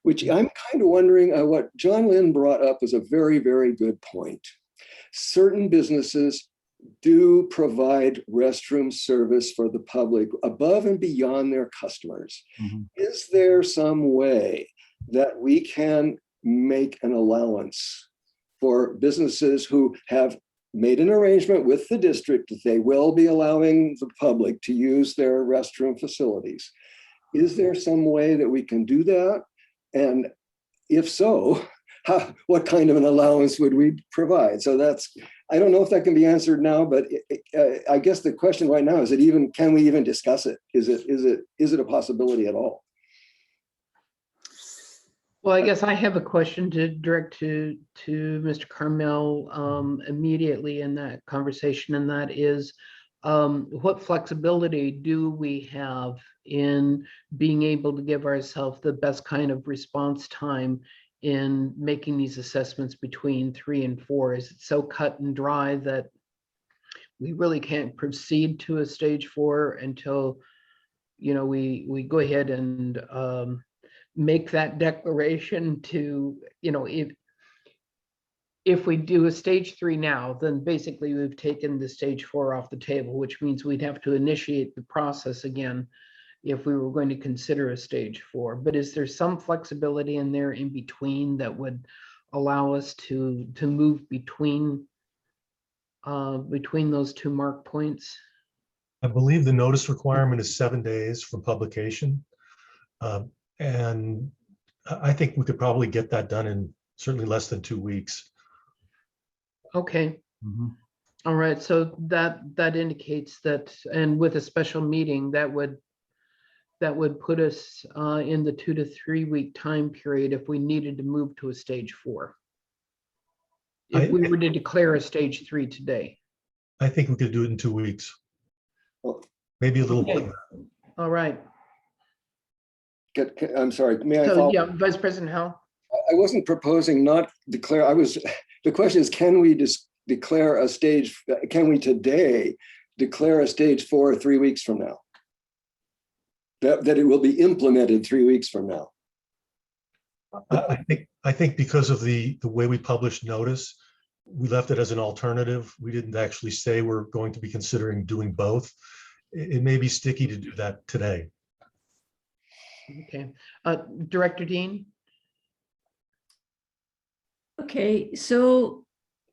Which I'm kind of wondering, what John Lynn brought up is a very, very good point. Certain businesses do provide restroom service for the public above and beyond their customers. Mm-hmm. Is there some way that we can make an allowance for businesses who have made an arrangement with the district that they will be allowing the public to use their restroom facilities? Is there some way that we can do that? And if so, what kind of an allowance would we provide? So I don't know if that can be answered now, but I guess the question right now is can we even discuss it? Is it a possibility at all? Well, I guess I have a question to direct to Mr. Carmel immediately in that conversation, and that is, what flexibility do we have in being able to give ourselves the best kind of response time in making these assessments between 3 and 4? Is it so cut and dry that we really can't proceed to a stage 4 until, we go ahead and make that declaration to, if we do a stage 3 now, then basically we've taken the stage 4 off the table, which means we'd have to initiate the process again if we were going to consider a stage 4. But is there some flexibility in there in between that would allow us to move between those two mark points? I believe the notice requirement is 7 days from publication. And I think we could probably get that done in certainly less than 2 weeks. Okay. Mm-hmm. All right. So that indicates that, and with a special meeting, that would put us in the 2 to 3 week time period if we needed to move to a stage 4. If we were to declare a stage 3 today. I think we could do it in 2 weeks. Maybe a little quicker. All right. I'm sorry, may I follow? Yeah, Vice President Howell. I wasn't proposing not declare, the question is, can we declare a stage, can we today declare a stage 4 3 weeks from now? That it will be implemented 3 weeks from now. I think because of the way we published notice, we left it as an alternative. We didn't actually say we're going to be considering doing both. It may be sticky to do that today. Okay, Director Dean? Okay, so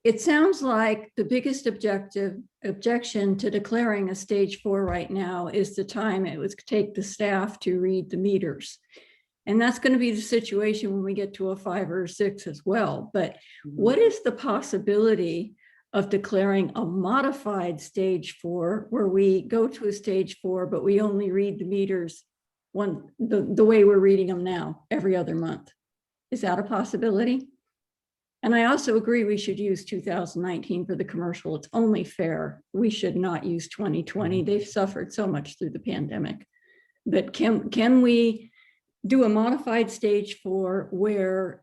it sounds like the biggest objection to declaring a stage 4 right now is the time it would take the staff to read the meters. And that's going to be the situation when we get to a 5 or a 6 as well. But what is the possibility of declaring a modified stage 4 where we go to a stage 4, but we only read the meters the way we're reading them now, every other month? Is that a possibility? And I also agree we should use 2019 for the commercial. It's only fair. We should not use 2020. They've suffered so much through the pandemic. But can we do a modified stage 4 where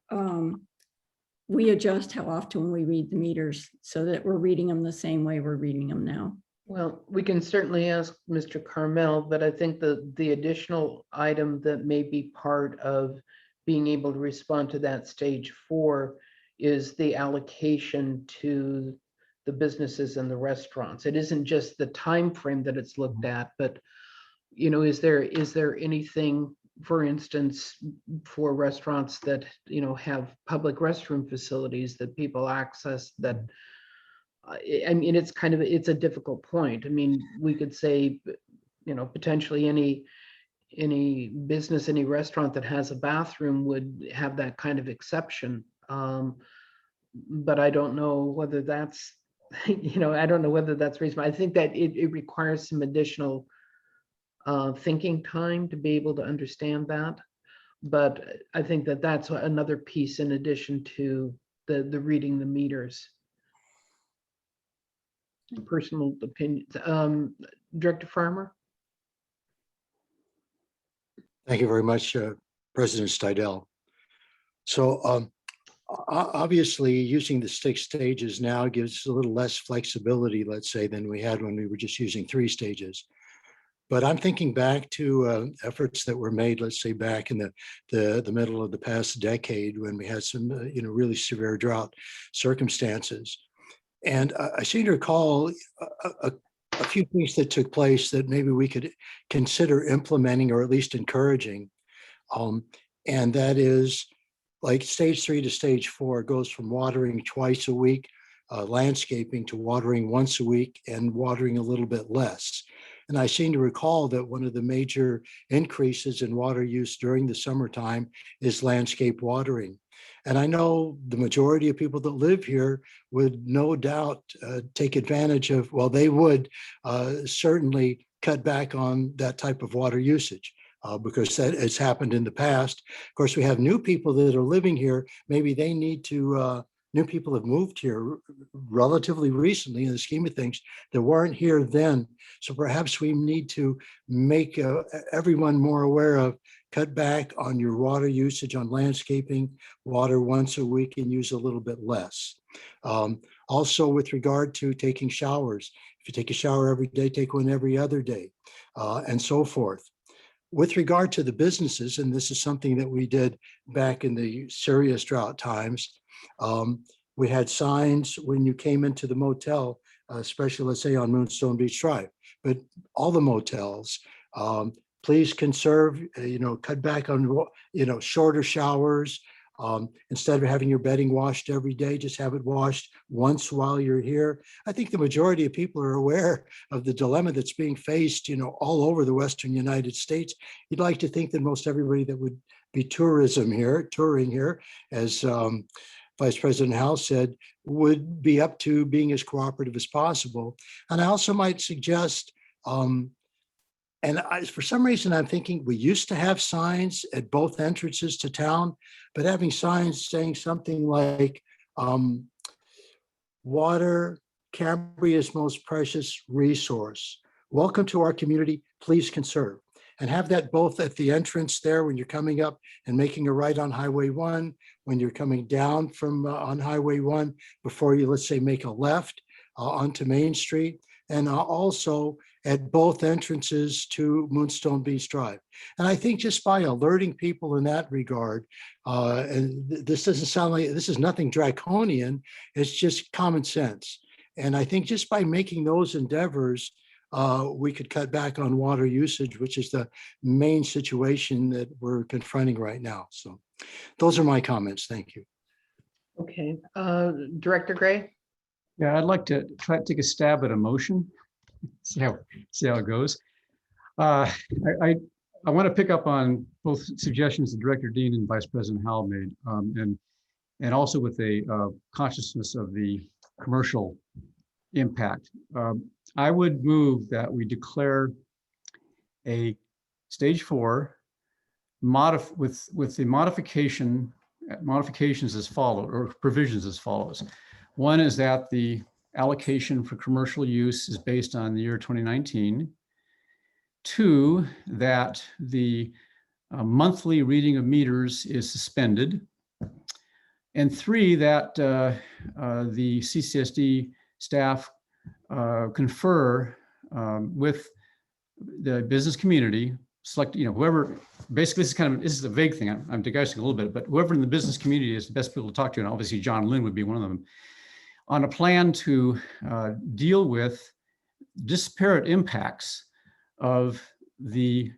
we adjust how often we read the meters so that we're reading them the same way we're reading them now? Well, we can certainly ask Mr. Carmel, but I think the additional item that may be part of being able to respond to that stage 4 is the allocation to the businesses and the restaurants. It isn't just the time frame that it's looked at, but is there anything, for instance, for restaurants that have public restroom facilities that people access that I mean, it's a difficult point. I mean, we could say, potentially any business, any restaurant that has a bathroom would have that kind of exception. But I don't know whether that's, I don't know whether that's reasonable. I think that it requires some additional thinking time to be able to understand that. But I think that that's another piece in addition to the reading the meters. Personal opinion. Director Farmer? Thank you very much, President Stidel. So obviously using the 6 stages now gives a little less flexibility, let's say, than we had when we were just using 3 stages. But I'm thinking back to efforts that were made, let's say, back in the middle of the past decade when we had some, really severe drought circumstances. And I seem to recall a few things that took place that maybe we could consider implementing or at least encouraging. And that is like stage 3 to stage 4 goes from watering twice a week, landscaping, to watering once a week and watering a little bit less. And I seem to recall that one of the major increases in water use during the summertime is landscape watering. And I know the majority of people that live here would no doubt take advantage of, well, they would certainly cut back on that type of water usage because that has happened in the past. Of course, we have new people that are living here. Maybe they need to, new people have moved here relatively recently in the scheme of things that weren't here then. So perhaps we need to make everyone more aware of cut back on your water usage on landscaping, water once a week and use a little bit less. Also with regard to taking showers, if you take a shower every day, take one every other day, and so forth. With regard to the businesses, and this is something that we did back in the serious drought times, we had signs when you came into the motel, especially let's say on Moonstone Beach Drive, but all the motels, please conserve, cut back on, shorter showers. Instead of having your bedding washed every day, just have it washed once while you're here. I think the majority of people are aware of the dilemma that's being faced, all over the Western United States. You'd like to think that most everybody that would be touring here, as Vice President House said, would be up to being as cooperative as possible. And I also might suggest, for some reason, I'm thinking we used to have signs at both entrances to town, but having signs saying something like, water, Cambria's most precious resource. Welcome to our community, please conserve. And have that both at the entrance there when you're coming up and making a right on Highway 1, when you're coming down from on Highway 1, before you, let's say, make a left onto Main Street. and also at both entrances to Moonstone Beach Drive. And I think just by alerting people in that regard, and this doesn't sound like, this is nothing draconian, it's just common sense. And I think just by making those endeavors, we could cut back on water usage, which is the main situation that we're confronting right now. So those are my comments. Thank you. Okay, Director Gray? Yeah, I'd like to try to take a stab at a motion, see how it goes. I want to pick up on both suggestions that Director Dean and Vice President Howell made, and also with a consciousness of the commercial impact. I would move that we declare a stage 4 with the modifications as follows, or provisions as follows. One is that the allocation for commercial use is based on the year 2019. 2, that the monthly reading of meters is suspended. And 3, that the CCSD staff confer with the business community, select, whoever, basically this is a vague thing, I'm digressing a little bit, but whoever in the business community is the best people to talk to, and obviously John Lynn would be one of them, on a plan to deal with disparate impacts of the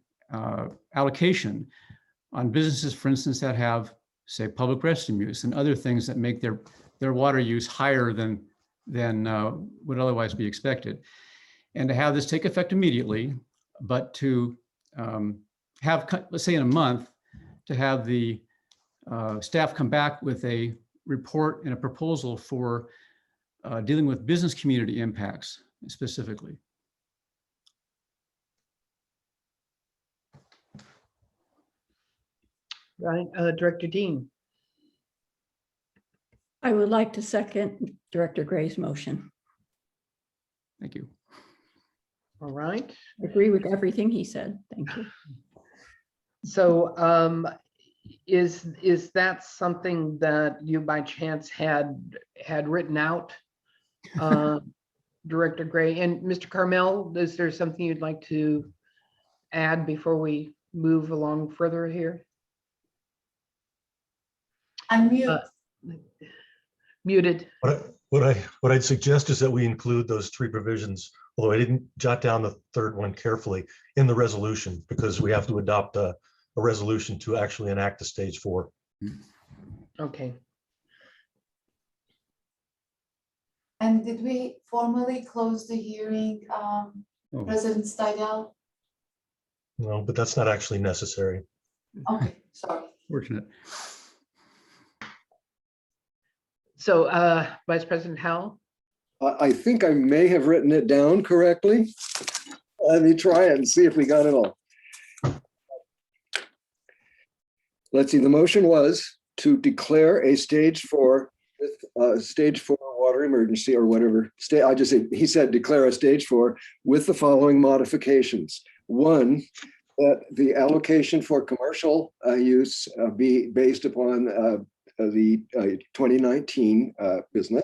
allocation on businesses, for instance, that have, say, public restroom use and other things that make their water use higher than would otherwise be expected. And to have this take effect immediately, but to have, let's say in a month, to have the staff come back with a report and a proposal for dealing with business community impacts specifically. Right, Director Dean? I would like to second Director Gray's motion. Thank you. All right. Agree with everything he said. Thank you. So is that something that you by chance had written out, Director Gray? And Mr. Carmel, is there something you'd like to add before we move along further here? Unmute. Muted. What I'd suggest is that we include those 3 provisions, although I didn't jot down the 3rd one carefully, in the resolution, because we have to adopt a resolution to actually enact the stage 4. Okay. And did we formally close the hearing, President Stidel? No, but that's not actually necessary. Okay, sorry. Fortunate. So Vice President Howell? I think I may have written it down correctly. Let me try it and see if we got it all. Let's see, the motion was to declare a stage 4 water emergency or whatever. I just said, he said declare a stage 4 with the following modifications. 1, that the allocation for commercial use be based upon the 2019 business.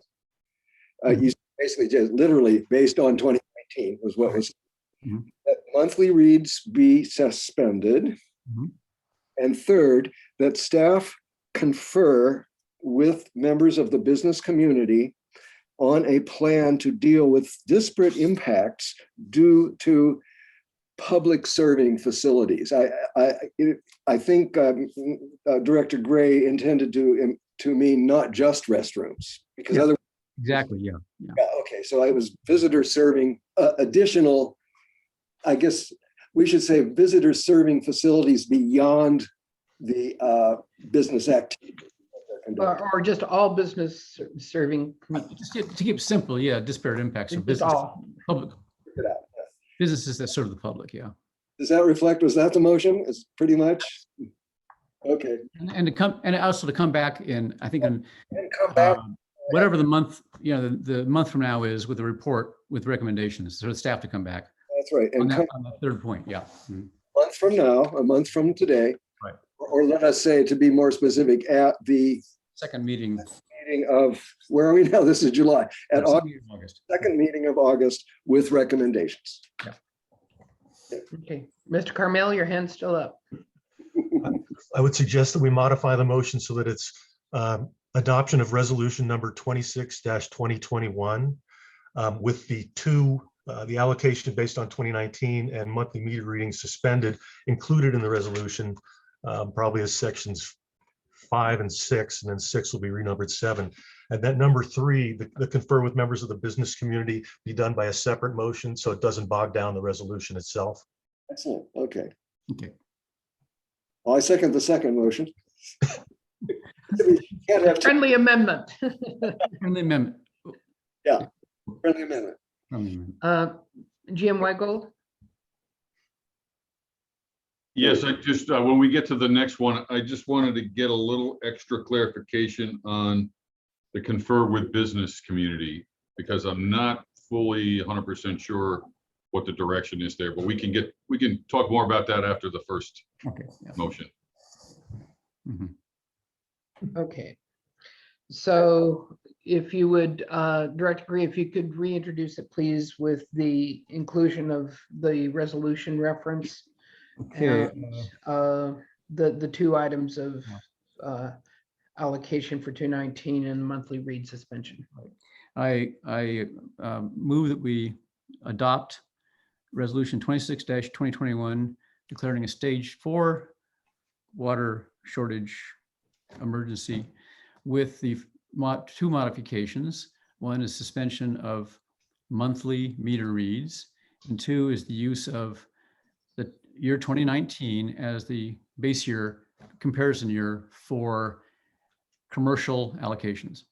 You basically just literally based on 2019 was what was. That monthly reads be suspended. And 3rd, that staff confer with members of the business community on a plan to deal with disparate impacts due to public serving facilities. I think Director Gray intended to mean not just restrooms, because otherwise. Exactly, yeah. Okay, so I was visitor serving additional, I guess we should say visitor serving facilities beyond the business activity. Or just all business serving. Just to keep it simple, yeah, disparate impacts of business, public. Businesses that serve the public, yeah. Does that reflect, was that the motion? It's pretty much, okay. And also to come back in, I think, whatever the month, the month from now is with a report with recommendations, so the staff to come back. That's right. And on the 3rd point, yeah. Month from now, a month from today, right. Or let us say, to be more specific, at the 2nd meeting meeting of, where are we now? This is July. At August. second meeting of August with recommendations. Okay, Mr. Carmel, your hand's still up. I would suggest that we modify the motion so that it's adoption of resolution number 26-2021 with the allocation based on 2019 and monthly meter readings suspended included in the resolution, probably as sections 5 and 6, and then 6 will be renumbered 7. And then number 3, the confer with members of the business community, be done by a separate motion so it doesn't bog down the resolution itself. Excellent. Okay. Okay. Well, I second the second motion. Can't have two- Friendly amendment. Friendly amendment. Yeah, friendly amendment. GM Weigel? Yes, I just, when we get to the next one, I just wanted to get a little extra clarification on the confer with business community, because I'm not fully 100% sure what the direction is there, but we can talk more about that after the first motion. Okay. So if you would, Director Green, if you could reintroduce it, please, with the inclusion of the resolution reference. Okay. And, the 2 items of allocation for 219 and monthly read suspension. I move that we adopt resolution 26-2021, declaring a stage 4 water shortage emergency with the 2 modifications. One is suspension of monthly meter reads, and 2 is the use of the year 2019 as the base year comparison year for commercial allocations.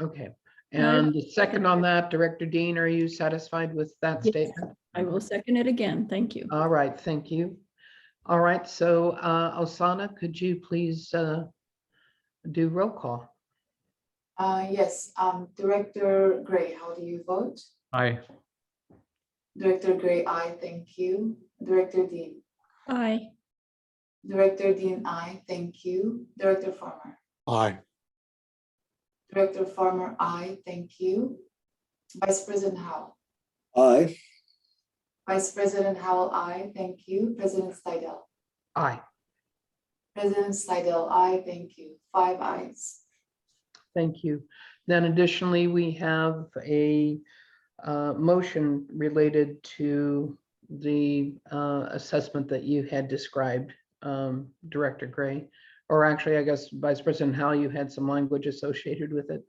Okay. And the second on that, Director Dean, are you satisfied with that Yes, statement? I will second it again. Thank you. All right, thank you. All right, so Osana, could you please do roll call? Yes, Director Gray, how do you vote? Aye. Director Gray, aye, thank you. Director Dean. Aye. Director Dean, aye, thank you. Director Farmer. Aye. Director Farmer, aye, thank you. Vice President Howell. Aye. Vice President Howell, aye, thank you. President Steidel. Aye. President Steidel, aye, thank you. 5 ayes. Thank you. Then additionally, we have a motion related to the assessment that you had described, Director Gray, or actually, I guess, Vice President Howell, you had some language associated with it.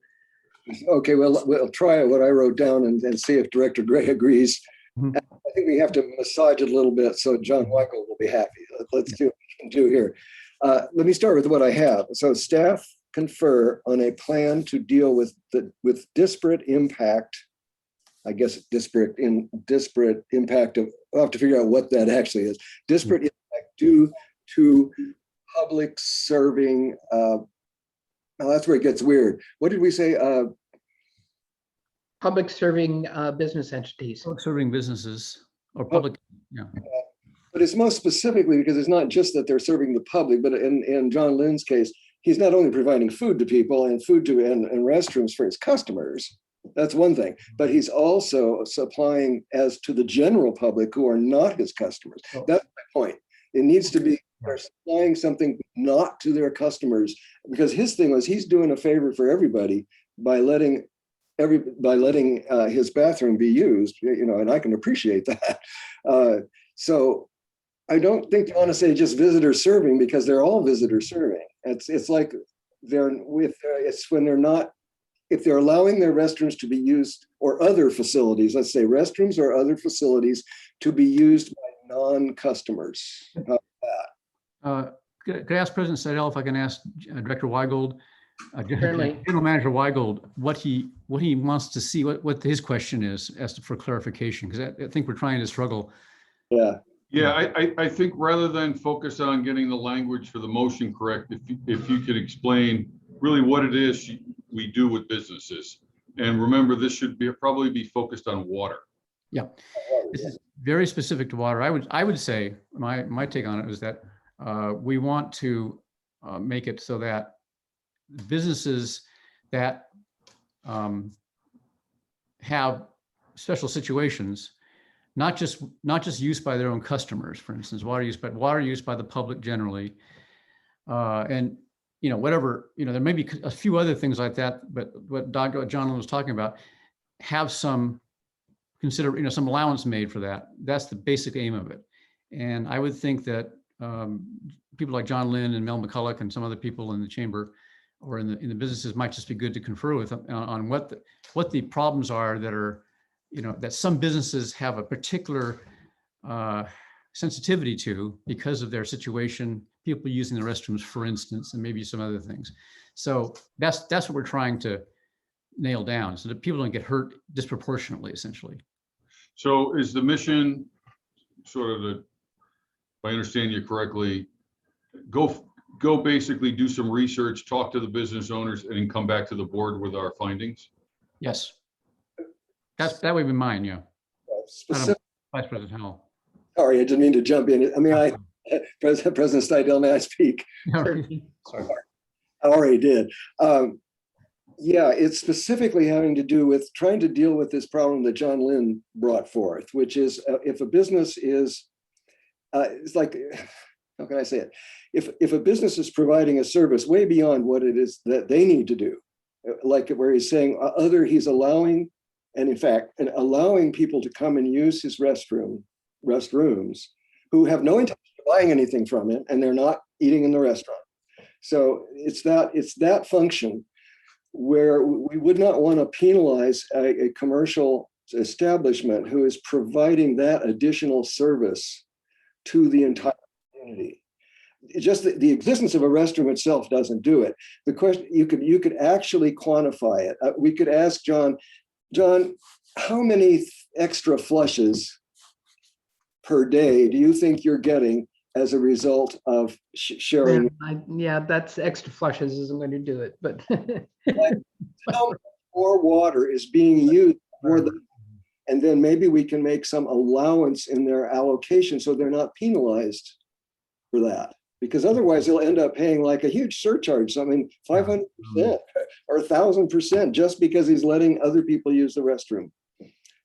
Okay, well, we'll try what I wrote down and see if Director Gray agrees. I think we have to massage it a little bit so John Weigel will be happy. Let's see what we can do here. Let me start with what I have. So staff confer on a plan to deal with disparate impact. I guess disparate impact of, I'll have to figure out what that actually is. Disparate impact due to public serving. Now that's where it gets weird. What did we say? Public serving business entities. Public serving businesses or public, yeah. But it's most specifically because it's not just that they're serving the public, but in John Lynn's case, he's not only providing food to people and and restrooms for his customers. That's one thing, but he's also supplying as to the general public who are not his customers. That's my point. It needs to be they're supplying something not to their customers, because his thing was he's doing a favor for everybody by letting his bathroom be used, and I can appreciate that. So I don't think you want to say just visitor serving, because they're all visitor serving. It's like it's when they're not, if they're allowing their restrooms to be used or other facilities, let's say restrooms or other facilities to be used by non-customers. Could I ask President Seidel if I can ask Director Weigel, Certainly. General Manager Weigel, what he wants to see, what his question is for clarification, because I think we're trying to struggle. Yeah. Yeah, I think rather than focus on getting the language for the motion correct, if you could explain really what it is we do with businesses. And remember, this should probably be focused on water. Yeah, this is very specific to water. I would say my take on it is that we want to make it so that businesses that have special situations, not just used by their own customers, for instance, water use, but water use by the public generally. And, whatever, there may be a few other things like that, but what Dr. John was talking about, have some some allowance made for that. That's the basic aim of it. And I would think that people like John Lynn and Mel McCulloch and some other people in the chamber or in the businesses might just be good to confer with on what the problems are that are, that some businesses have a particular sensitivity to because of their situation, people using the restrooms, for instance, and maybe some other things. So that's what we're trying to nail down so that people don't get hurt disproportionately, essentially. So is the mission sort of if I understand you correctly, go basically do some research, talk to the business owners, and then come back to the board with our findings? Yes. That would be mine, yeah. Specific, Vice President Howell. sorry, I didn't mean to jump in. I mean, President Steidel, may I speak? Sorry. I already did. Yeah, it's specifically having to do with trying to deal with this problem that John Lynn brought forth, which is if a business is, it's like, how can I say it? If a business is providing a service way beyond what it is that they need to do, like where he's saying he's allowing, and in fact, allowing people to come and use his restrooms who have no intention of buying anything from it, and they're not eating in the restaurant. So it's that function where we would not want to penalize a commercial establishment who is providing that additional service to the entire community. Just the existence of a restroom itself doesn't do it. The question, you could actually quantify it. We could ask John, how many extra flushes per day do you think you're getting as a result of sharing? Yeah, that's extra flushes isn't going to do it, but. How much more water is being used for them? And then maybe we can make some allowance in their allocation so they're not penalized for that. Because otherwise they'll end up paying like a huge surcharge, 500% or 1,000% just because he's letting other people use the restroom.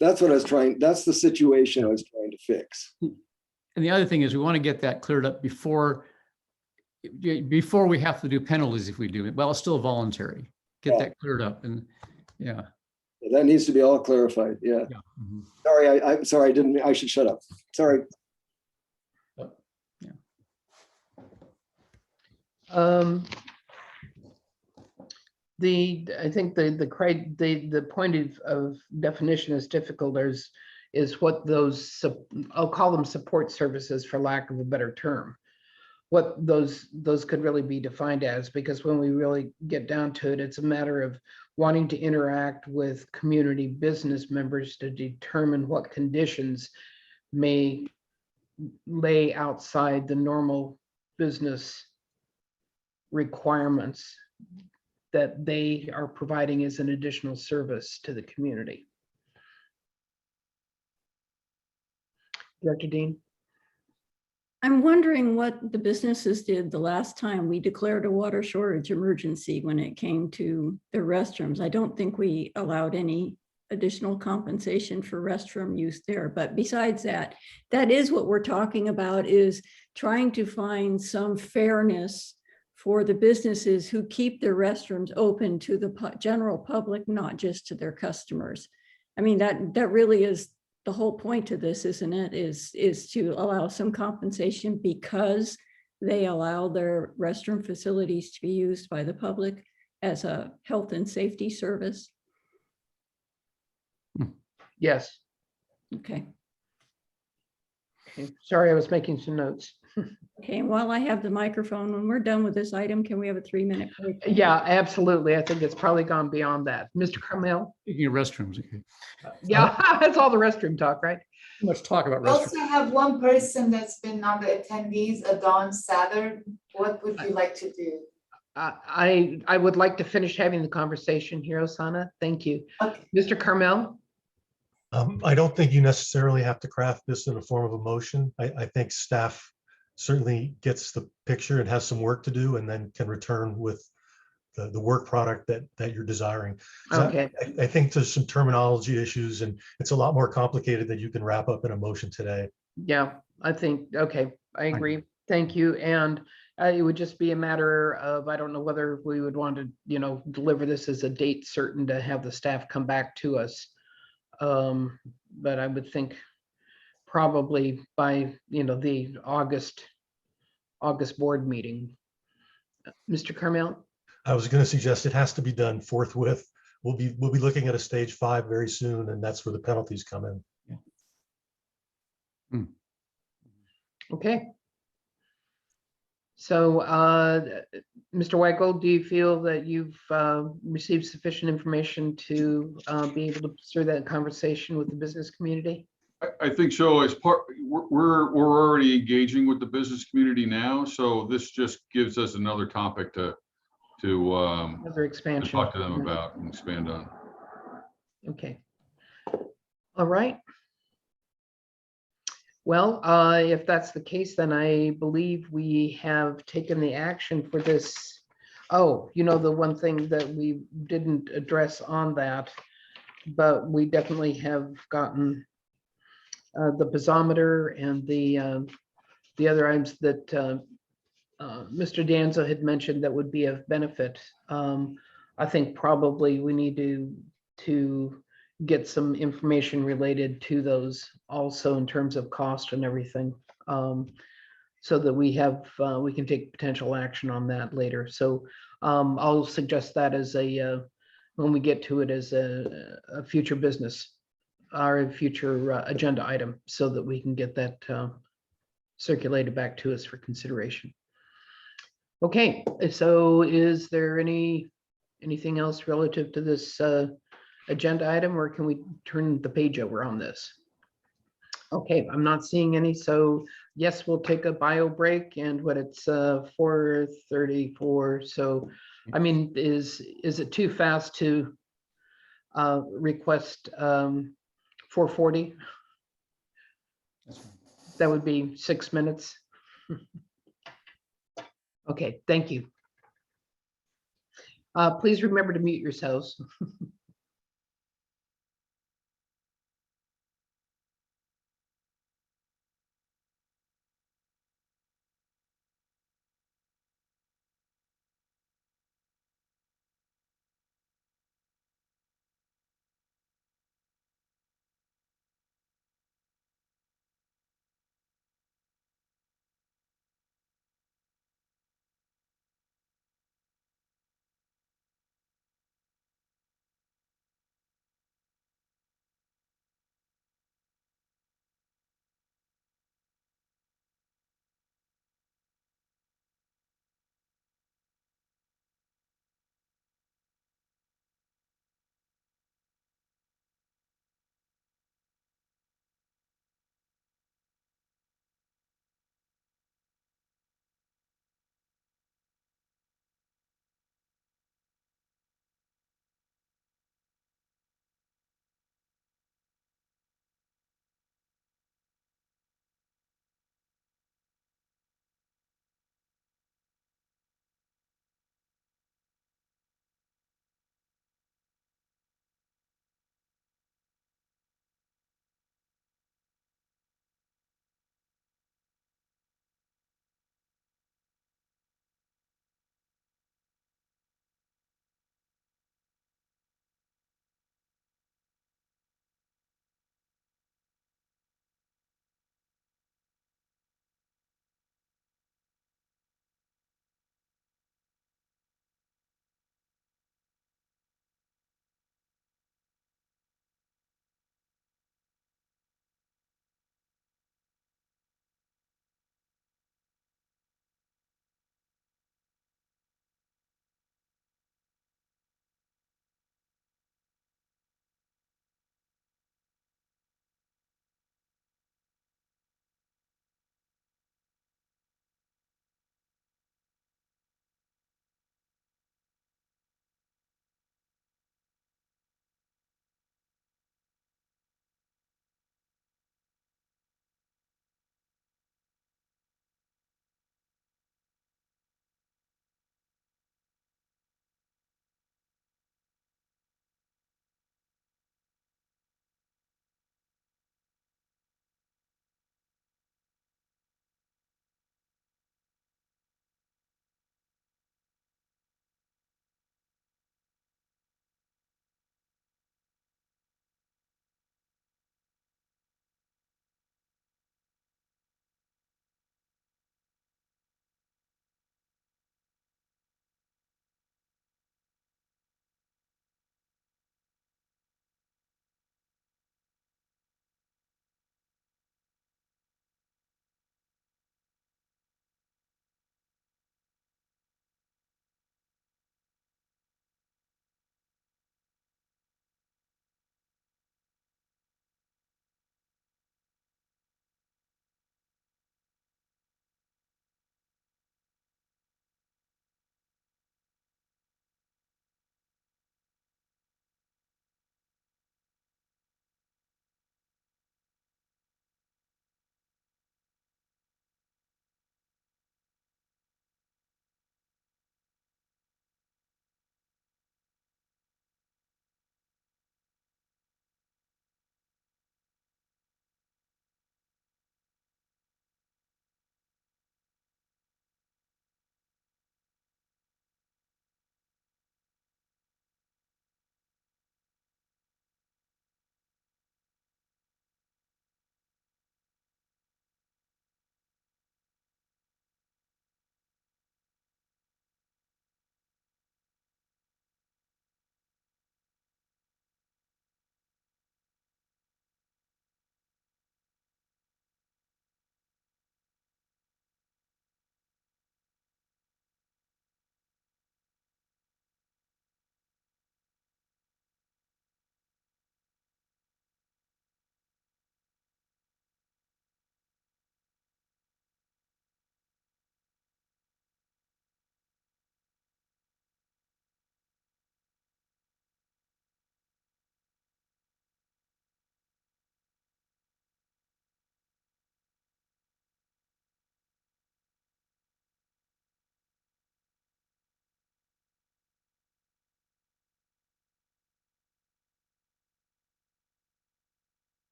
That's the situation I was trying to fix. And the other thing is we want to get that cleared up before we have to do penalties if we do it. Well, it's still voluntary. Get that cleared up and yeah. That needs to be all clarified. Yeah. Mm-hmm. Sorry, I'm sorry. I should shut up. Sorry. Yeah. I think the point of definition is difficult. Is what those, I'll call them support services for lack of a better term. What those could really be defined as, because when we really get down to it, it's a matter of wanting to interact with community business members to determine what conditions may lay outside the normal business requirements that they are providing as an additional service to the community. Director Dean? I'm wondering what the businesses did the last time we declared a water shortage emergency when it came to the restrooms. I don't think we allowed any additional compensation for restroom use there. But besides that, that is what we're talking about, is trying to find some fairness for the businesses who keep their restrooms open to the general public, not just to their customers. I mean, that really is the whole point to this, isn't it? Is to allow some compensation because they allow their restroom facilities to be used by the public as a health and safety service. Yes. Okay. Sorry, I was making some notes. Okay, and while I have the microphone, when we're done with this item, can we have a 3-minute break? Yeah, absolutely. I think it's probably gone beyond that. Mr. Carmel? Speaking of restrooms, okay. Yeah, that's all the restroom talk, right? Too much talk about We restrooms. also have one person that's been on the attendees, Dawn Southern. What would you like to do? I would like to finish having the conversation here, Osana. Thank you. Okay. Mr. Carmel? I don't think you necessarily have to craft this in a form of a motion. I think staff certainly gets the picture and has some work to do and then can return with the work product that you're desiring. 'Cause Okay. I think there's some terminology issues, and it's a lot more complicated than you can wrap up in a motion today. Yeah, I think, okay, I agree. Thank you. And it would just be a matter of, I don't know whether we would want to, deliver this as a date certain to have the staff come back to us. But I would think probably by, the August board meeting. Mr. Carmel? I was going to suggest it has to be done forthwith. We'll be looking at a stage 5 very soon, and that's where the penalties come in. Okay. So, Mr. Weigel, do you feel that you've received sufficient information to be able to pursue that conversation with the business community? I think so. As part, we're already engaging with the business community now, so this just gives us another topic to Another expansion. talk to them about and expand on. Okay. All right. Well, if that's the case, then I believe we have taken the action for this. Oh, the one thing that we didn't address on that, but we definitely have gotten the piezometer and the other items that Mr. Danzo had mentioned that would be of benefit. I think probably we need to get some information related to those also in terms of cost and everything, so that we can take potential action on that later. So I'll suggest that as when we get to it, as a future business or a future agenda item, so that we can get that circulated back to us for consideration. Okay, so is there anything else relative to this agenda item, or can we turn the page over on this? Okay, I'm not seeing any, so yes, we'll take a bio break, and what it's 4:34. So, I mean, is it too fast to request 4:40? That would be 6 minutes. Okay, thank you. Please remember to mute yourselves.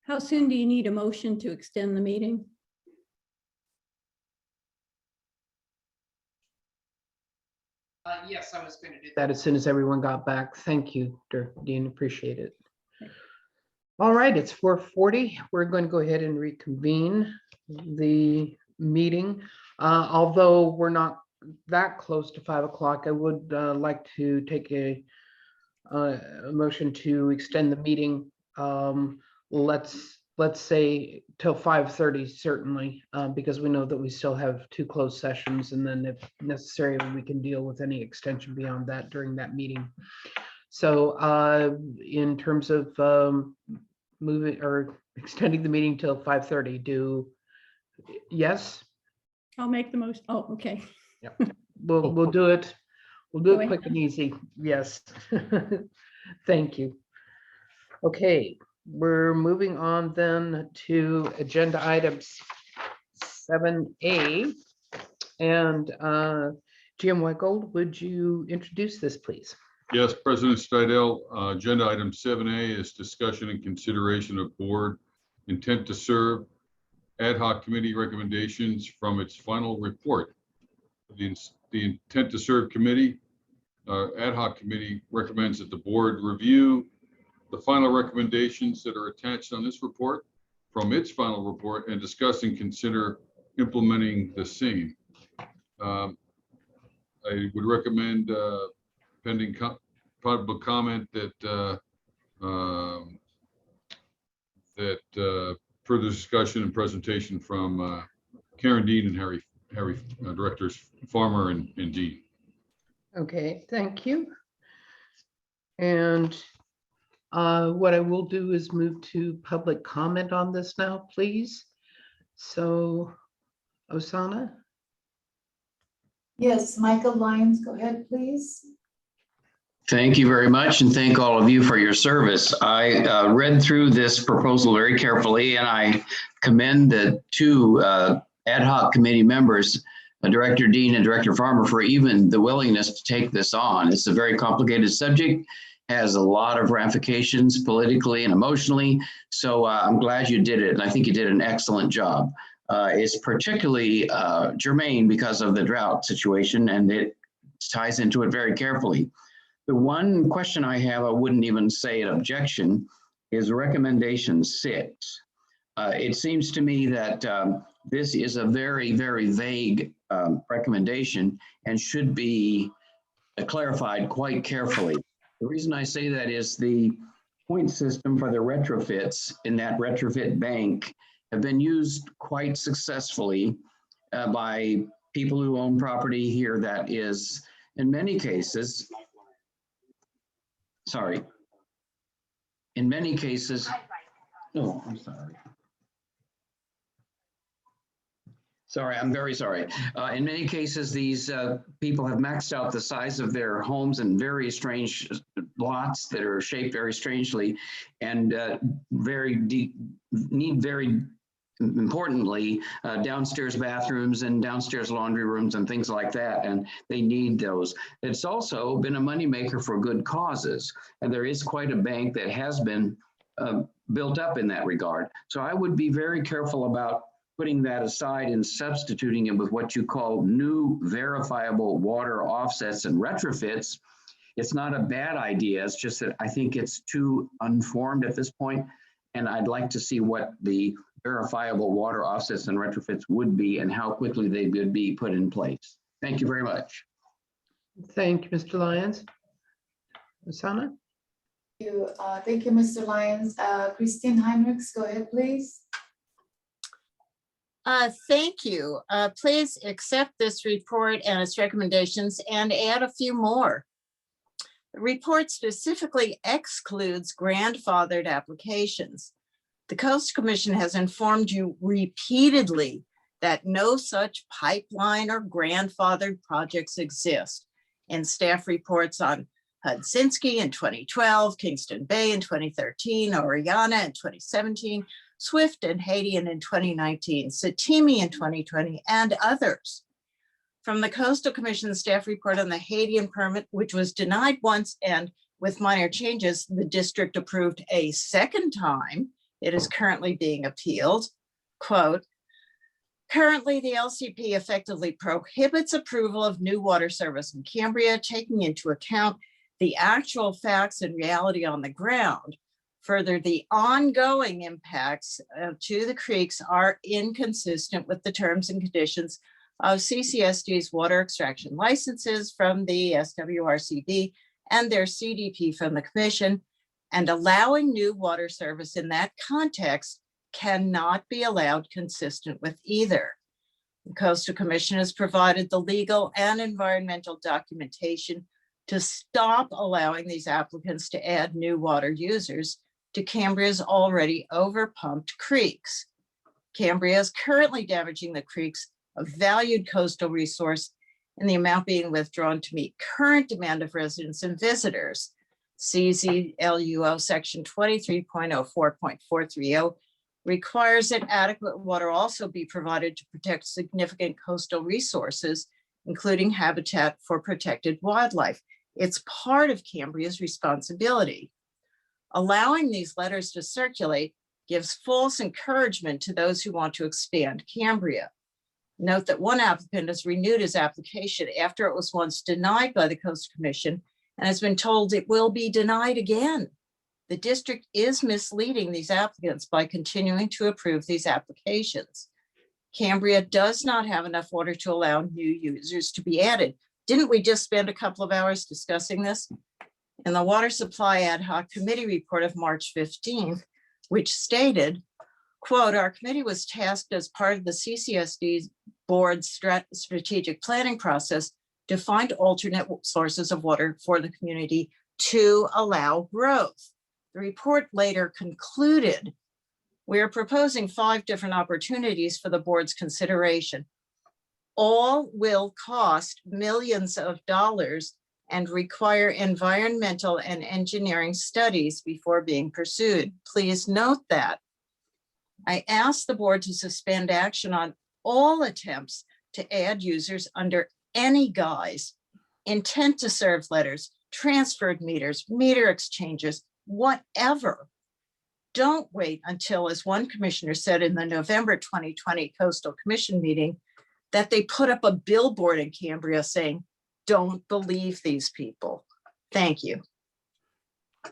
How soon do you need a motion to extend the meeting? Yes, I was going to do that as soon as everyone got back. Thank you, Dean, appreciate it. All right, it's 4:40. We're going to go ahead and reconvene the meeting. Although we're not that close to 5 o'clock, I would like to take a motion to extend the meeting. Let's say till 5:30 certainly, because we know that we still have 2 closed sessions, and then if necessary, we can deal with any extension beyond that during that meeting. So in terms of moving or extending the meeting till 5:30, yes? I'll make the most. Oh, okay. Yep. We'll do it. We'll do it quick and easy. Yes. Thank you. Okay, we're moving on then to agenda items 7A. And Jim Weckold, would you introduce this, please? Yes, President Stidel, agenda item 7A is discussion and consideration of board intent to serve ad hoc committee recommendations from its final report. The intent to serve committee, ad hoc committee recommends that the board review the final recommendations that are attached on this report from its final report and discuss and consider implementing the same. I would recommend pending public comment that further discussion and presentation from Karen Dean and Harry directors Farmer and Dean. Okay, thank you. And what I will do is move to public comment on this now, please. So, Osana? Yes, Michael Lyons, go ahead, please. Thank you very much, and thank all of you for your service. I read through this proposal very carefully, and I commend the 2 ad hoc committee members, Director Dean and Director Farmer, for even the willingness to take this on. It's a very complicated subject, has a lot of ramifications politically and emotionally, so I'm glad you did it, and I think you did an excellent job. It's particularly germane because of the drought situation, and it ties into it very carefully. The one question I have, I wouldn't even say an objection, is recommendation 6. It seems to me that this is a very, very vague recommendation and should be clarified quite carefully. The reason I say that is the point system for the retrofits in that retrofit bank have been used quite successfully by people who own property here that is, in many cases, oh, I'm sorry. Sorry, I'm very sorry. In many cases, these people have maxed out the size of their homes in very strange lots that are shaped very strangely and need very importantly downstairs bathrooms and downstairs laundry rooms and things like that, and they need those. It's also been a moneymaker for good causes, and there is quite a bank that has been built up in that regard. So I would be very careful about putting that aside and substituting it with what you call new verifiable water offsets and retrofits. It's not a bad idea. It's just that I think it's too unformed at this point, and I'd like to see what the verifiable water offsets and retrofits would be and how quickly they would be put in place. Thank you very much. Thank you, Mr. Lyons. Osana? Thank you, Mr. Lyons. Christine Heinrichs, go ahead, please. Thank you. Please accept this report and its recommendations and add a few more. The report specifically excludes grandfathered applications. The Coast Commission has informed you repeatedly that no such pipeline or grandfathered projects exist. In staff reports on Hudsinski in 2012, Kingston Bay in 2013, Oriana in 2017, Swift and Haitian in 2019, Satimi in 2020, and others. From the Coastal Commission staff report on the Haitian permit, which was denied once and with minor changes, the district approved a second time It is currently being appealed. Quote, currently, the LCP effectively prohibits approval of new water service in Cambria, taking into account the actual facts and reality on the ground. Further, the ongoing impacts to the creeks are inconsistent with the terms and conditions of CCSD's water extraction licenses from the SWRCD and their CDP from the Commission, and allowing new water service in that context cannot be allowed consistent with either. The Coastal Commission has provided the legal and environmental documentation to stop allowing these applicants to add new water users to Cambria's already overpumped creeks. Cambria is currently damaging the creeks, a valued coastal resource, in the amount being withdrawn to meet current demand of residents and visitors. CZLUO section 23.04.430 requires that adequate water also be provided to protect significant coastal resources, including habitat for protected wildlife. It's part of Cambria's responsibility. Allowing these letters to circulate gives false encouragement to those who want to expand Cambria. Note that one applicant has renewed his application after it was once denied by the Coastal Commission and has been told it will be denied again. The district is misleading these applicants by continuing to approve these applications. Cambria does not have enough water to allow new users to be added. Didn't we just spend a couple of hours discussing this? In the Water Supply Ad Hoc Committee report of March 15th, which stated, quote, our committee was tasked as part of the CCSD board's strategic planning process to find alternate sources of water for the community to allow growth. The report later concluded, we are proposing 5 different opportunities for the board's consideration. All will cost millions of dollars and require environmental and engineering studies before being pursued. Please note that. I asked the board to suspend action on all attempts to add users under any guise, intent to serve letters, transferred meters, meter exchanges, whatever. Don't wait until, as one commissioner said in the November 2020 Coastal Commission meeting, that they put up a billboard in Cambria saying, don't believe these people. Thank you.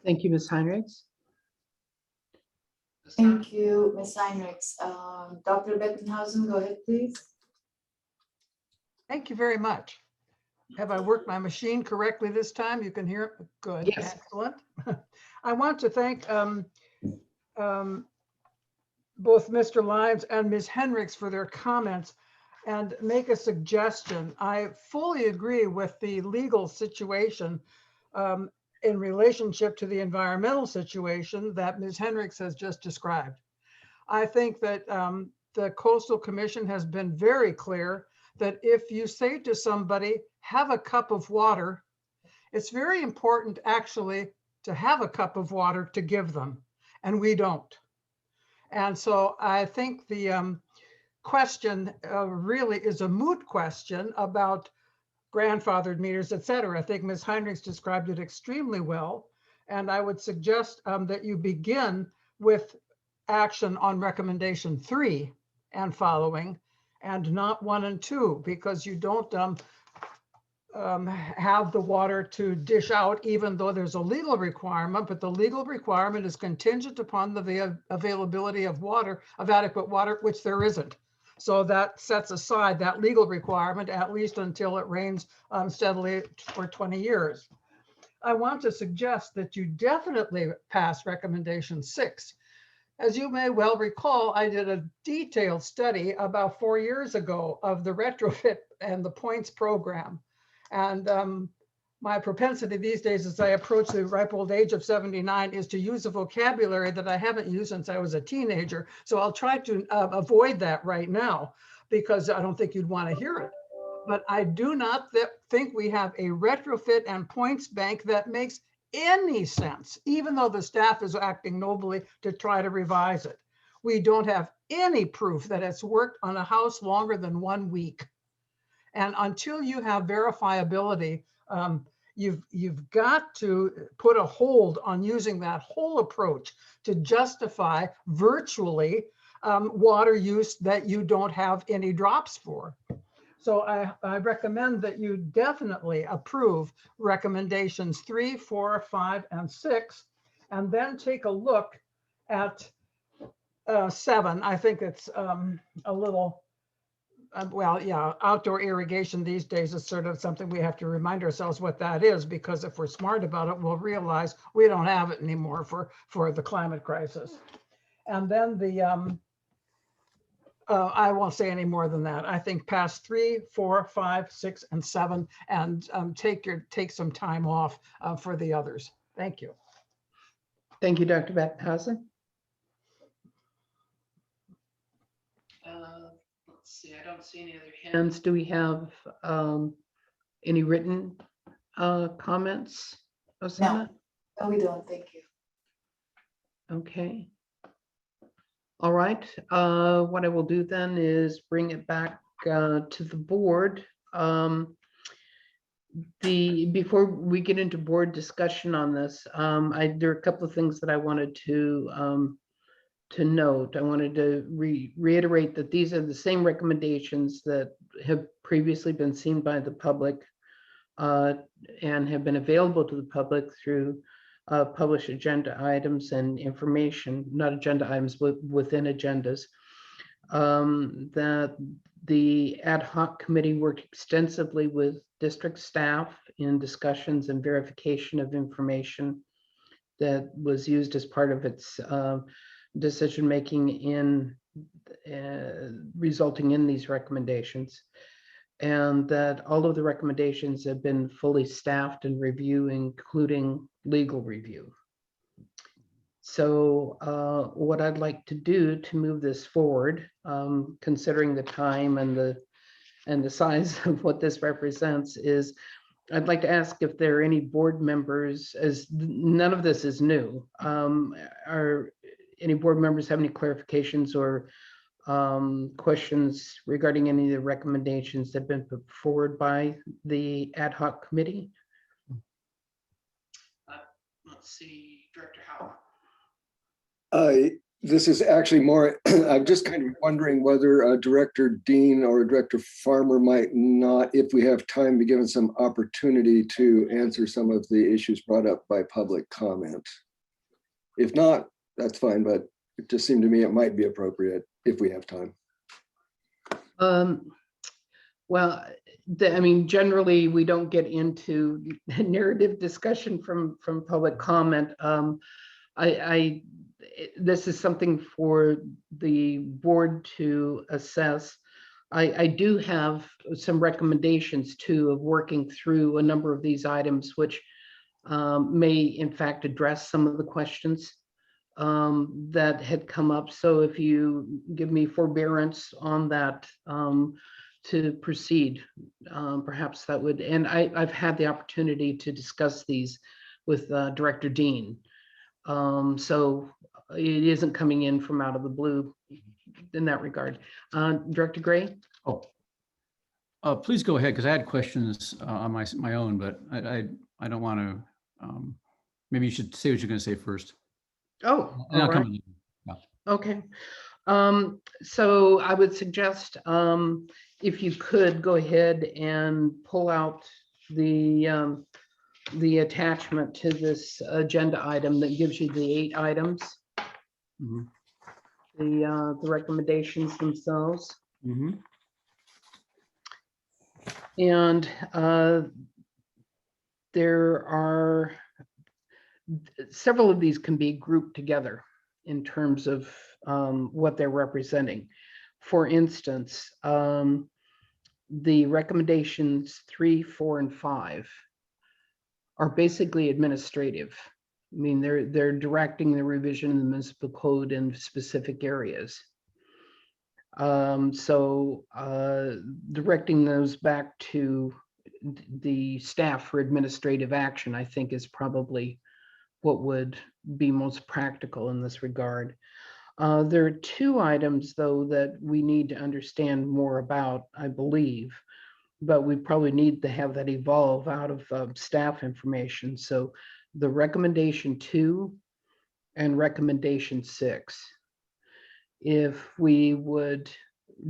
Thank you, Ms. Heinrichs. Thank you, Ms. Heinrichs. Dr. Bettenhausen, go ahead, please. Thank you very much. Have I worked my machine correctly this time? You can hear it? Good. Yes. Excellent. I want to thank both Mr. Lyons and Ms. Henricks for their comments and make a suggestion. I fully agree with the legal situation in relationship to the environmental situation that Ms. Henricks has just described. I think that the Coastal Commission has been very clear that if you say to somebody, have a cup of water, it's very important actually to have a cup of water to give them, and we don't. And so I think the question really is a moot question about grandfathered meters, et cetera. I think Ms. Heinrichs described it extremely well. And I would suggest that you begin with action on recommendation 3 and following, and not 1 and 2, because you don't have the water to dish out, even though there's a legal requirement, but the legal requirement is contingent upon the availability of water, of adequate water, which there isn't. So that sets aside that legal requirement, at least until it rains steadily for 20 years. I want to suggest that you definitely pass recommendation 6. As you may well recall, I did a detailed study about 4 years ago of the retrofit and the points program. And my propensity these days as I approach the ripe old age of 79 is to use a vocabulary that I haven't used since I was a teenager. So I'll try to avoid that right now, because I don't think you'd want to hear it. But I do not think we have a retrofit and points bank that makes any sense, even though the staff is acting nobly to try to revise it. We don't have any proof that it's worked on a house longer than 1 week. And until you have verifiability, you've got to put a hold on using that whole approach to justify virtually water use that you don't have any drops for. So I recommend that you definitely approve recommendations 3, 4, 5, and 6, and then take a look at 7. I think it's a little, well, yeah, outdoor irrigation these days is sort of something we have to remind ourselves what that is, because if we're smart about it, we'll realize we don't have it anymore for the climate crisis. And then the I won't say any more than that. I think pass 3, 4, 5, 6, and 7, and take some time off for the others. Thank you. Thank you, Dr. Beckhausen. Let's see, I don't see any other hands. Do we have any written comments, Osana? No, we don't. Thank you. Okay. All right. What I will do then is bring it back to the board. Before we get into board discussion on this, there are a couple of things that I wanted to note. I wanted to reiterate that these are the same recommendations that have previously been seen by the public and have been available to the public through published agenda items and information, not agenda items, but within agendas. That the ad hoc committee worked extensively with district staff in discussions and verification of information that was used as part of its decision-making in resulting in these recommendations, and that all of the recommendations have been fully staffed and review, including legal review. So what I'd like to do to move this forward, considering the time and the size of what this represents, is I'd like to ask if there are any board members, as none of this is new, are any board members have any clarifications or questions regarding any of the recommendations that have been put forward by the ad hoc committee? Let's see, Director Howell. This is actually more, I'm just kind of wondering whether Director Dean or Director Farmer might not, if we have time, be given some opportunity to answer some of the issues brought up by public comment. If not, that's fine, but it just seemed to me it might be appropriate if we have time. Well, I mean, generally, we don't get into narrative discussion from public comment. This is something for the board to assess. I do have some recommendations too of working through a number of these items, which may in fact address some of the questions that had come up. So if you give me forbearance on that to proceed, perhaps that would, and I've had the opportunity to discuss these with Director Dean. So it isn't coming in from out of the blue in that regard. Director Gray? Oh, please go ahead, because I had questions on my own, but I don't want to, maybe you should say what you're going to say first. Oh, and I'll all come right. in. Yeah. Okay. So I would suggest if you could go ahead and pull out the attachment to this agenda item that gives you the 8 items, the recommendations themselves. And there are several of these can be grouped together in terms of what they're representing. For instance, the recommendations 3, 4, and 5 are basically administrative. I mean, they're directing the revision of the municipal code in specific areas. So directing those back to the staff for administrative action, I think, is probably what would be most practical in this regard. There are 2 items, though, that we need to understand more about, I believe. but we probably need to have that evolve out of staff information. So the recommendation 2 and recommendation 6, if we would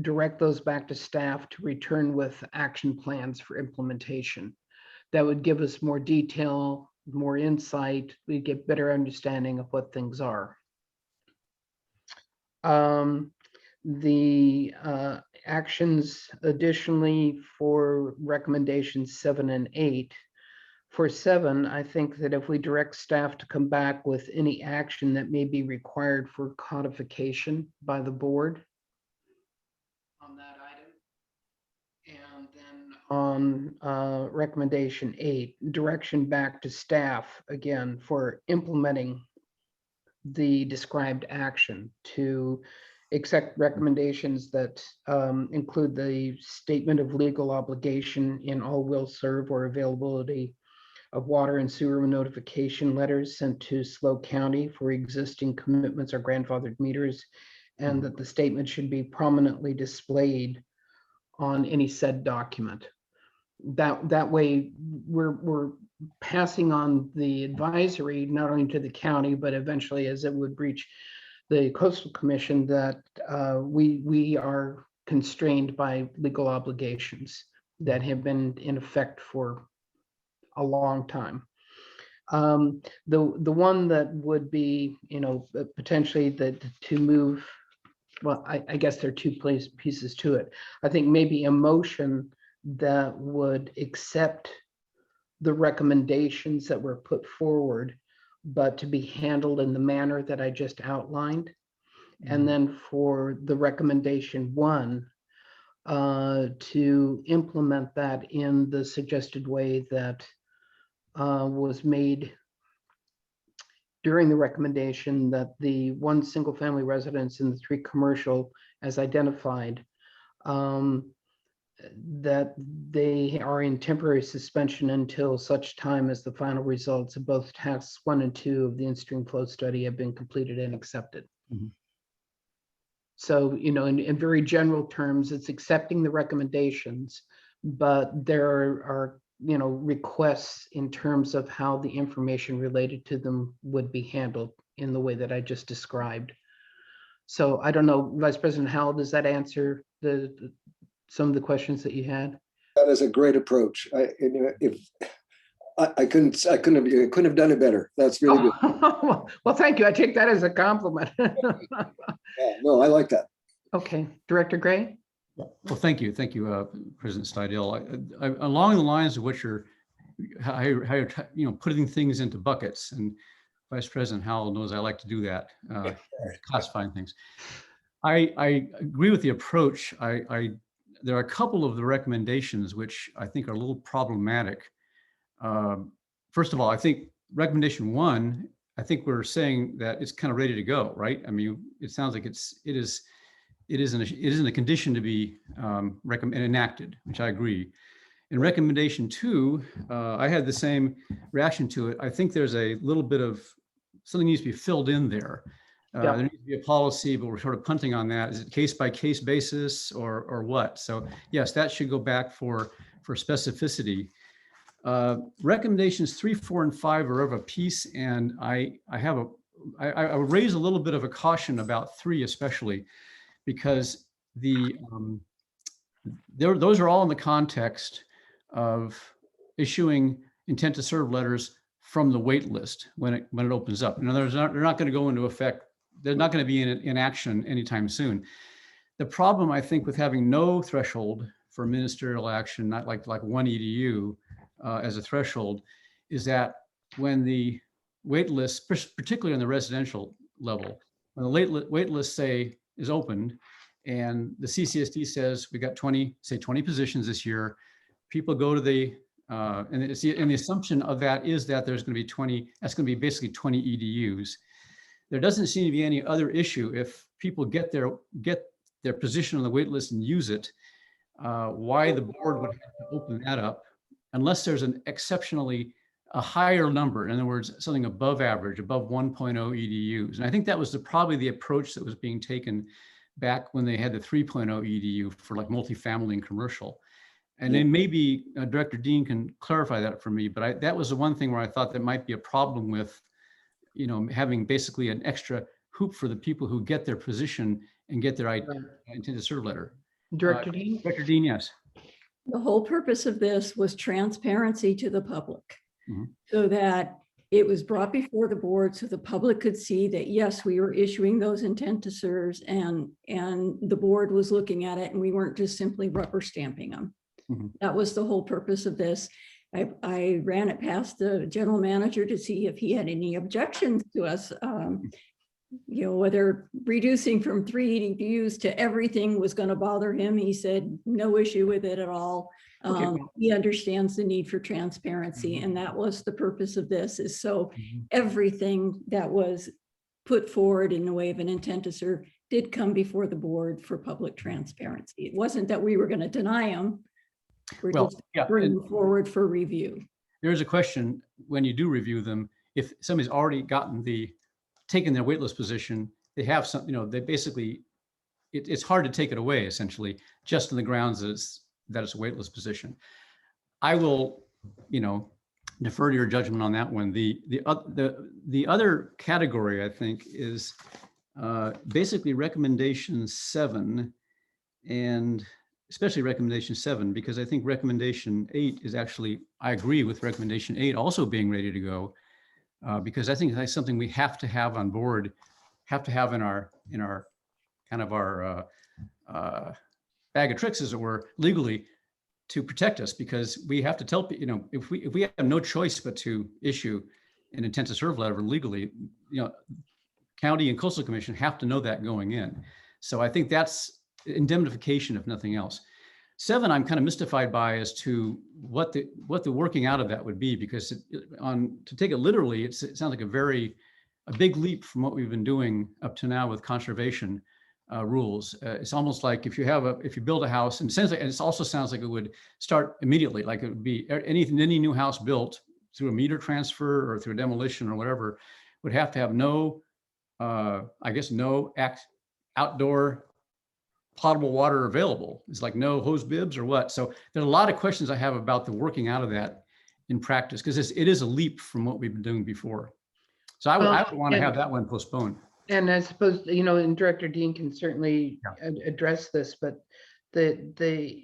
direct those back to staff to return with action plans for implementation, that would give us more detail, more insight. We get better understanding of what things are. The actions additionally for recommendations 7 and 8. For 7, I think that if we direct staff to come back with any action that may be required for codification by the board on that item. And then on recommendation 8, direction back to staff again for implementing the described action to accept recommendations that include the statement of legal obligation in all will serve or availability of water and sewer notification letters sent to SLO County for existing commitments or grandfathered meters, and that the statement should be prominently displayed on any said document. That way we're passing on the advisory not only to the county, but eventually as it would reach the Coastal Commission, that we are constrained by legal obligations that have been in effect for a long time. The one that would be, potentially to move, well, I guess there are two pieces to it. I think maybe a motion that would accept the recommendations that were put forward, but to be handled in the manner that I just outlined. And then for the recommendation 1, to implement that in the suggested way that was made during the recommendation, that the 1 single family residence and the 3 commercial as identified, that they are in temporary suspension until such time as the final results of both tasks 1 and 2 of the in-stream flow study have been completed and accepted. So, in very general terms, it's accepting the recommendations, but there are requests in terms of how the information related to them would be handled in the way that I just described. So I don't know, Vice President Howell, does that answer some of the questions that you had? That is a great approach. I couldn't have done it better. That's really good. Well, thank you. I take that as a compliment. Yeah, no, I like that. Okay, Director Gray. Well, thank you, President Steidel. Along the lines of what how you're putting things into buckets, and Vice President Howell knows I like to do that, classifying things. I agree with the approach. There are a couple of the recommendations which I think are a little problematic. First of all, I think recommendation 1, I think we're saying that it's kind of ready to go, right? I mean, it sounds like it isn't a condition to be enacted, which I agree. In recommendation 2, I had the same reaction to it. I think there's a little bit of something needs to be filled in there. There needs to be a policy, but we're sort of punting on that. Is it case by case basis or what? So yes, that should go back for specificity. Recommendations 3, 4, and 5 are of a piece, and I would raise a little bit of a caution about 3 especially, because those are all in the context of issuing intent to serve letters from the wait list when it opens up. In other words, they're not going to go into effect. They're not going to be in action anytime soon. The problem, I think, with having no threshold for ministerial action, not like 1 EDU as a threshold, is that when the wait list, particularly on the residential level, when the wait list is opened and the CCSD says we got 20 positions this year, people go to the and the assumption of that is that there's going to be 20, that's going to be basically 20 EDUs. There doesn't seem to be any other issue if people get their position on the wait list and use it, why the board would have to open that up unless there's an exceptionally a higher number, in other words, something above average, above 1.0 EDUs. And I think that was probably the approach that was being taken back when they had the 3.0 EDU for like multifamily and commercial. And then maybe Director Dean can clarify that for me, but that was the one thing where I thought there might be a problem with, you know, having basically an extra hoop for the people who get their position and get their intended to serve letter. Director Dean? Director Dean, yes. The whole purpose of this was transparency to the public, Mhm. so that it was brought before the board so the public could see that, yes, we were issuing those intent to serves, and the board was looking at it, and we weren't just simply rubber stamping them. Mhm. That was the whole purpose of this. I ran it past the general manager to see if he had any objections to us, you know, whether reducing from 3 EDUs to everything was going to bother him. He said no issue with it at all. He understands the need for transparency, and that was the purpose of this, is so everything that was put forward in the way of an intent to serve did come before the board for public transparency. It wasn't that we were going to deny them. We're just bringing them forward for review. There's a question when you do review them, if somebody's already taken their waitlist position, they have some, you know, they basically, it's hard to take it away essentially, just on the grounds that it's a waitlist position. I will, you know, defer to your judgment on that one. The other category, I think, is basically recommendation 7, and especially recommendation 7, because I think recommendation 8 is actually, I agree with recommendation 8 also being ready to go, because I think that's something we have to have on board, have to have in our kind of our bag of tricks, as it were, legally, to protect us, because we have to tell people, you know, if we have no choice but to issue an intent to serve letter legally, you know, county and coastal commission have to know that going in. So I think that's indemnification, if nothing else. 7, I'm kind of mystified by as to what the working out of that would be, because to take it literally, it sounds like a big leap from what we've been doing up to now with conservation rules. It's almost like if you build a house, and it also sounds like it would start immediately, like it would be any new house built through a meter transfer or through a demolition or whatever, would have to have no outdoor potable water available. It's like no hose bibs or what. So there are a lot of questions I have about the working out of that in practice, because it is a leap from what we've been doing before. So I would want to have that one postponed. And I suppose, you know, and Director Dean can certainly address this, but the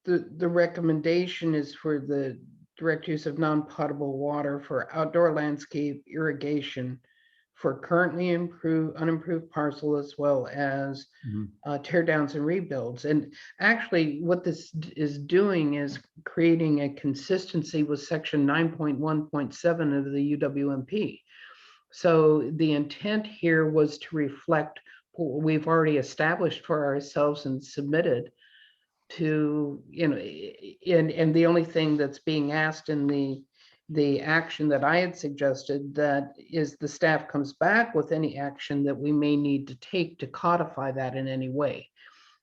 recommendation is for the direct use of non-potable water for outdoor landscape irrigation for currently unimproved parcel, as well as tear downs and rebuilds. And actually what this is doing is creating a consistency with section 9.1.7 of the UWMP. So the intent here was to reflect what we've already established for ourselves and submitted to, you know, and the only thing that's being asked in the action that I had suggested, that is the staff comes back with any action that we may need to take to codify that in any way,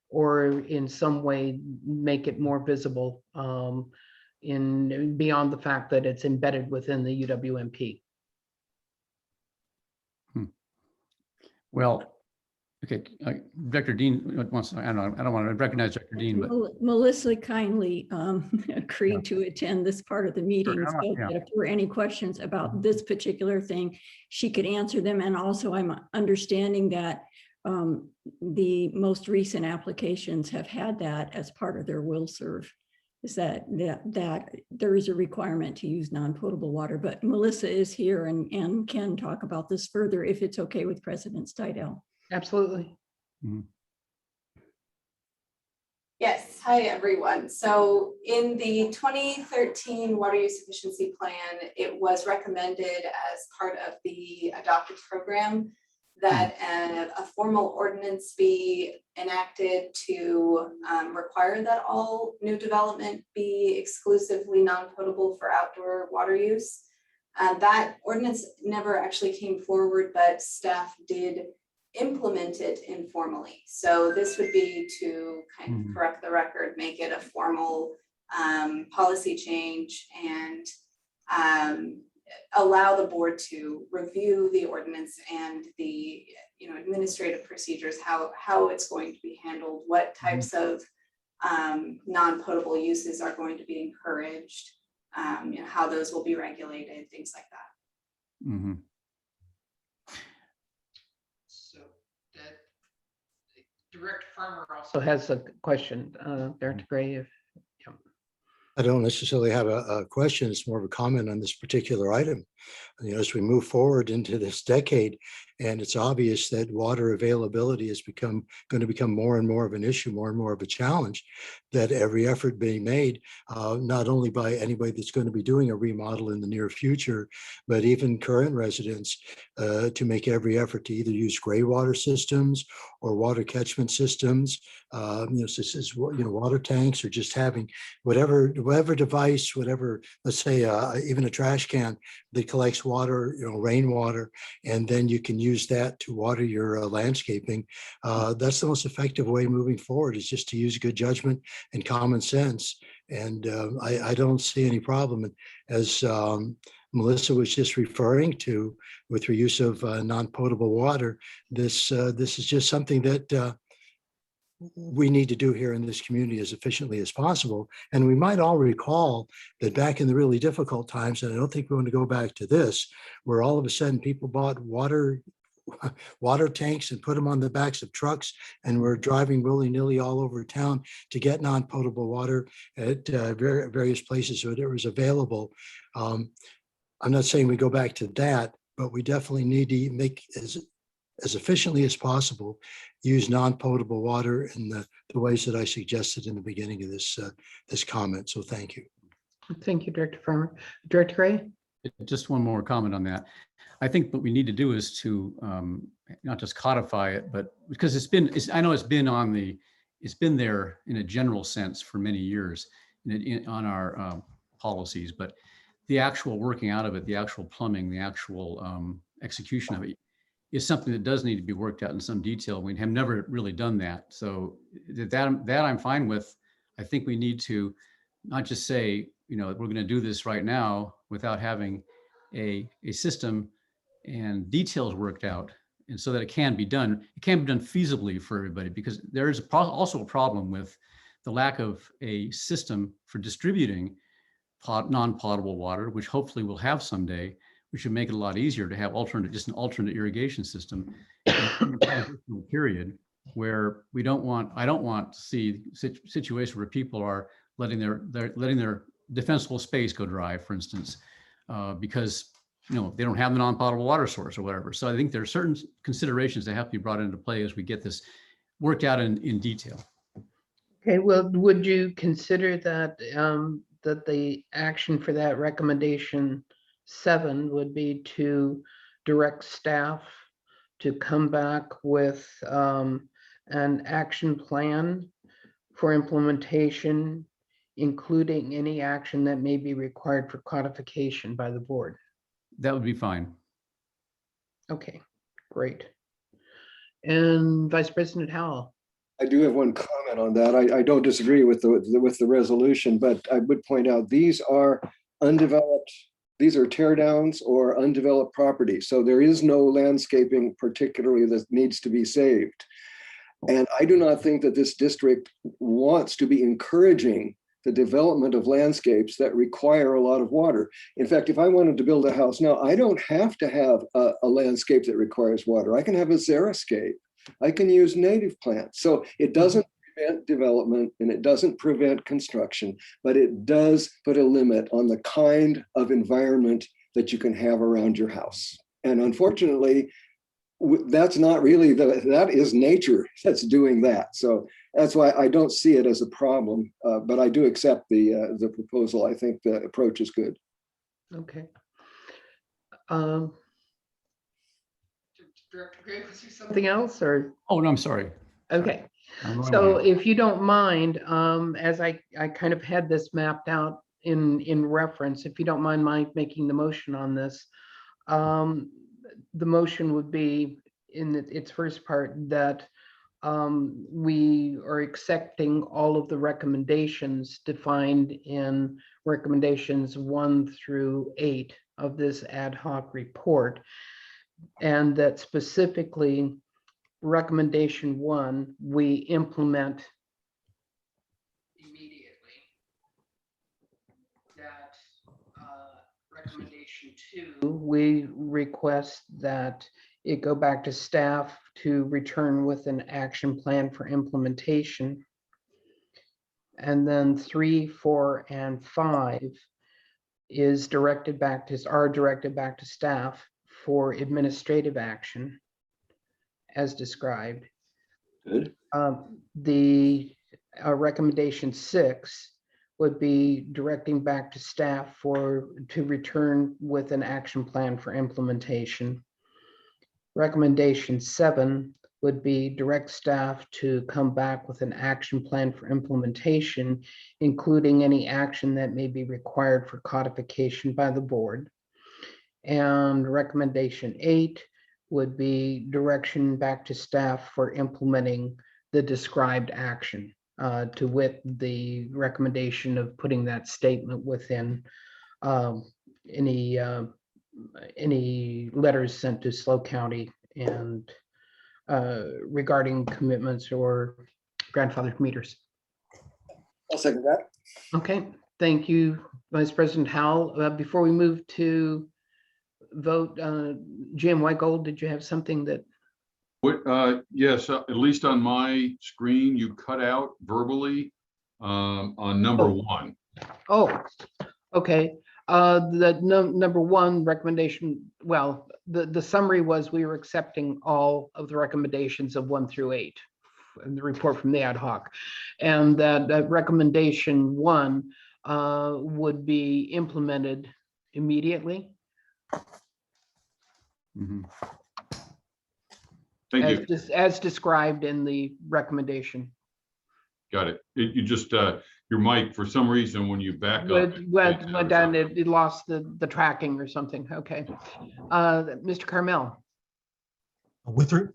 or in some way make it more visible beyond the fact that it's embedded within the UWMP. Well, okay, Director Dean wants to, I don't want to recognize Director Dean, but Melissa kindly agreed to attend this part of the meeting. Sure, So yeah. that if there were any questions about this particular thing, she could answer them. And also I'm understanding that the most recent applications have had that as part of their will serve, is that there is a requirement to use non-potable water. But Melissa is here and can talk about this further if it's okay with President Stidel. Absolutely. Yes, hi everyone. So in the 2013 water use efficiency plan, it was recommended as part of the adopted program that a formal ordinance be enacted to require that all new development be exclusively non-potable for outdoor water use. That ordinance never actually came forward, but staff did implement it informally. So this would be to kind of correct the record, make it a formal policy change, and allow the board to review the ordinance and the administrative procedures, how it's going to be handled, what types of non-potable uses are going to be encouraged, how those will be regulated, things like that. Mhm. So that Director Farmer also has a question, Director Gray, if. I don't necessarily have a question. It's more of a comment on this particular item. You know, as we move forward into this decade, and it's obvious that water availability is going to become more and more of an issue, more and more of a challenge, that every effort being made, not only by anybody that's going to be doing a remodel in the near future, but even current residents, to make every effort to either use gray water systems or water catchment systems, such as water tanks, or just having whatever device, whatever, let's say even a trash can that collects water, rainwater, and then you can use that to water your landscaping. That's the most effective way moving forward, is just to use good judgment and common sense. And I don't see any problem. And as Melissa was just referring to, with her use of non-potable water, this is just something that we need to do here in this community as efficiently as possible. And we might all recall that back in the really difficult times, and I don't think we want to go back to this, where all of a sudden people bought water tanks and put them on the backs of trucks, and were driving willy-nilly all over town to get non-potable water at various places where it was available. I'm not saying we go back to that, but we definitely need to make as efficiently as possible, use non-potable water in the ways that I suggested in the beginning of this comment. So thank you. Thank you, Director Farmer. Director Gray? Just one more comment on that. I think what we need to do is to not just codify it, but because I know it's been there in a general sense for many years on our policies, but the actual working out of it, the actual plumbing, the actual execution of it is something that does need to be worked out in some detail. We have never really done that. So that I'm fine with. I think we need to not just say, we're going to do this right now without having a system and details worked out, and so that it can be done. It can be done feasibly for everybody, because there is also a problem with the lack of a system for distributing non-potable water, which hopefully we'll have someday, which would make it a lot easier to have just an alternate irrigation system period, where I don't want to see situations where people are letting their defensible space go dry, for instance, because they don't have the non-potable water source or whatever. So I think there are certain considerations that have to be brought into play as we get this worked out in detail. Okay, well, would you consider that that the action for that recommendation 7 would be to direct staff to come back with an action plan for implementation, including any action that may be required for codification by the board? That would be fine. Okay, great. And Vice President Howell? I do have one comment on that. I don't disagree with the resolution, but I would point out these are undeveloped. These are tear downs or undeveloped property. So there is no landscaping particularly that needs to be saved. And I do not think that this district wants to be encouraging the development of landscapes that require a lot of water. In fact, if I wanted to build a house now, I don't have to have a landscape that requires water. I can have a xeriscape. I can use native plants. So it doesn't prevent development and it doesn't prevent construction, but it does put a limit on the kind of environment that you can have around your house. And unfortunately, that's not really that is nature that's doing that. So that's why I don't see it as a problem, but I do accept the proposal. I think the approach is good. Okay. Director Gray, was there something else, or? Oh, no, I'm sorry. Okay. So if you don't mind, as I kind of had this mapped out in reference, if you don't mind making the motion on this, the motion would be in its first part that we are accepting all of the recommendations defined in recommendations 1 through 8 of this ad hoc report, and that specifically recommendation 1, we implement we request that it go back to staff to return with an action plan for implementation. And then 3, 4, and 5 are directed back to staff for administrative action as described. Good. The recommendation 6 would be directing back to staff to return with an action plan for implementation. Recommendation 7 would be direct staff to come back with an action plan for implementation, including any action that may be required for codification by the board. And recommendation 8 would be direction back to staff for implementing the described action, to wit the recommendation of putting that statement within any letters sent to SLO County and regarding commitments or grandfathered meters. I'll second that. Okay, thank you, Vice President Howell. Before we move to vote, Jim Whitegold, did you have something that? Yes, at least on my screen, you cut out verbally on number 1. Oh, okay. The number 1 recommendation, well, the summary was we were accepting all of the recommendations of 1 through 8 in the report from the ad hoc. And that recommendation 1 would be implemented immediately. Thank you. As described in the recommendation. Got it. You just, your mic, for some reason, when you back up. Went down, it lost the tracking or something. Okay. Mr. Carmel.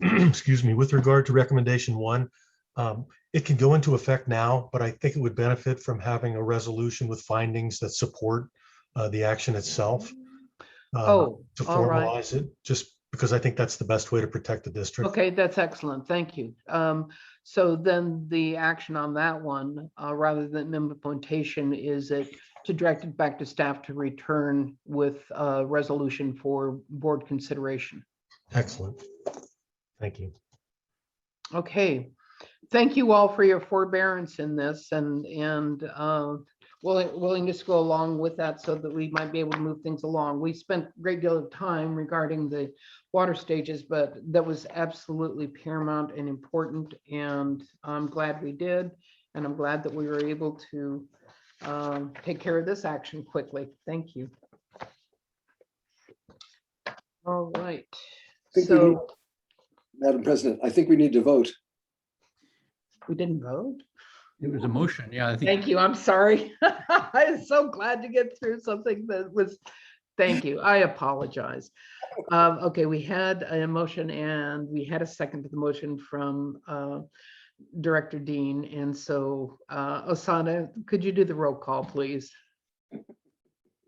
Excuse me, with regard to recommendation 1, it can go into effect now, but I think it would benefit from having a resolution with findings that support the action itself. To formalize it, just because I think that's the best way to protect the district. Okay, that's excellent. Thank you. So then the action on that one, rather than implementation, is it to direct it back to staff to return with a resolution for board consideration. Excellent. Thank you. Okay. Thank you all for your forbearance in this and willingness to go along with that so that we might be able to move things along. We spent a great deal of time regarding the water stages, but that was absolutely paramount and important. And I'm glad we did. And I'm glad that we were able to take care of this action quickly. Thank you. All right. Madam President, I think we need to vote. We didn't vote? It was a motion. Yeah, I think. Thank you. I'm sorry. I'm so glad to get through something that was, thank you. I apologize. Okay, we had a motion and we had a second to the motion from Director Dean. And so Osana, could you do the roll call, please?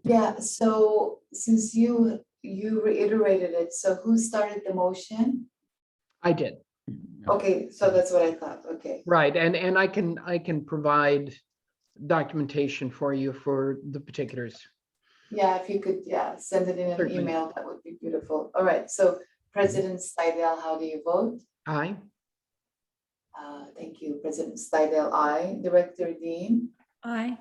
Yeah, so since you reiterated it, so who started the motion? I did. Okay, so that's what I thought. Okay. Right, and I can provide documentation for you for the particulars. Yeah, if you could, send it in an Certainly. email, that would be beautiful. All right, so President Steidel, how do you vote? Aye. Thank you, President Steidel, aye. Director Dean? Aye.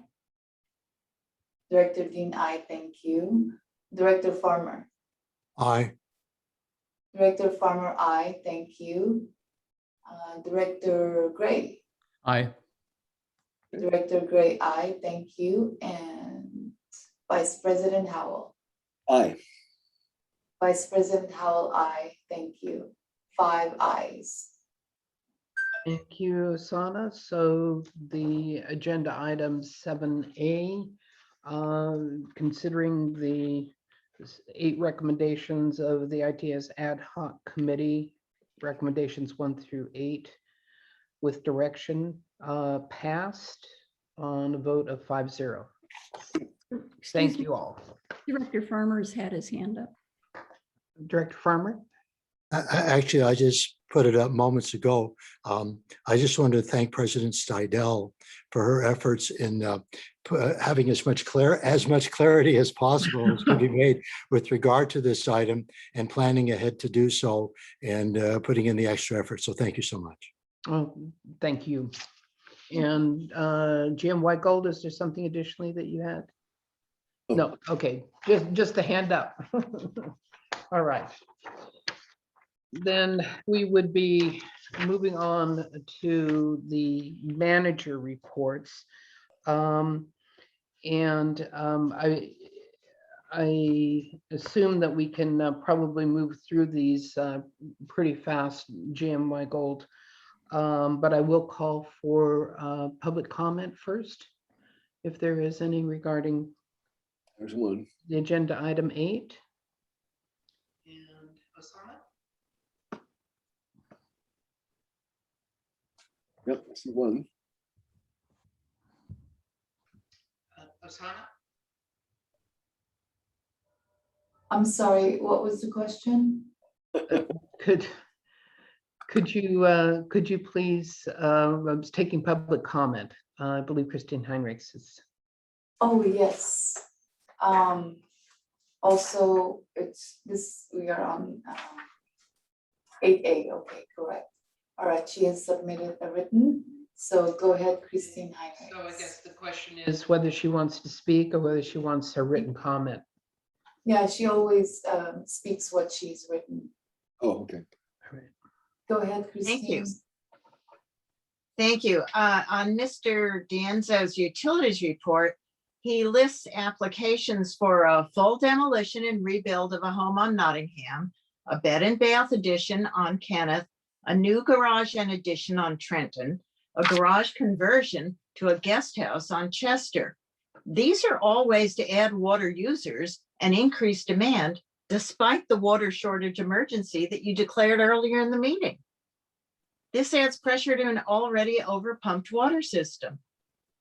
Director Dean, aye, thank you. Director Farmer? Aye. Director Farmer, aye, thank you. Director Gray? Aye. Director Gray, aye, thank you. And Vice President Howell? Aye. Vice President Howell, aye, thank you. 5 ayes. Thank you, Osana. So the agenda item 7A, considering the 8 recommendations of the ITS ad hoc committee, recommendations 1 through 8 with direction, passed on a vote of 5-0. Thank you all. Director Farmer's had his hand up. Director Farmer? Actually, I just put it up moments ago. I just wanted to thank President Stidel for her efforts in having as much clarity as possible as could be made with regard to this item and planning ahead to do so and putting in the extra effort. So thank you so much. Oh, thank you. And Jim Whitegold, is there something additionally that you had? No, okay, just a hand up. All right. Then we would be moving on to the manager reports. I assume that we can probably move through these pretty fast, Jim Whitegold. But I will call for public comment first, if there is any regarding There's one. the agenda item 8. And Osama? Yep, I see one. Osama? I'm sorry, what was the question? Could you please, I was taking public comment. I believe Christine Heinrichs is. Oh, yes. Also, we are on 8A, okay, correct. All right, she has submitted a written, so go ahead, Christine Heinrichs. So I guess the question is whether she wants to speak or whether she wants a written comment. Yeah, she always speaks what she's written. Oh, okay. Go ahead, Christine. Thank you. Thank you. On Mr. Danzo's utilities report, he lists applications for a full demolition and rebuild of a home on Nottingham, a bed and bath addition on Kenneth, a new garage and addition on Trenton, a garage conversion to a guest house on Chester. These are all ways to add water users and increase demand despite the water shortage emergency that you declared earlier in the meeting. This adds pressure to an already overpumped water system.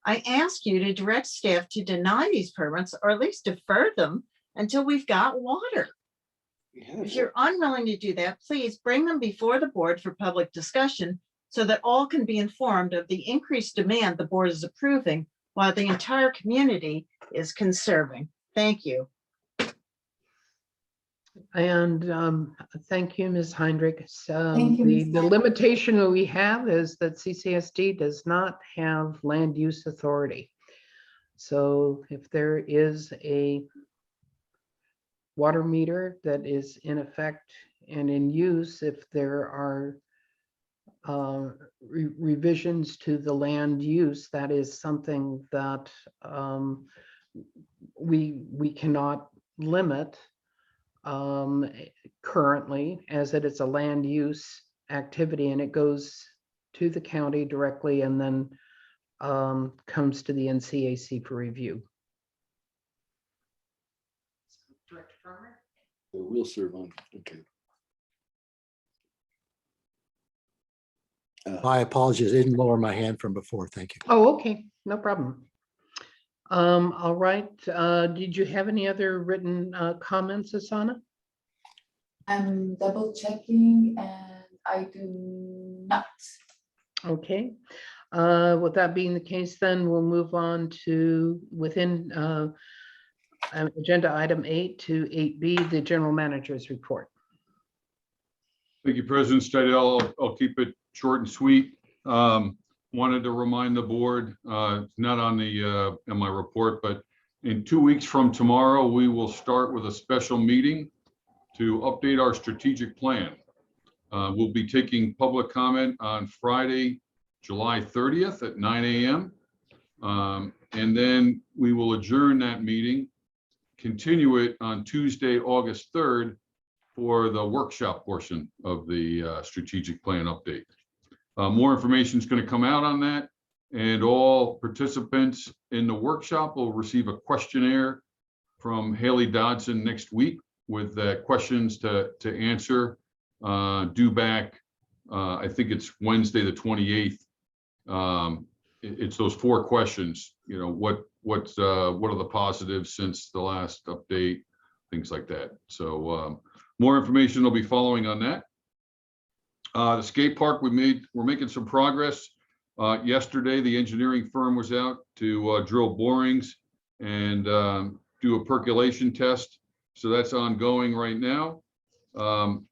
I ask you to direct staff to deny these permits or at least defer them until we've got water. If you're unwilling to do that, please bring them before the board for public discussion so that all can be informed of the increased demand the board is approving while the entire community is conserving. Thank you. And thank you, Ms. Heinrichs. Thank you, Ms. The limitation that we have is that CCSD does not have land use authority. So if there is a water meter that is in effect and in use, if there are revisions to the land use, that is something that we cannot limit currently, as it is a land use activity and it goes to the county directly and then comes to the NCAC for review. Director Farmer? We'll serve on, okay. My apologies, I didn't lower my hand from before. Thank you. Oh, okay, no problem. All right, did you have any other written comments, Asana? I'm double checking and I do not. Okay, with that being the case, then we'll move on to within agenda item 8 to 8B, the general manager's report. Thank you, President Stidel. I'll keep it short and sweet. Wanted to remind the board, it's not on the in my report, but in 2 weeks from tomorrow, we will start with a special meeting to update our strategic plan. We'll be taking public comment on Friday, July 30th at 9 a.m. And then we will adjourn that meeting, continue it on Tuesday, August 3rd for the workshop portion of the strategic plan update. More information is going to come out on that, and all participants in the workshop will receive a questionnaire from Haley Dodson next week with questions to answer due back. I think it's Wednesday the 28th. It's those 4 questions. You know, what are the positives since the last update, things like that. So more information will be following on that. The skate park, we're making some progress. Yesterday, the engineering firm was out to drill borings and do a percolation test. So that's ongoing right now.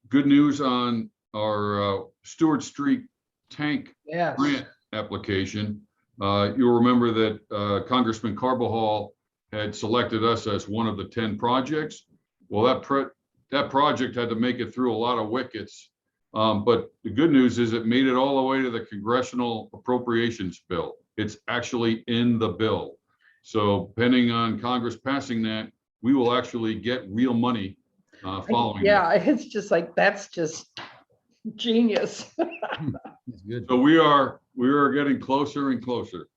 Good news on our Stewart Street tank Yes. grant application. You'll remember that Congressman Carbajal had selected us as one of the 10 projects. Well, that project had to make it through a lot of wickets. But the good news is it made it all the way to the Congressional Appropriations Bill. It's actually in the bill. So depending on Congress passing that, we will actually get real money following that. Yeah, it's just like, that's just genius. So we are getting closer and closer.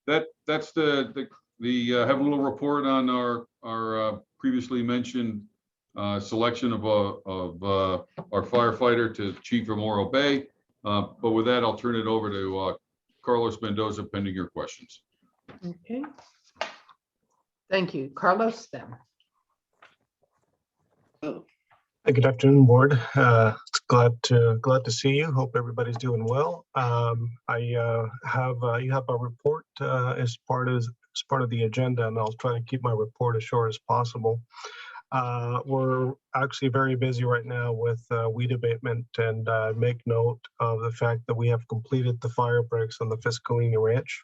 That's the have a little report on our previously mentioned selection of our firefighter to Chief of Morro Bay. But with that, I'll turn it over to Carlos Mendoza, pending your questions. Okay. Thank you. Carlos, then. Good afternoon, board. Glad to see you. Hope everybody's doing well. You have a report as part of the agenda, and I'll try to keep my report as short as possible. We're actually very busy right now with weed abatement, and make note of the fact that we have completed the fire breaks on the Fiscalini Ranch.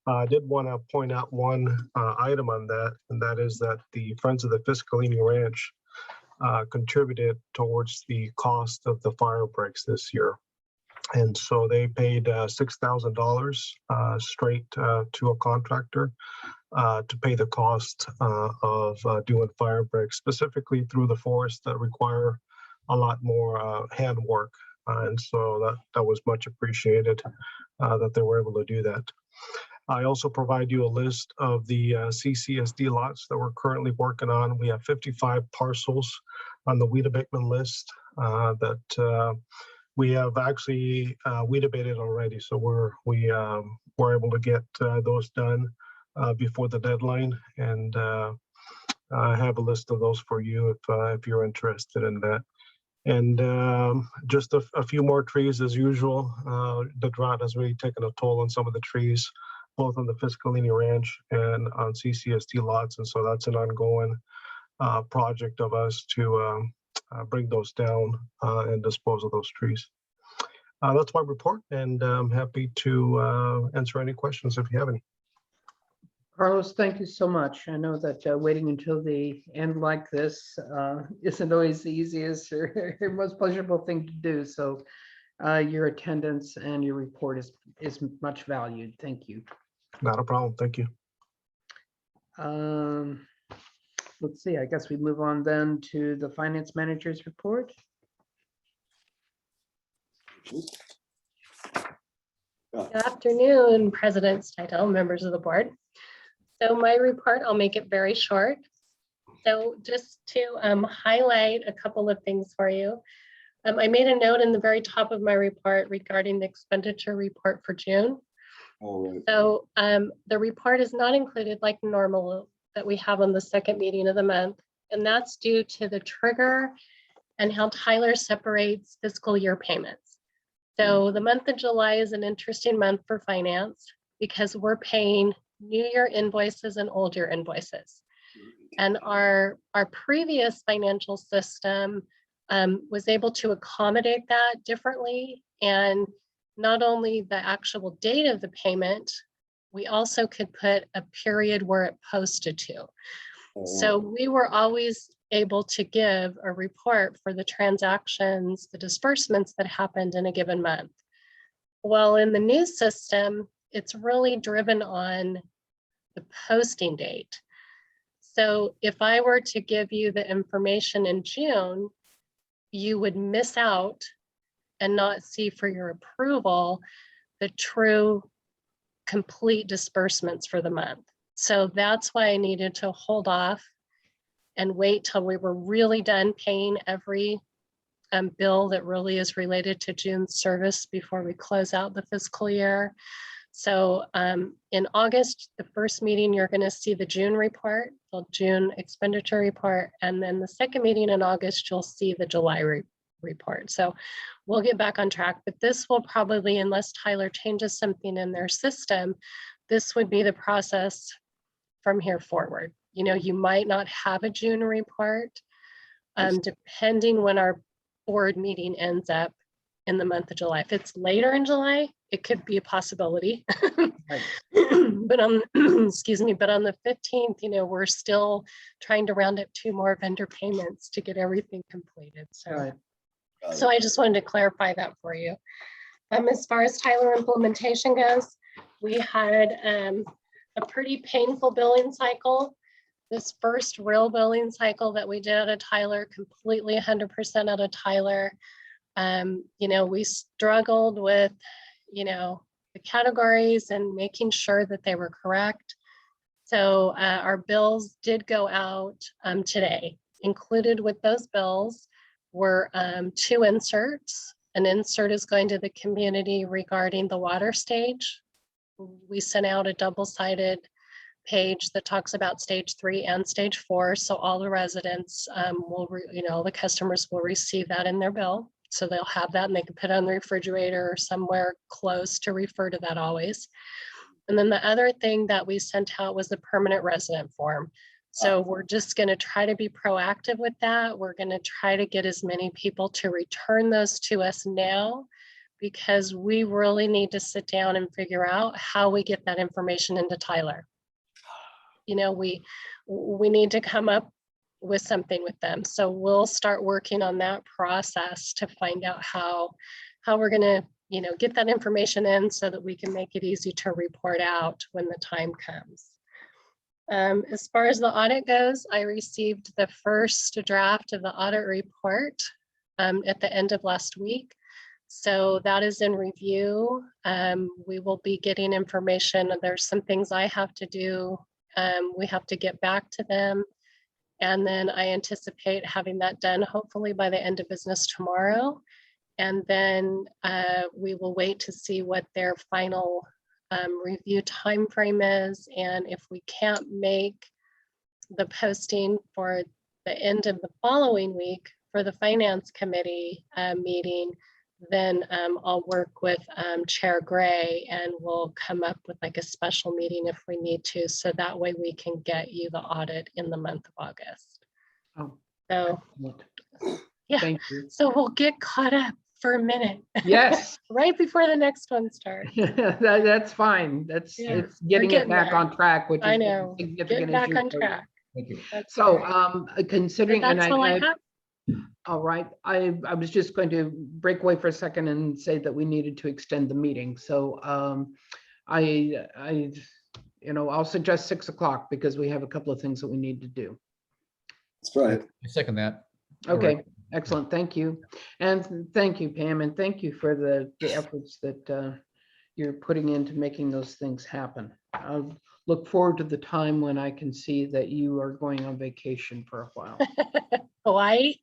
I did want to point out one item on that, and that is that the Friends of the Fiscalini Ranch contributed towards the cost of the fire breaks this year. And so they paid $6,000 straight to a contractor to pay the cost of doing fire breaks, specifically through the forest that require a lot more hand work. And so that was much appreciated that they were able to do that. I also provide you a list of the CCSD lots that we're currently working on. We have 55 parcels on the weed abatement list that we have actually weed abated already. So we're able to get those done before the deadline, and I have a list of those for you if you're interested in that. And just a few more trees as usual. The drought has really taken a toll on some of the trees, both on the Fiscalini Ranch and on CCSD lots. And so that's an ongoing project of us to bring those down and dispose of those trees. That's my report, and I'm happy to answer any questions if you have any. Carlos, thank you so much. I know that waiting until the end like this isn't always the easiest or most pleasurable thing to do. So your attendance and your report is much valued. Thank you. Not a problem. Thank you. Let's see, I guess we move on then to the finance manager's report. Good afternoon, President Stidel, members of the board. So my report, I'll make it very short. So just to highlight a couple of things for you. I made a note in the very top of my report regarding the expenditure report for June. So the report is not included like normal that we have on the second meeting of the month. And that's due to the trigger and how Tyler separates fiscal year payments. So the month of July is an interesting month for finance because we're paying new year invoices and old year invoices. And our previous financial system was able to accommodate that differently. And not only the actual date of the payment, we also could put a period where it posted to. So we were always able to give a report for the transactions, the disbursements that happened in a given month. Well, in the new system, it's really driven on the posting date. So if I were to give you the information in June, you would miss out and not see for your approval the true complete disbursements for the month. So that's why I needed to hold off and wait till we were really done paying every bill that really is related to June's service before we close out the fiscal year. So in August, the first meeting, you're going to see the June report, the June expenditure report, and then the second meeting in August, you'll see the July report. So we'll get back on track, but this will probably, unless Tyler changes something in their system, this would be the process from here forward. You know, you might not have a June report, depending when our board meeting ends up in the month of July. If it's later in July, it could be a possibility. But on, excuse me, but on the 15th, you know, we're still trying to round up 2 more vendor payments to get everything completed. So, so I just wanted to clarify that for you. As far as Tyler implementation goes, we had a pretty painful billing cycle. This first real billing cycle that we did out of Tyler, completely 100% out of Tyler. You know, we struggled with, you know, the categories and making sure that they were correct. So our bills did go out today. Included with those bills were 2 inserts. An insert is going to the community regarding the water stage. We sent out a double-sided page that talks about stage 3 and stage 4. So all the residents will, you know, the customers will receive that in their bill. So they'll have that and they can put it on the refrigerator or somewhere close to refer to that always. And then the other thing that we sent out was the permanent resident form. So we're just going to try to be proactive with that. We're going to try to get as many people to return those to us now, because we really need to sit down and figure out how we get that information into Tyler. You know, we need to come up with something with them. So we'll start working on that process to find out how we're going to, you know, get that information in so that we can make it easy to report out when the time comes. As far as the audit goes, I received the first draft of the audit report at the end of last week. So that is in review. We will be getting information. There's some things I have to do. We have to get back to them. And then I anticipate having that done hopefully by the end of business tomorrow. And then we will wait to see what their final review timeframe is. And if we can't make the posting for the end of the following week for the finance committee meeting, then I'll work with Chair Gray and we'll come up with like a special meeting if we need to. So that way we can get you the audit in the month of August. Oh, so yeah, thank you. So we'll get caught up for a minute. Yes. Right before the next one starts. That's fine. That's it's getting it back on track, which is I know. a significant Getting back issue on for you. track. Thank you. That's So right. considering, But and that's all I have. all right, I was just going to break away for a second and say that we needed to extend the meeting. So I you know, I'll suggest 6 o'clock because we have a couple of things that we need to do. That's right. I second that. Okay, excellent. Thank you. And thank you, Pam, and thank you for the efforts that you're putting into making those things happen. I'll look forward to the time when I can see that you are going on vacation for a while. Hawaii,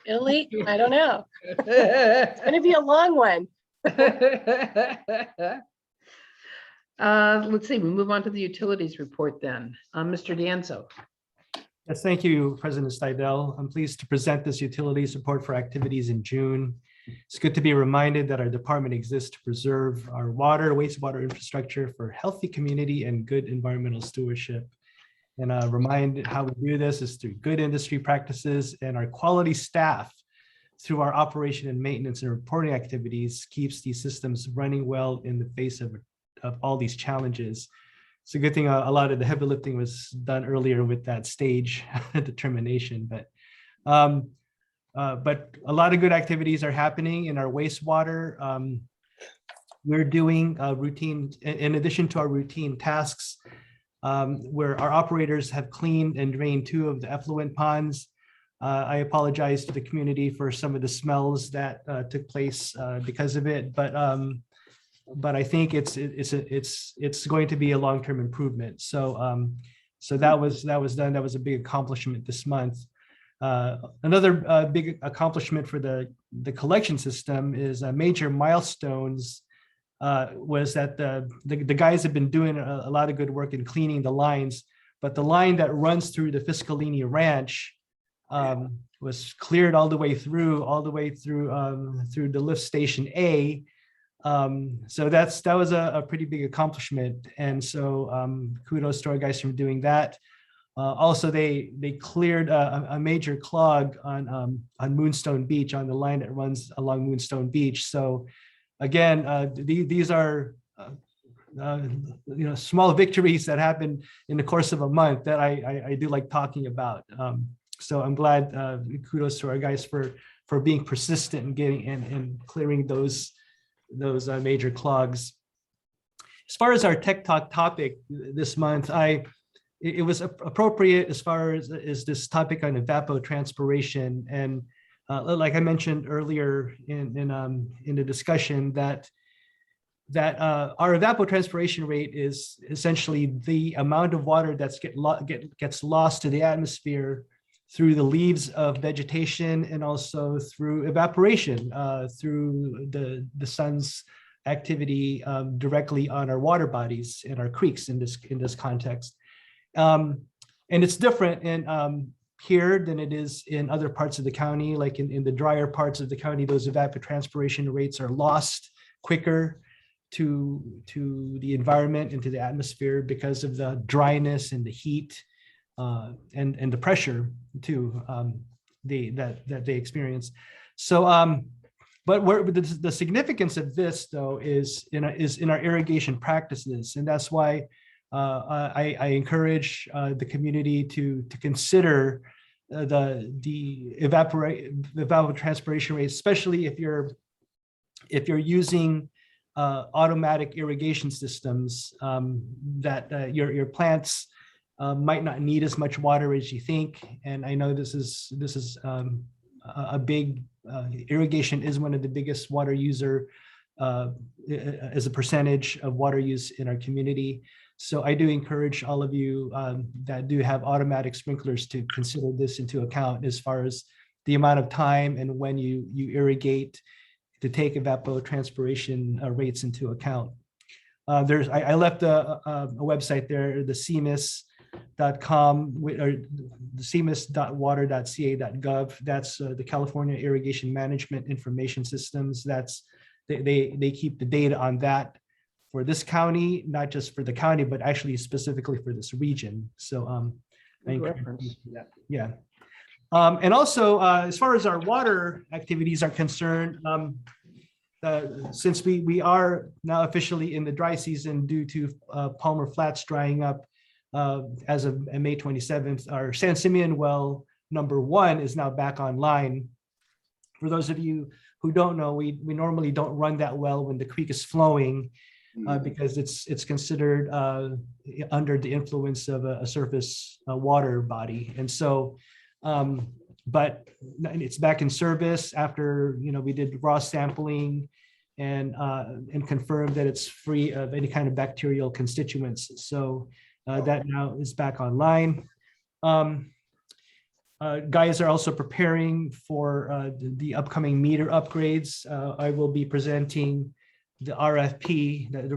Italy, I don't know. It's going to be a long one. Let's see, we move on to the utilities report then. Mr. D'Anzo. Yes, thank you, President Steidel. I'm pleased to present this utilities report for activities in June. It's good to be reminded that our department exists to preserve our water, wastewater infrastructure for healthy community and good environmental stewardship. And remind how we do this is through good industry practices, and our quality staff through our operation and maintenance and reporting activities keeps these systems running well in the face of all these challenges. It's a good thing a lot of the heavy lifting was done earlier with that stage determination, but a lot of good activities are happening in our wastewater. We're doing routine, in addition to our routine tasks, where our operators have cleaned and drained 2 of the effluent ponds. I apologize to the community for some of the smells that took place because of it, but I think it's going to be a long-term improvement. So so that was done. That was a big accomplishment this month. Another big accomplishment for the collection system is major milestones was that the guys have been doing a lot of good work in cleaning the lines, but the line that runs through the Fiscalini Ranch was cleared all the way through through the lift station A. So that was a pretty big accomplishment, and so kudos to our guys for doing that. Also, they cleared a major clog on Moonstone Beach, on the line that runs along Moonstone Beach. So again, these are small victories that happen in the course of a month that I do like talking about. So I'm glad, kudos to our guys for being persistent and getting and clearing those major clogs. As far as our Tech Talk topic this month, it was appropriate as far as this topic on evapotranspiration. And like I mentioned earlier in the discussion, that our evapotranspiration rate is essentially the amount of water that gets lost to the atmosphere through the leaves of vegetation and also through evaporation, through the sun's activity directly on our water bodies and our creeks in this context. And it's different in here than it is in other parts of the county. Like in the drier parts of the county, those evapotranspiration rates are lost quicker to the environment and to the atmosphere because of the dryness and the heat and the pressure too that they experience. So but the significance of this though is in our irrigation practices, and that's why I encourage the community to consider the evapotranspiration rate, especially if you're using automatic irrigation systems that your plants might not need as much water as you think. And I know this is a big irrigation is one of the biggest water user as a percentage of water use in our community. So I do encourage all of you that do have automatic sprinklers to consider this into account as far as the amount of time and when you irrigate, to take evapotranspiration rates into account. I left a website there, the CMIS.com or the CMIS.water.ca.gov. That's the California Irrigation Management Information Systems. They keep the data on that for this county, not just for the county, but actually specifically for this region. So I encourage you to do that. Yeah. And also, as far as our water activities are concerned, since we are now officially in the dry season due to Palmer Flats drying up as of May 27th, our San Simeon well #1 is now back online. For those of you who don't know, we normally don't run that well when the creek is flowing because it's considered under the influence of a surface water body. And so, but it's back in service after we did raw sampling and confirmed that it's free of any kind of bacterial constituents. So that now is back online. Guys are also preparing for the upcoming meter upgrades. I will be presenting the RFP, the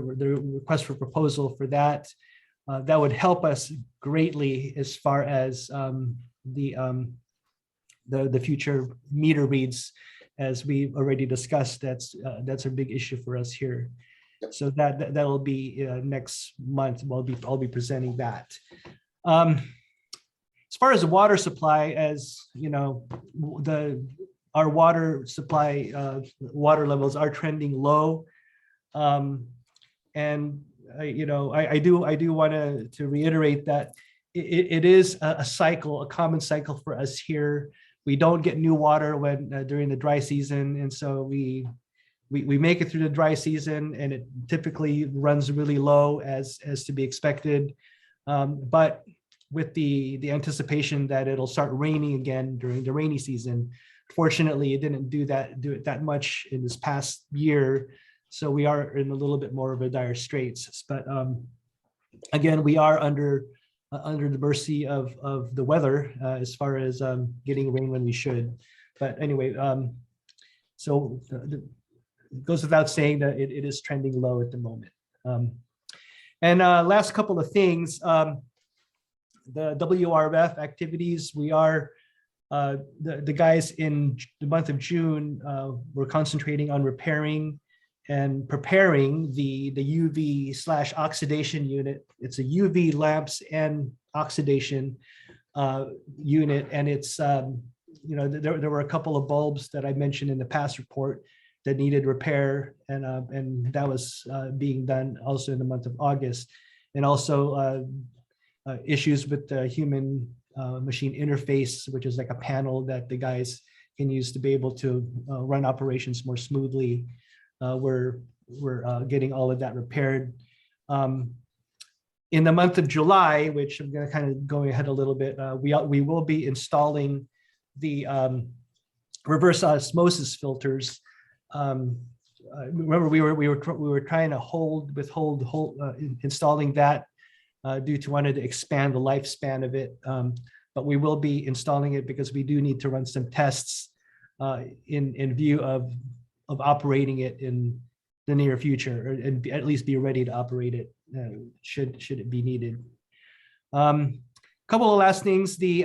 request for proposal for that. That would help us greatly as far as the future meter reads, as we've already discussed. That's a big issue for us here. So that will be next month. I'll be presenting that. As far as the water supply, as you know, our water supply water levels are trending low, and I do want to reiterate that it is a cycle, a common cycle for us here. We don't get new water during the dry season, and so we make it through the dry season, and it typically runs really low as to be expected. But with the anticipation that it'll start raining again during the rainy season, fortunately, it didn't do it that much in this past year. So we are in a little bit more of a dire straits. But again, we are under the mercy of the weather as far as getting rain when we should. But anyway, so it goes without saying that it is trending low at the moment. And last couple of things, the WRF activities, we are, the guys in the month of June, we're concentrating on repairing and preparing the UV/oxidation unit. It's a UV lamps and oxidation unit, and it's there were a couple of bulbs that I mentioned in the past report that needed repair, and that was being done also in the month of August, and also issues with the human machine interface, which is like a panel that the guys can use to be able to run operations more smoothly. We're getting all of that repaired. In the month of July, which I'm going to kind of go ahead a little bit, we will be installing the reverse osmosis filters. Remember, we were trying to withhold installing that due to wanting to expand the lifespan of it, but we will be installing it because we do need to run some tests in view of operating it in the near future, and at least be ready to operate it should it be needed. Couple of last things, the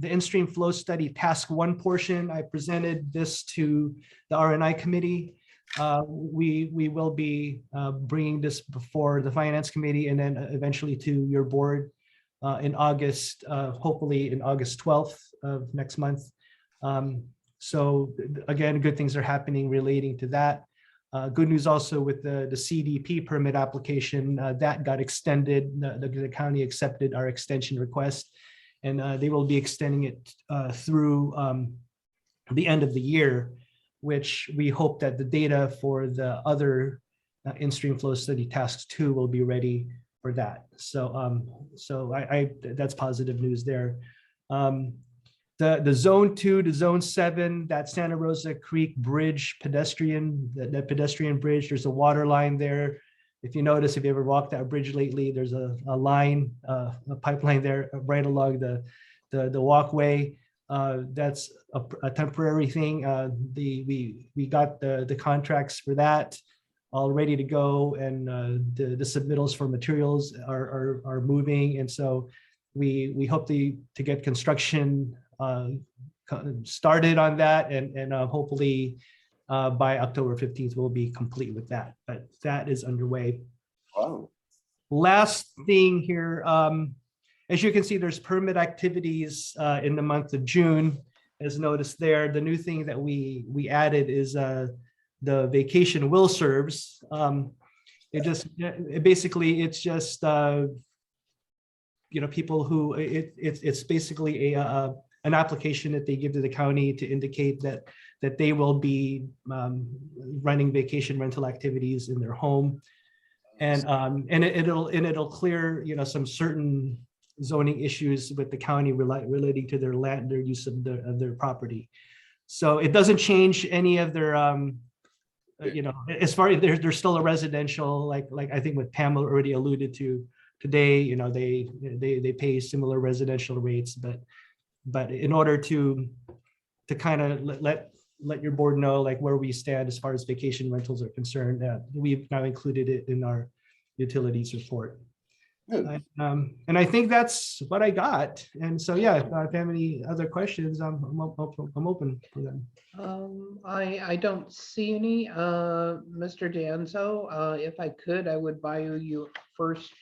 in-stream flow study task 1 portion, I presented this to the RNI committee. We will be bringing this before the finance committee and then eventually to your board in August, hopefully in August 12th of next month. So again, good things are happening relating to that. Good news also with the CDP permit application, that got extended. The county accepted our extension request, and they will be extending it through the end of the year, which we hope that the data for the other in-stream flow study tasks 2 will be ready for that. So that's positive news there. The zone 2 to zone 7, that Santa Rosa Creek Bridge pedestrian, that pedestrian bridge, there's a water line there. If you notice, if you ever walked that bridge lately, there's a line, a pipeline there right along the walkway. That's a temporary thing. We got the contracts for that all ready to go, and the submittals for materials are moving, and so we hope to get construction started on that, and hopefully by October 15th we'll be complete with that, but that is underway. Wow. Last thing here, as you can see, there's permit activities in the month of June, as noticed there. The new thing that we added is the vacation will serves. It's just people who it's basically an application that they give to the county to indicate that they will be running vacation rental activities in their home, and it'll clear some certain zoning issues with the county relating to their land, their use of their property. So it doesn't change any of their as far as they're still a residential, like I think what Pamela already alluded to today, they pay similar residential rates, but in order to kind of let your board know like where we stand as far as vacation rentals are concerned, we've now included it in our utilities report. And I think that's what I got. And so, yeah, if I have any other questions, I'm open for them. I don't see any. Mr. Danzo, if I could, I would buy you first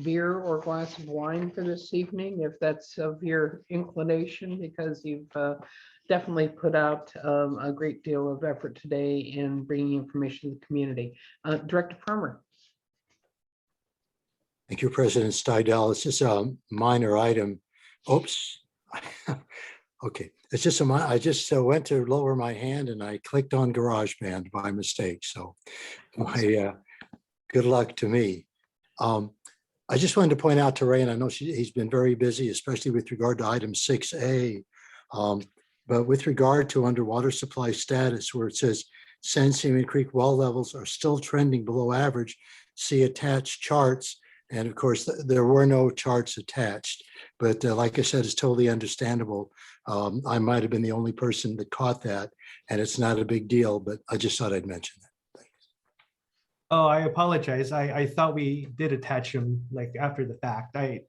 beer or glass of wine for this evening, if that's of your inclination, because you've definitely put out a great deal of effort today in bringing information to the community. Director Farmer. Thank you, President Stidel. It's just a minor item. Oops. Okay, it's just I just went to lower my hand and I clicked on GarageBand by mistake. So good luck to me. I just wanted to point out to Ray, and I know he's been very busy, especially with regard to item 6A. But with regard to underwater supply status, where it says San Simeon Creek well levels are still trending below average, see attached charts. And of course, there were no charts attached. But like I said, it's totally understandable. I might have been the only person that caught that, and it's not a big deal, but I just thought I'd mention that. Oh, I apologize. I thought we did attach them like after the fact. I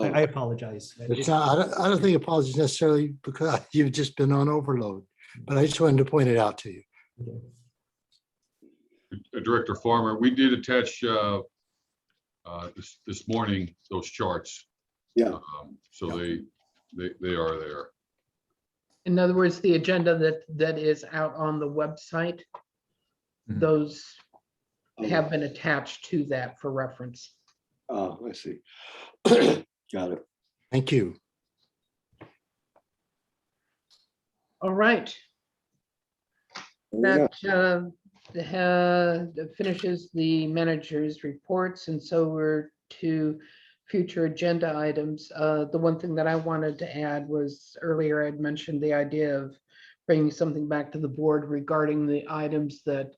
apologize. It's not, I don't think apologies necessarily because you've just been on overload, but I just wanted to point it out to you. Director Farmer, we did attach this morning those charts. Yeah. So they are there. In other words, the agenda that is out on the website, those have been attached to that for reference. Oh, I see. Got it. Thank you. All right. Yeah. That finishes the manager's reports, and so we're to future agenda items. The one thing that I wanted to add was earlier I'd mentioned the idea of bringing something back to the board regarding the items that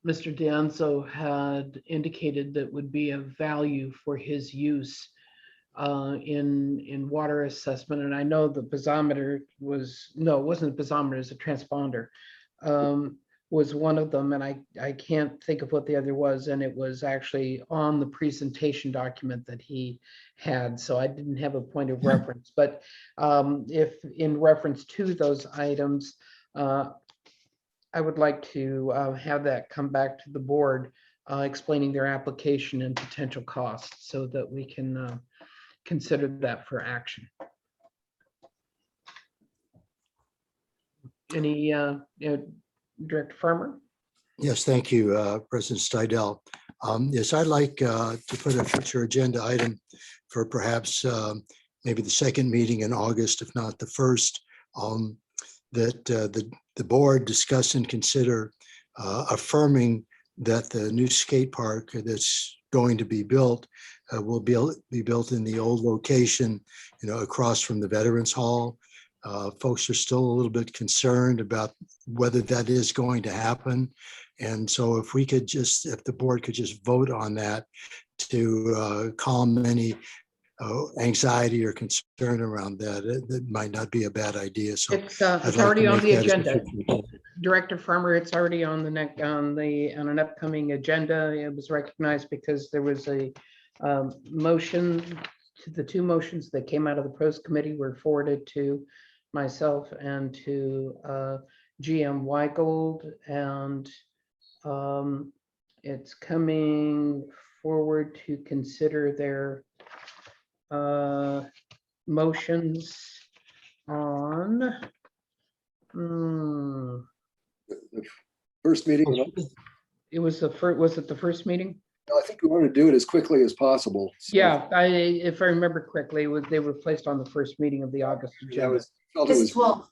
Mr. Danzo had indicated that would be of value for his use in water assessment. And I know the piezometer was, no, it wasn't a piezometer, it's a transponder, was one of them. And I can't think of what the other was. And it was actually on the presentation document that he had. So I didn't have a point of reference. But if in reference to those items, I would like to have that come back to the board, explaining their application and potential costs so that we can consider that for action. Any, Director Farmer? Yes, thank you, President Stidel. Yes, I'd like to put a future agenda item for perhaps maybe the second meeting in August, if not the first, that the board discuss and consider affirming that the new skate park that's going to be built will be built in the old location, across from the Veterans Hall. Folks are still a little bit concerned about whether that is going to happen. And so if the board could just vote on that to calm any anxiety or concern around that, that might not be a bad idea. So It's already on the agenda. Director Farmer, it's already on on an upcoming agenda. It was recognized because there was a motion. The two motions that came out of the pros committee were forwarded to myself and to GM Weigold, and it's coming forward to consider their motions on The first meeting. it was the first, was it the first meeting? I think we want to do it as quickly as possible. So Yeah, if I remember correctly, they were placed on the first meeting of the August agenda. felt it was August 12th,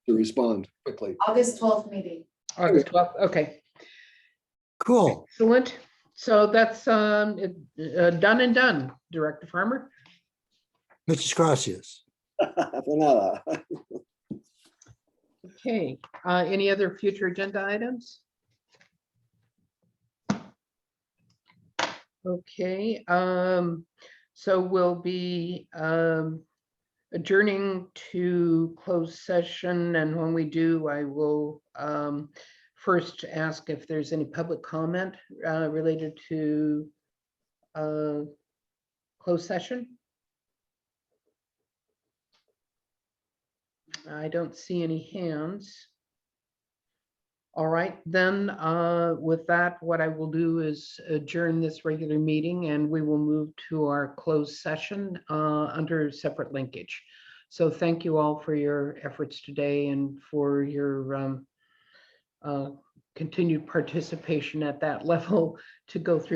to respond quickly. August 12th meeting. August 12th, okay. Cool. Excellent. So that's done and done, Director Farmer. Muchas gracias. Okay, any other future agenda items? Okay, so we'll be adjourning to closed session, and when we do, I will first ask if there's any public comment related to closed session. I don't see any hands. All right, then with that, what I will do is adjourn this regular meeting, and we will move to our closed session under separate linkage. So thank you all for your efforts today and for your continued participation at that level to go through